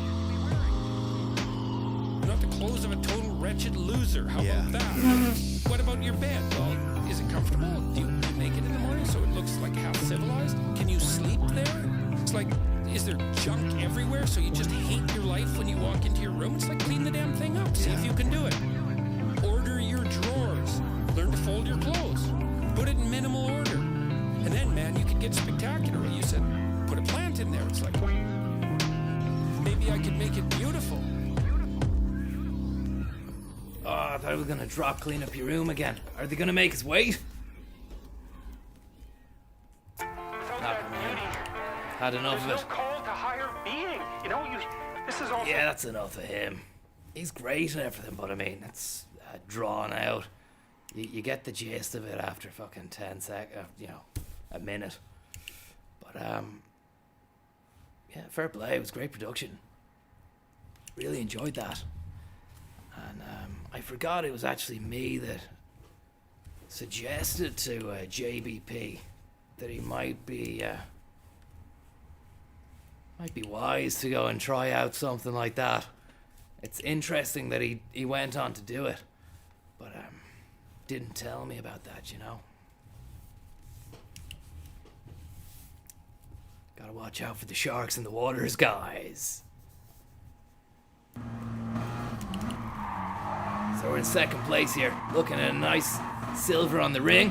Not the clothes of a total wretched loser. How about that? What about your bed? Well, is it comfortable? Do you make it in the morning so it looks like half civilized? Can you sleep there? It's like, is there junk everywhere so you just hate your life when you walk into your room? It's like, clean the damn thing up. See if you can do it. Order your drawers. Learn to fold your clothes. Put it in minimal order. And then, man, you could get spectacular. You said, put a plant in there. It's like, maybe I could make it beautiful. Oh, I thought I was gonna drop clean up your room again. Are they gonna make us wait? Had enough of it. There's no call to higher being. You know, this is all. Yeah, that's enough of him. He's great and everything, but I mean, it's drawn out. You get the gist of it after fucking 10 seconds, a minute. But, yeah, fair play. It was great production. Really enjoyed that. And I forgot it was actually me that suggested to JBP that he might be wise to go and try out something like that. It's interesting that he went on to do it, but didn't tell me about that, you know. Gotta watch out for the sharks in the waters, guys. So we're in second place here, looking at a nice silver on the ring.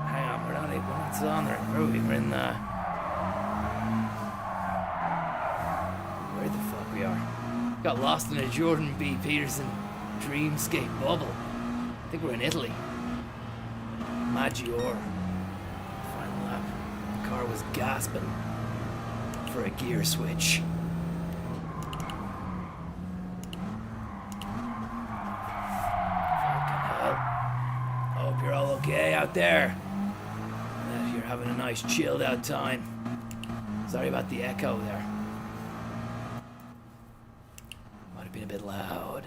Hang on, we're not on there. We're in where the fuck we are. Got lost in a Jordan B. Peterson dreamscape bubble. I think we're in Italy. Maggiore. Final lap. The car was gasping for a gear switch. Hope you're all okay out there. That you're having a nice chilled out time. Sorry about the echo there. Might have been a bit loud.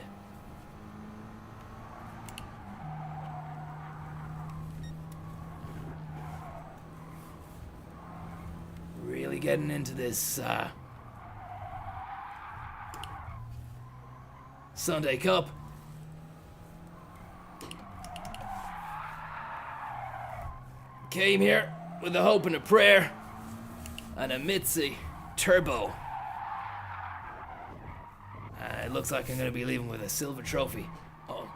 Really getting into this Sunday Cup. Came here with a hope and a prayer and a Mitzi Turbo. And it looks like I'm going to be leaving with a silver trophy. Oh.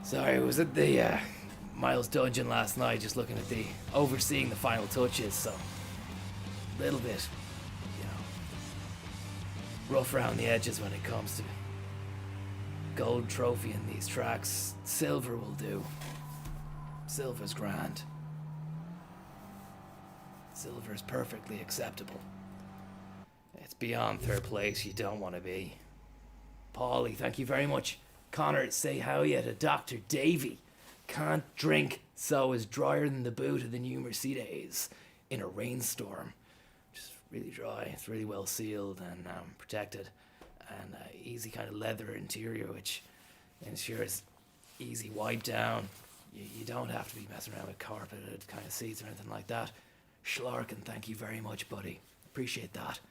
Sorry, I was at the Miles Dungeon last night just looking at overseeing the final touches, so a little bit, rough around the edges when it comes to gold trophy in these tracks. Silver will do. Silver's grand. Silver's perfectly acceptable. It's beyond third place. You don't want to be. Paulie, thank you very much. Conor, say howya to Dr. Davy. Can't drink, so is drier than the boot of the new Mercedes in a rainstorm. Just really dry. It's really well sealed and protected, and easy kind of leather interior, which ensures easy wipe down. You don't have to be messing around with carpeted kind of seats or anything like that. Schlarkin, thank you very much, buddy. Appreciate that.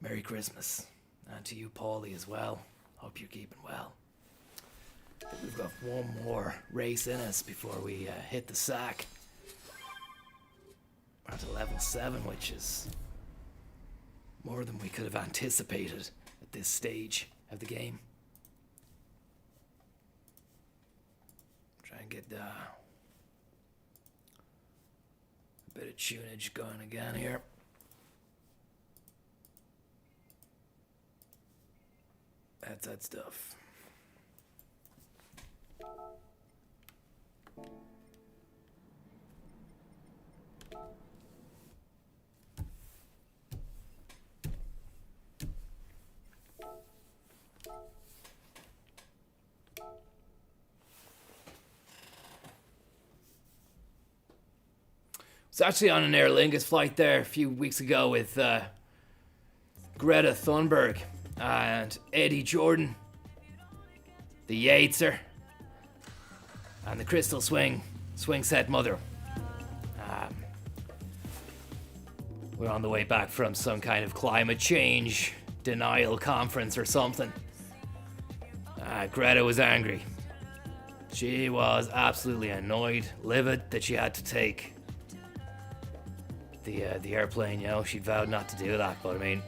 Merry Christmas. And to you, Paulie, as well. Hope you're keeping well. We've got one more race in us before we hit the sack. We're at level 7, which is more than we could have anticipated at this stage of the game. Try and get a bit of tunage going again here. That's that stuff. I was actually on an Aer Lingus flight there a few weeks ago with Greta Thunberg and Eddie Jordan, the Yateser, and the Crystal Swing set mother. We're on the way back from some kind of climate change denial conference or something. Greta was angry. She was absolutely annoyed, livid that she had to take the airplane. You know, she vowed not to do that, but I mean,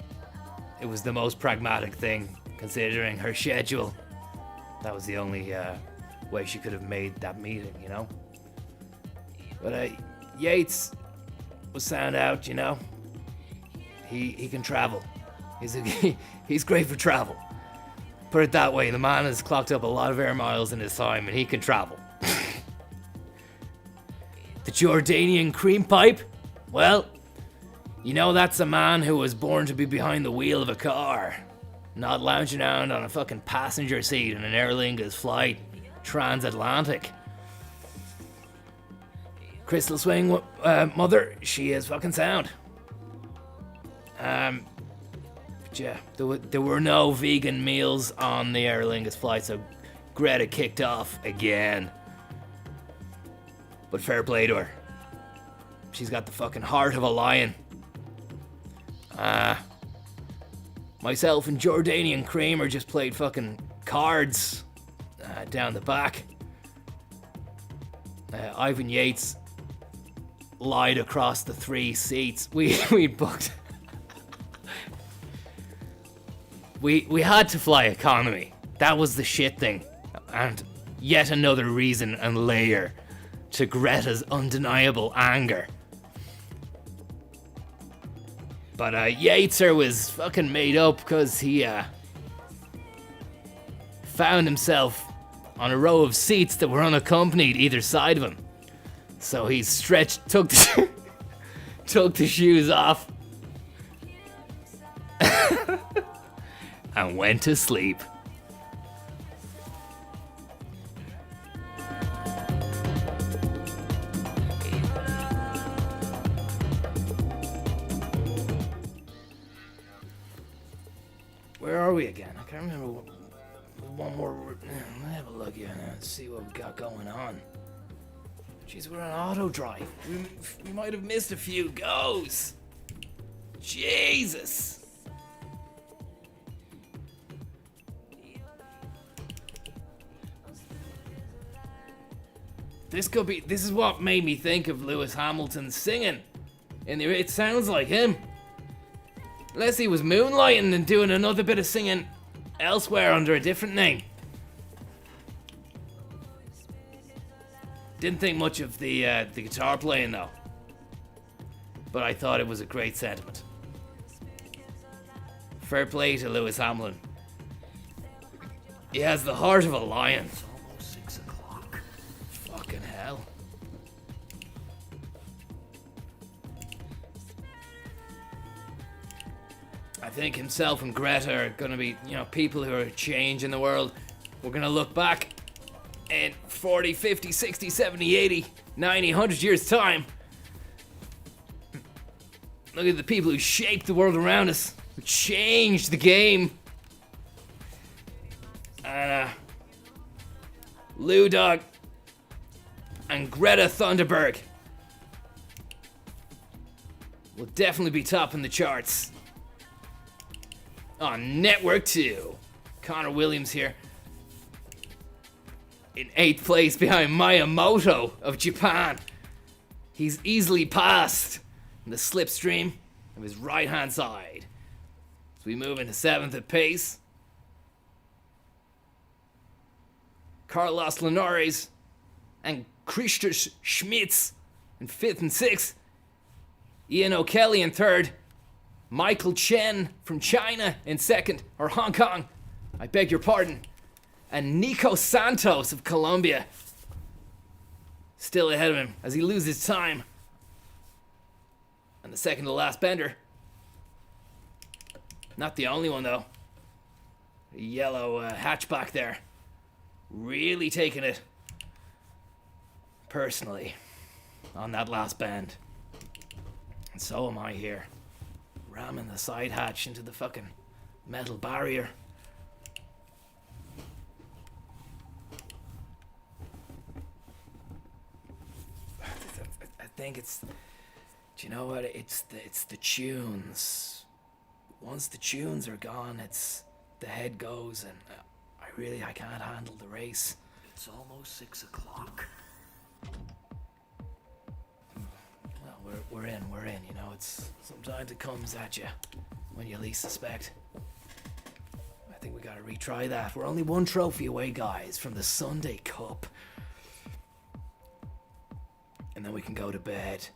it was the most pragmatic thing considering her schedule. That was the only way she could have made that meeting, you know. But Yates was sound out, you know. He can travel. He's great for travel. Put it that way, the man has clocked up a lot of air miles in his time, and he can travel. The Jordanian cream pipe? Well, you know, that's a man who was born to be behind the wheel of a car, not lounging around on a fucking passenger seat in an Aer Lingus flight, transatlantic. Crystal Swing mother, she is fucking sound. But yeah, there were no vegan meals on the Aer Lingus flight, so Greta kicked off again. But fair play to her. She's got the fucking heart of a lion. Myself and Jordanian Kramer just played fucking cards down the back. Ivan Yates lied across the 3 seats. We booked. We had to fly economy. That was the shit thing. And yet another reason and layer to Greta's undeniable anger. But Yateser was fucking made up because he found himself on a row of seats that were unaccompanied either side of him. So he took the shoes off and went to sleep. Where are we again? I can't remember. One more. Let me have a look here and see what we got going on. Jeez, we're on auto drive. We might have missed a few goes. Jesus. This is what made me think of Lewis Hamilton singing. It sounds like him. Unless he was moonlighting and doing another bit of singing elsewhere under a different name. Didn't think much of the guitar playing though. But I thought it was a great sentiment. Fair play to Lewis Hamilton. He has the heart of a lion. It's almost 6 o'clock. Fucking hell. I think himself and Greta are gonna be, people who are changing the world. We're gonna look back in 40, 50, 60, 70, 80, 90, 100 years' time. Look at the people who shaped the world around us, who changed the game. Lou Dog and Greta Thunberg will definitely be topping the charts. On Network 2, Conor Williams here. In 8th place behind Miyamoto of Japan. He's easily passed in the slipstream of his right-hand side. As we move into 7th at pace, Carlos Linares and Christoph Schmitz in 5th and 6th. Ian O'Kelly in 3rd. Michael Chen from China in 2nd, or Hong Kong, I beg your pardon. And Nico Santos of Colombia still ahead of him as he loses time. And the second to last bender. Not the only one though. A yellow hatchback there. Really taking it personally on that last bend. And so am I here. Ramming the side hatch into the fucking metal barrier. I think it's, do you know what? It's the tunes. Once the tunes are gone, it's the head goes, and I can't handle the race. It's almost 6 o'clock. Well, we're in. It's sometimes it comes at you when you least suspect. I think we gotta retry that. We're only one trophy away, guys, from the Sunday Cup. And then we can go to bed.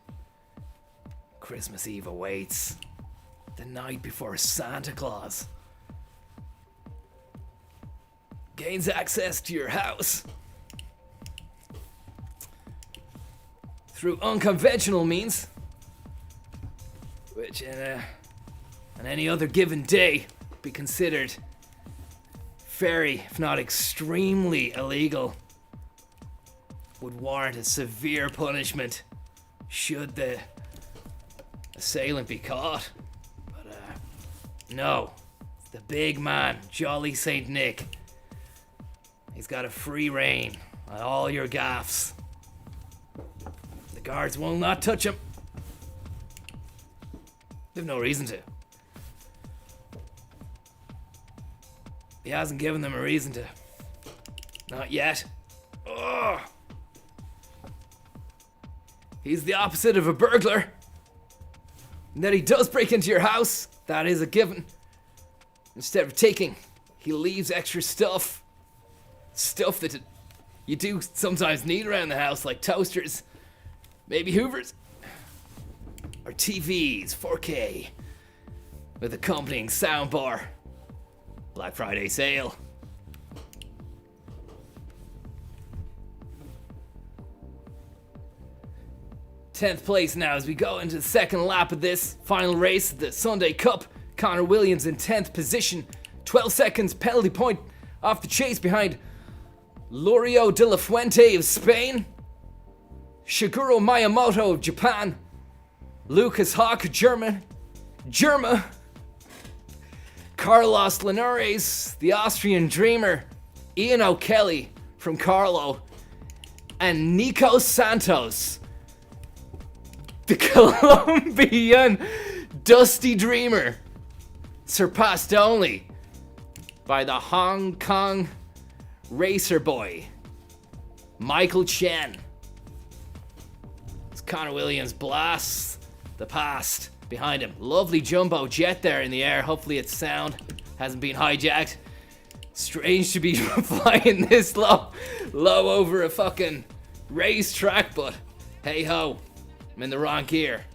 Christmas Eve awaits. The night before Santa Claus gains access to your house through unconventional means, which on any other given day would be considered very, if not extremely illegal, would warrant a severe punishment should the assailant be caught. But no, it's the big man, Jolly Saint Nick. He's got a free rein on all your gaffes. The guards will not touch him. They've no reason to. He hasn't given them a reason to. Not yet. Ugh. He's the opposite of a burglar. And that he does break into your house, that is a given. Instead of taking, he leaves extra stuff. Stuff that you do sometimes need around the house, like toasters, maybe Hoovers, or TVs, 4K, with accompanying soundbar. Black Friday sale. Tenth place now as we go into the second lap of this final race, the Sunday Cup. Conor Williams in 10th position, 12 seconds penalty point off the chase behind Lorio de la Fuente of Spain, Shigeru Miyamoto of Japan, Lucas Hawk of Germa, Carlos Linares, the Austrian dreamer, Ian O'Kelly from Carlo, and Nico Santos, the Colombian Dusty Dreamer, surpassed only by the Hong Kong racer boy, Michael Chen. As Conor Williams blasts the past behind him. Lovely jumbo jet there in the air. Hopefully its sound hasn't been hijacked. Strange to be flying this low over a fucking racetrack, but hey ho, I'm in the wrong gear.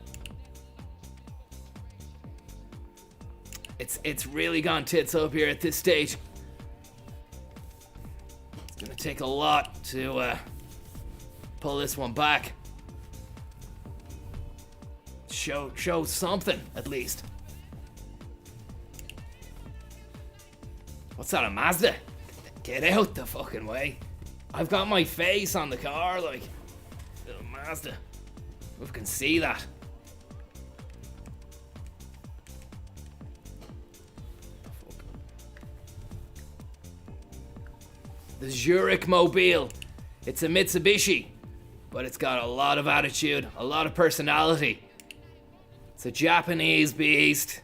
It's really gone tits up here at this stage. It's gonna take a lot to pull this one back. Show something at least. What's that, a Mazda? Get out the fucking way. I've got my face on the car, like, little Mazda. Who can see that? The Zurich Mobile. It's a Mitsubishi, but it's got a lot of attitude, a lot of personality. It's a Japanese beast,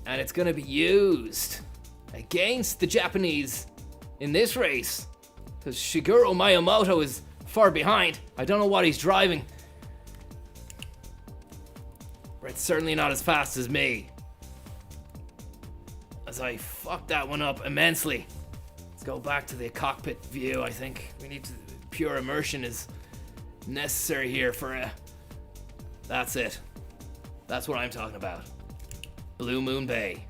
and it's gonna be used against the Japanese in this race, because Shigeru Miyamoto is far behind. I don't know what he's driving, but it's certainly not as fast as me, as I fucked that one up immensely. Let's go back to the cockpit view. I think we need to, pure immersion is necessary here for a, that's it. That's what I'm talking about. Blue Moon Bay.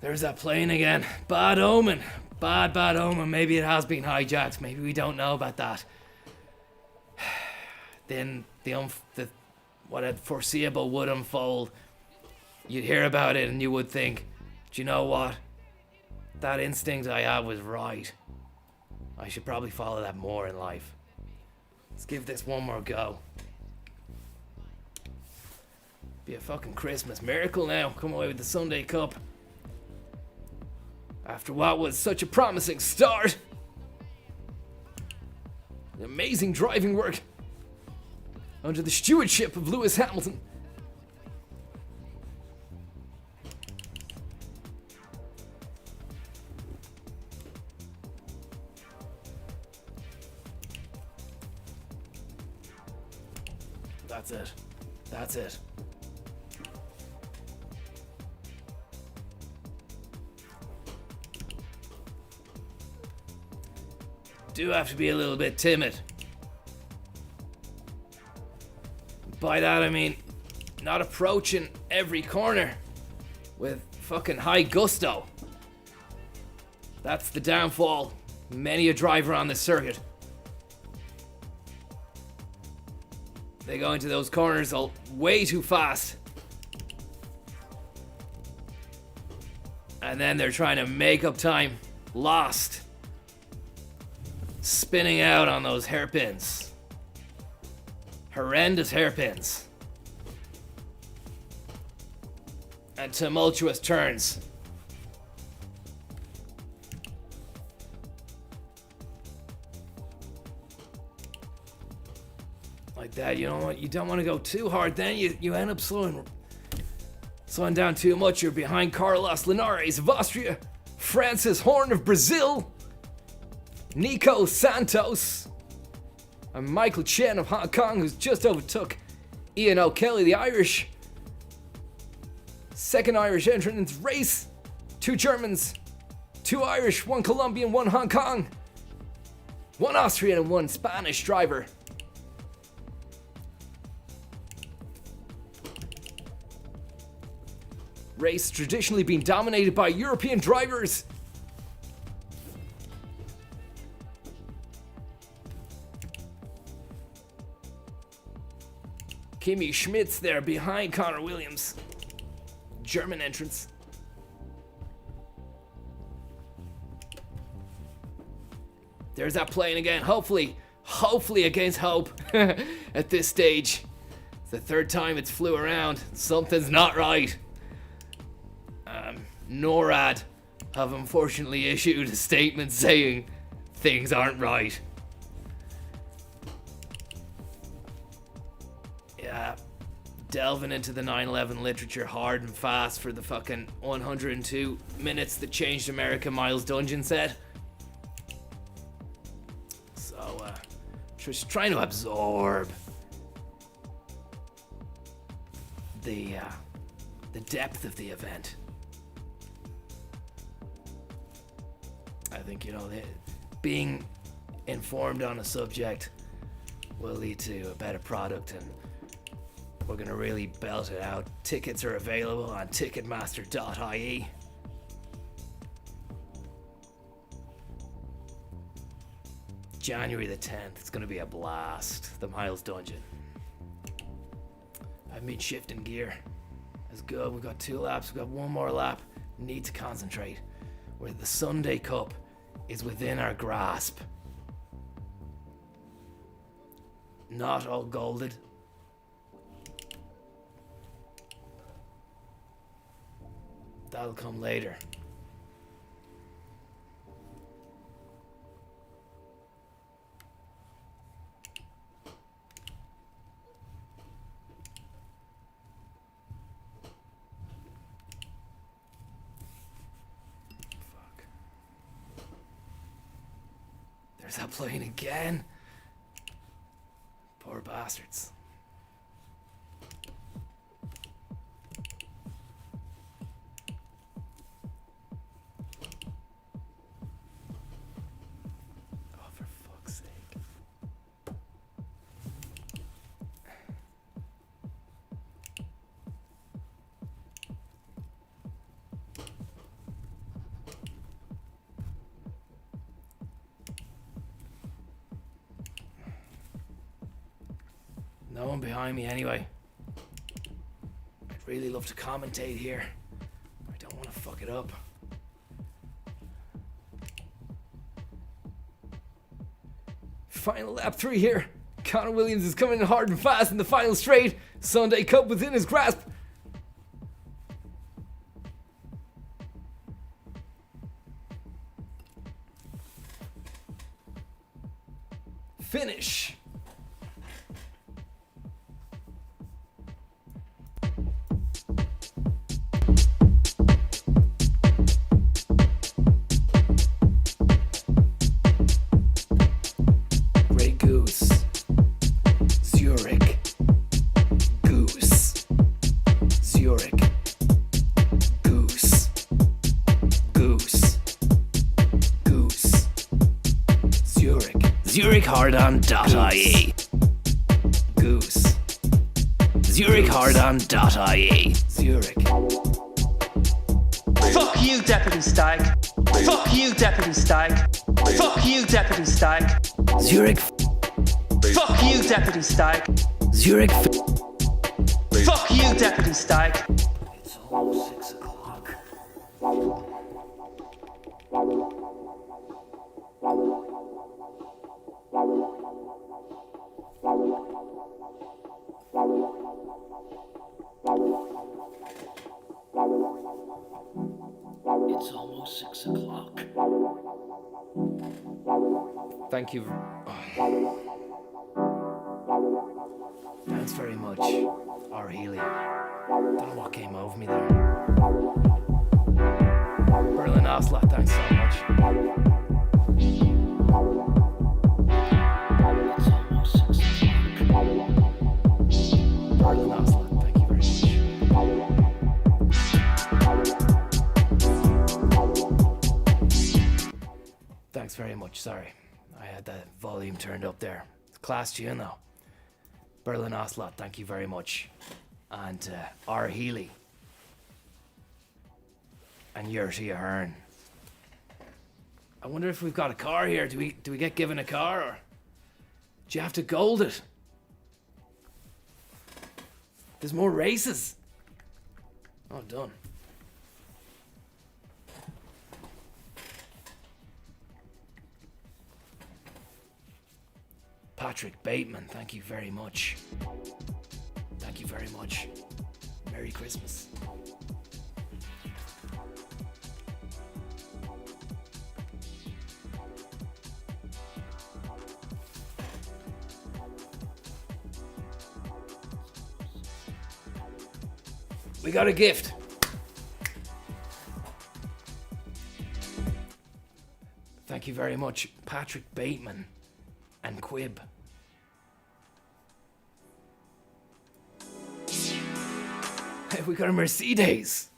There's that plane again. Bad omen. Bad omen. Maybe it has been hijacked. Maybe we don't know about that. Then what had foreseeable would unfold. You'd hear about it and you would think, do you know what? That instinct I had was right. I should probably follow that more in life. Let's give this one more go. Be a fucking Christmas miracle now. Come away with the Sunday Cup. After what was such a promising start. Amazing driving work under the stewardship of Lewis Hamilton. That's it. That's it. Do have to be a little bit timid. By that I mean not approaching every corner with fucking high gusto. That's the downfall. Many a driver on this circuit. They go into those corners way too fast. And then they're trying to make up time lost. Spinning out on those hairpins. Horrendous hairpins. And tumultuous turns. Like that, you know what? You don't want to go too hard, then you end up slowing down too much. You're behind Carlos Linares of Austria, Francis Horn of Brazil, Nico Santos, and Michael Chen of Hong Kong, who's just overtook Ian O'Kelly, the Irish. Second Irish entrant into the race. 2 Germans, 2 Irish, 1 Colombian, 1 Hong Kong, 1 Austrian, and 1 Spanish driver. Race traditionally been dominated by European drivers. Kimi Schmidt's there behind Conor Williams. German entrance. There's that plane again. Hopefully against hope at this stage. It's the 3rd time it's flew around. Something's not right. NORAD have unfortunately issued a statement saying things aren't right. Yeah, delving into the 9/11 literature hard and fast for the fucking 102 minutes that changed America, Miles Dungeon said. So, just trying to absorb the depth of the event. I think, being informed on a subject will lead to a better product, and We're gonna really belt it out. Tickets are available on ticketmaster.ie. January the 10th, it's gonna be a blast. The Miles Dungeon. I've been shifting gear. It's good, we've got 2 laps, we've got 1 more lap. Need to concentrate. Where the Sunday Cup is within our grasp. Not all golded. That'll come later. There's that plane again. Poor bastards. Oh, for fuck's sake. No one behind me anyway. I'd really love to commentate here. I don't want to fuck it up. Final lap 3 here. Conor Williams is coming in hard and fast in the final straight. Sunday Cup within his grasp. Finish. Grey Goose. Zurich. Goose. Zurich. Goose. Goose. Goose. Zurich. ZurichHardon.ie. Goose. ZurichHardon.ie. Zurich. Fuck you, Deputy Stag. Fuck you, Deputy Stag. Fuck you, Deputy Stag. Zurich. Fuck you, Deputy Stag. Zurich. Fuck you, Deputy Stag. It's almost 6 o'clock. It's almost 6 o'clock. Thank you. Thanks very much, R. Healy. Don't know what came over me there. Berlin Oslo, thanks so much. It's almost 6 o'clock. Berlin Oslo, thank you very much. Thanks very much, sorry. I had the volume turned up there. Class tune though. Berlin Oslo, thank you very much. And R. Healy. And Yurti Ahern. I wonder if we've got a car here. Do we get given a car, or do you have to gold it? There's more races. Oh, done. Patrick Bateman, thank you very much. Thank you very much. Merry Christmas. We got a gift. Thank you very much, Patrick Bateman and Quib. Hey, we got a Mercedes.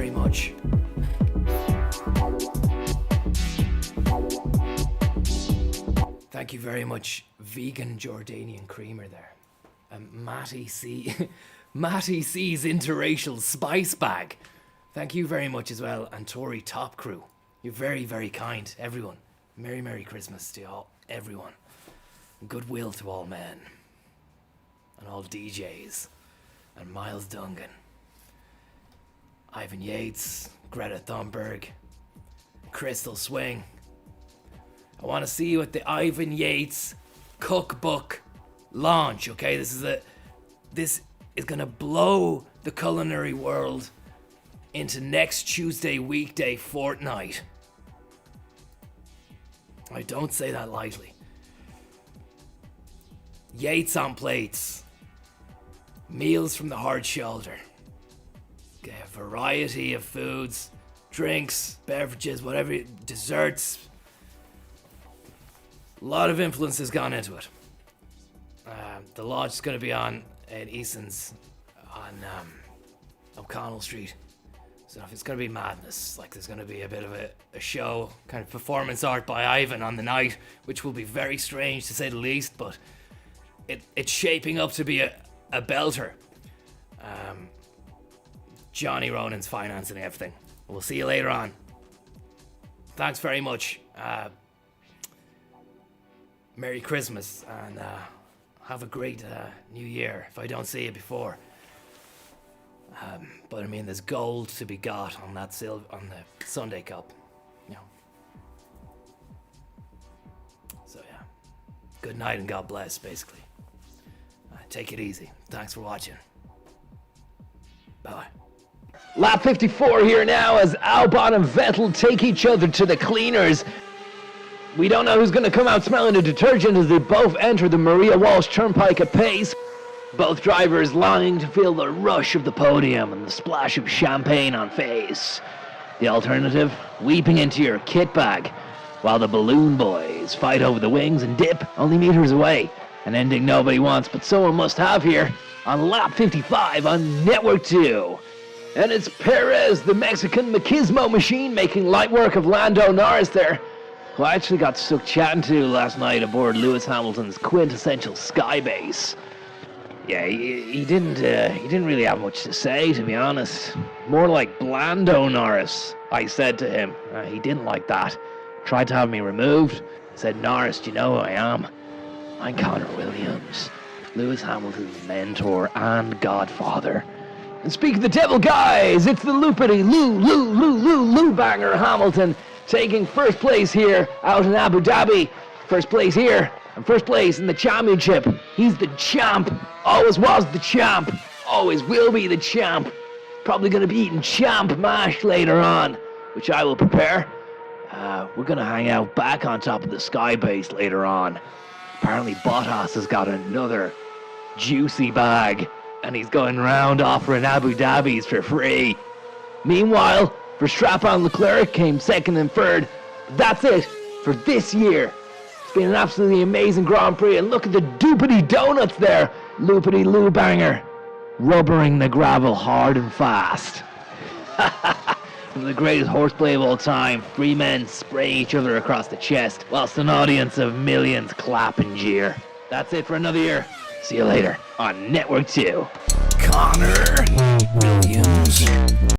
very much. Thank you very much, vegan Jordanian creamer there. Matty C. Matty C's interracial spice bag. Thank you very much as well, and Tory Top Crew. You're very, very kind, everyone. Merry, Merry Christmas to y'all, everyone. Goodwill to all men. And all DJs. And Miles Dungan. Ivan Yates, Greta Thunberg, Crystal Swing. I want to see you at the Ivan Yates cookbook launch, okay? This is going to blow the culinary world into next Tuesday weekday fortnight. I don't say that lightly. Yates on plates. Meals from the hard shoulder. Okay, a variety of foods, drinks, beverages, whatever, desserts. A lot of influence has gone into it. The lodge is going to be on in Easton's on O'Connell Street. So it's going to be madness. Like, there's going to be a bit of a show, kind of performance art by Ivan on the night, which will be very strange to say the least, but it's shaping up to be a belter. Johnny Ronan's financing everything. We'll see you later on. Thanks very much. Merry Christmas, and have a great New Year if I don't see you before. But I mean, there's gold to be got on that on the Sunday Cup. You know. So yeah, good night and God bless, basically. Take it easy. Thanks for watching. Bye. Lap 54 here now as Albon and Vettel take each other to the cleaners. We don't know who's going to come out smelling the detergent as they both enter the Maria Walsh Turnpike at pace. Both drivers longing to feel the rush of the podium and the splash of champagne on face. The alternative, weeping into your kit bag, while the balloon boys fight over the wings and dip only meters away. An ending nobody wants, but someone must have here on lap 55 on Network 2. And it's Perez, the Mexican machismo machine, making light work of Lando Norris there, who I actually got stuck chatting to last night aboard Lewis Hamilton's quintessential Skybase. Yeah, he didn't really have much to say, to be honest. More like Blando Norris, I said to him. He didn't like that. Tried to have me removed. Said, Norris, do you know who I am? I'm Conor Williams, Lewis Hamilton's mentor and godfather. And speak of the devil, guys, it's the loopity Lou banger Hamilton taking first place here out in Abu Dhabi. First place here and first place in the championship. He's the champ. Always was the champ. Always will be the champ. Probably going to be eating champ mash later on, which I will prepare. We're going to hang out back on top of the Skybase later on. Apparently Bottas has got another juicy bag, and he's going round offering Abu Dhabis for free. Meanwhile, Verstappen Leclerc came second and third. That's it for this year. It's been an absolutely amazing Grand Prix, and look at the doopity donuts there. Loopity Lou banger, rubbering the gravel hard and fast. The greatest horseplay of all time. Three men spray each other across the chest, whilst an audience of millions clap and jeer. That's it for another year. See you later on Network 2. Conor Williams.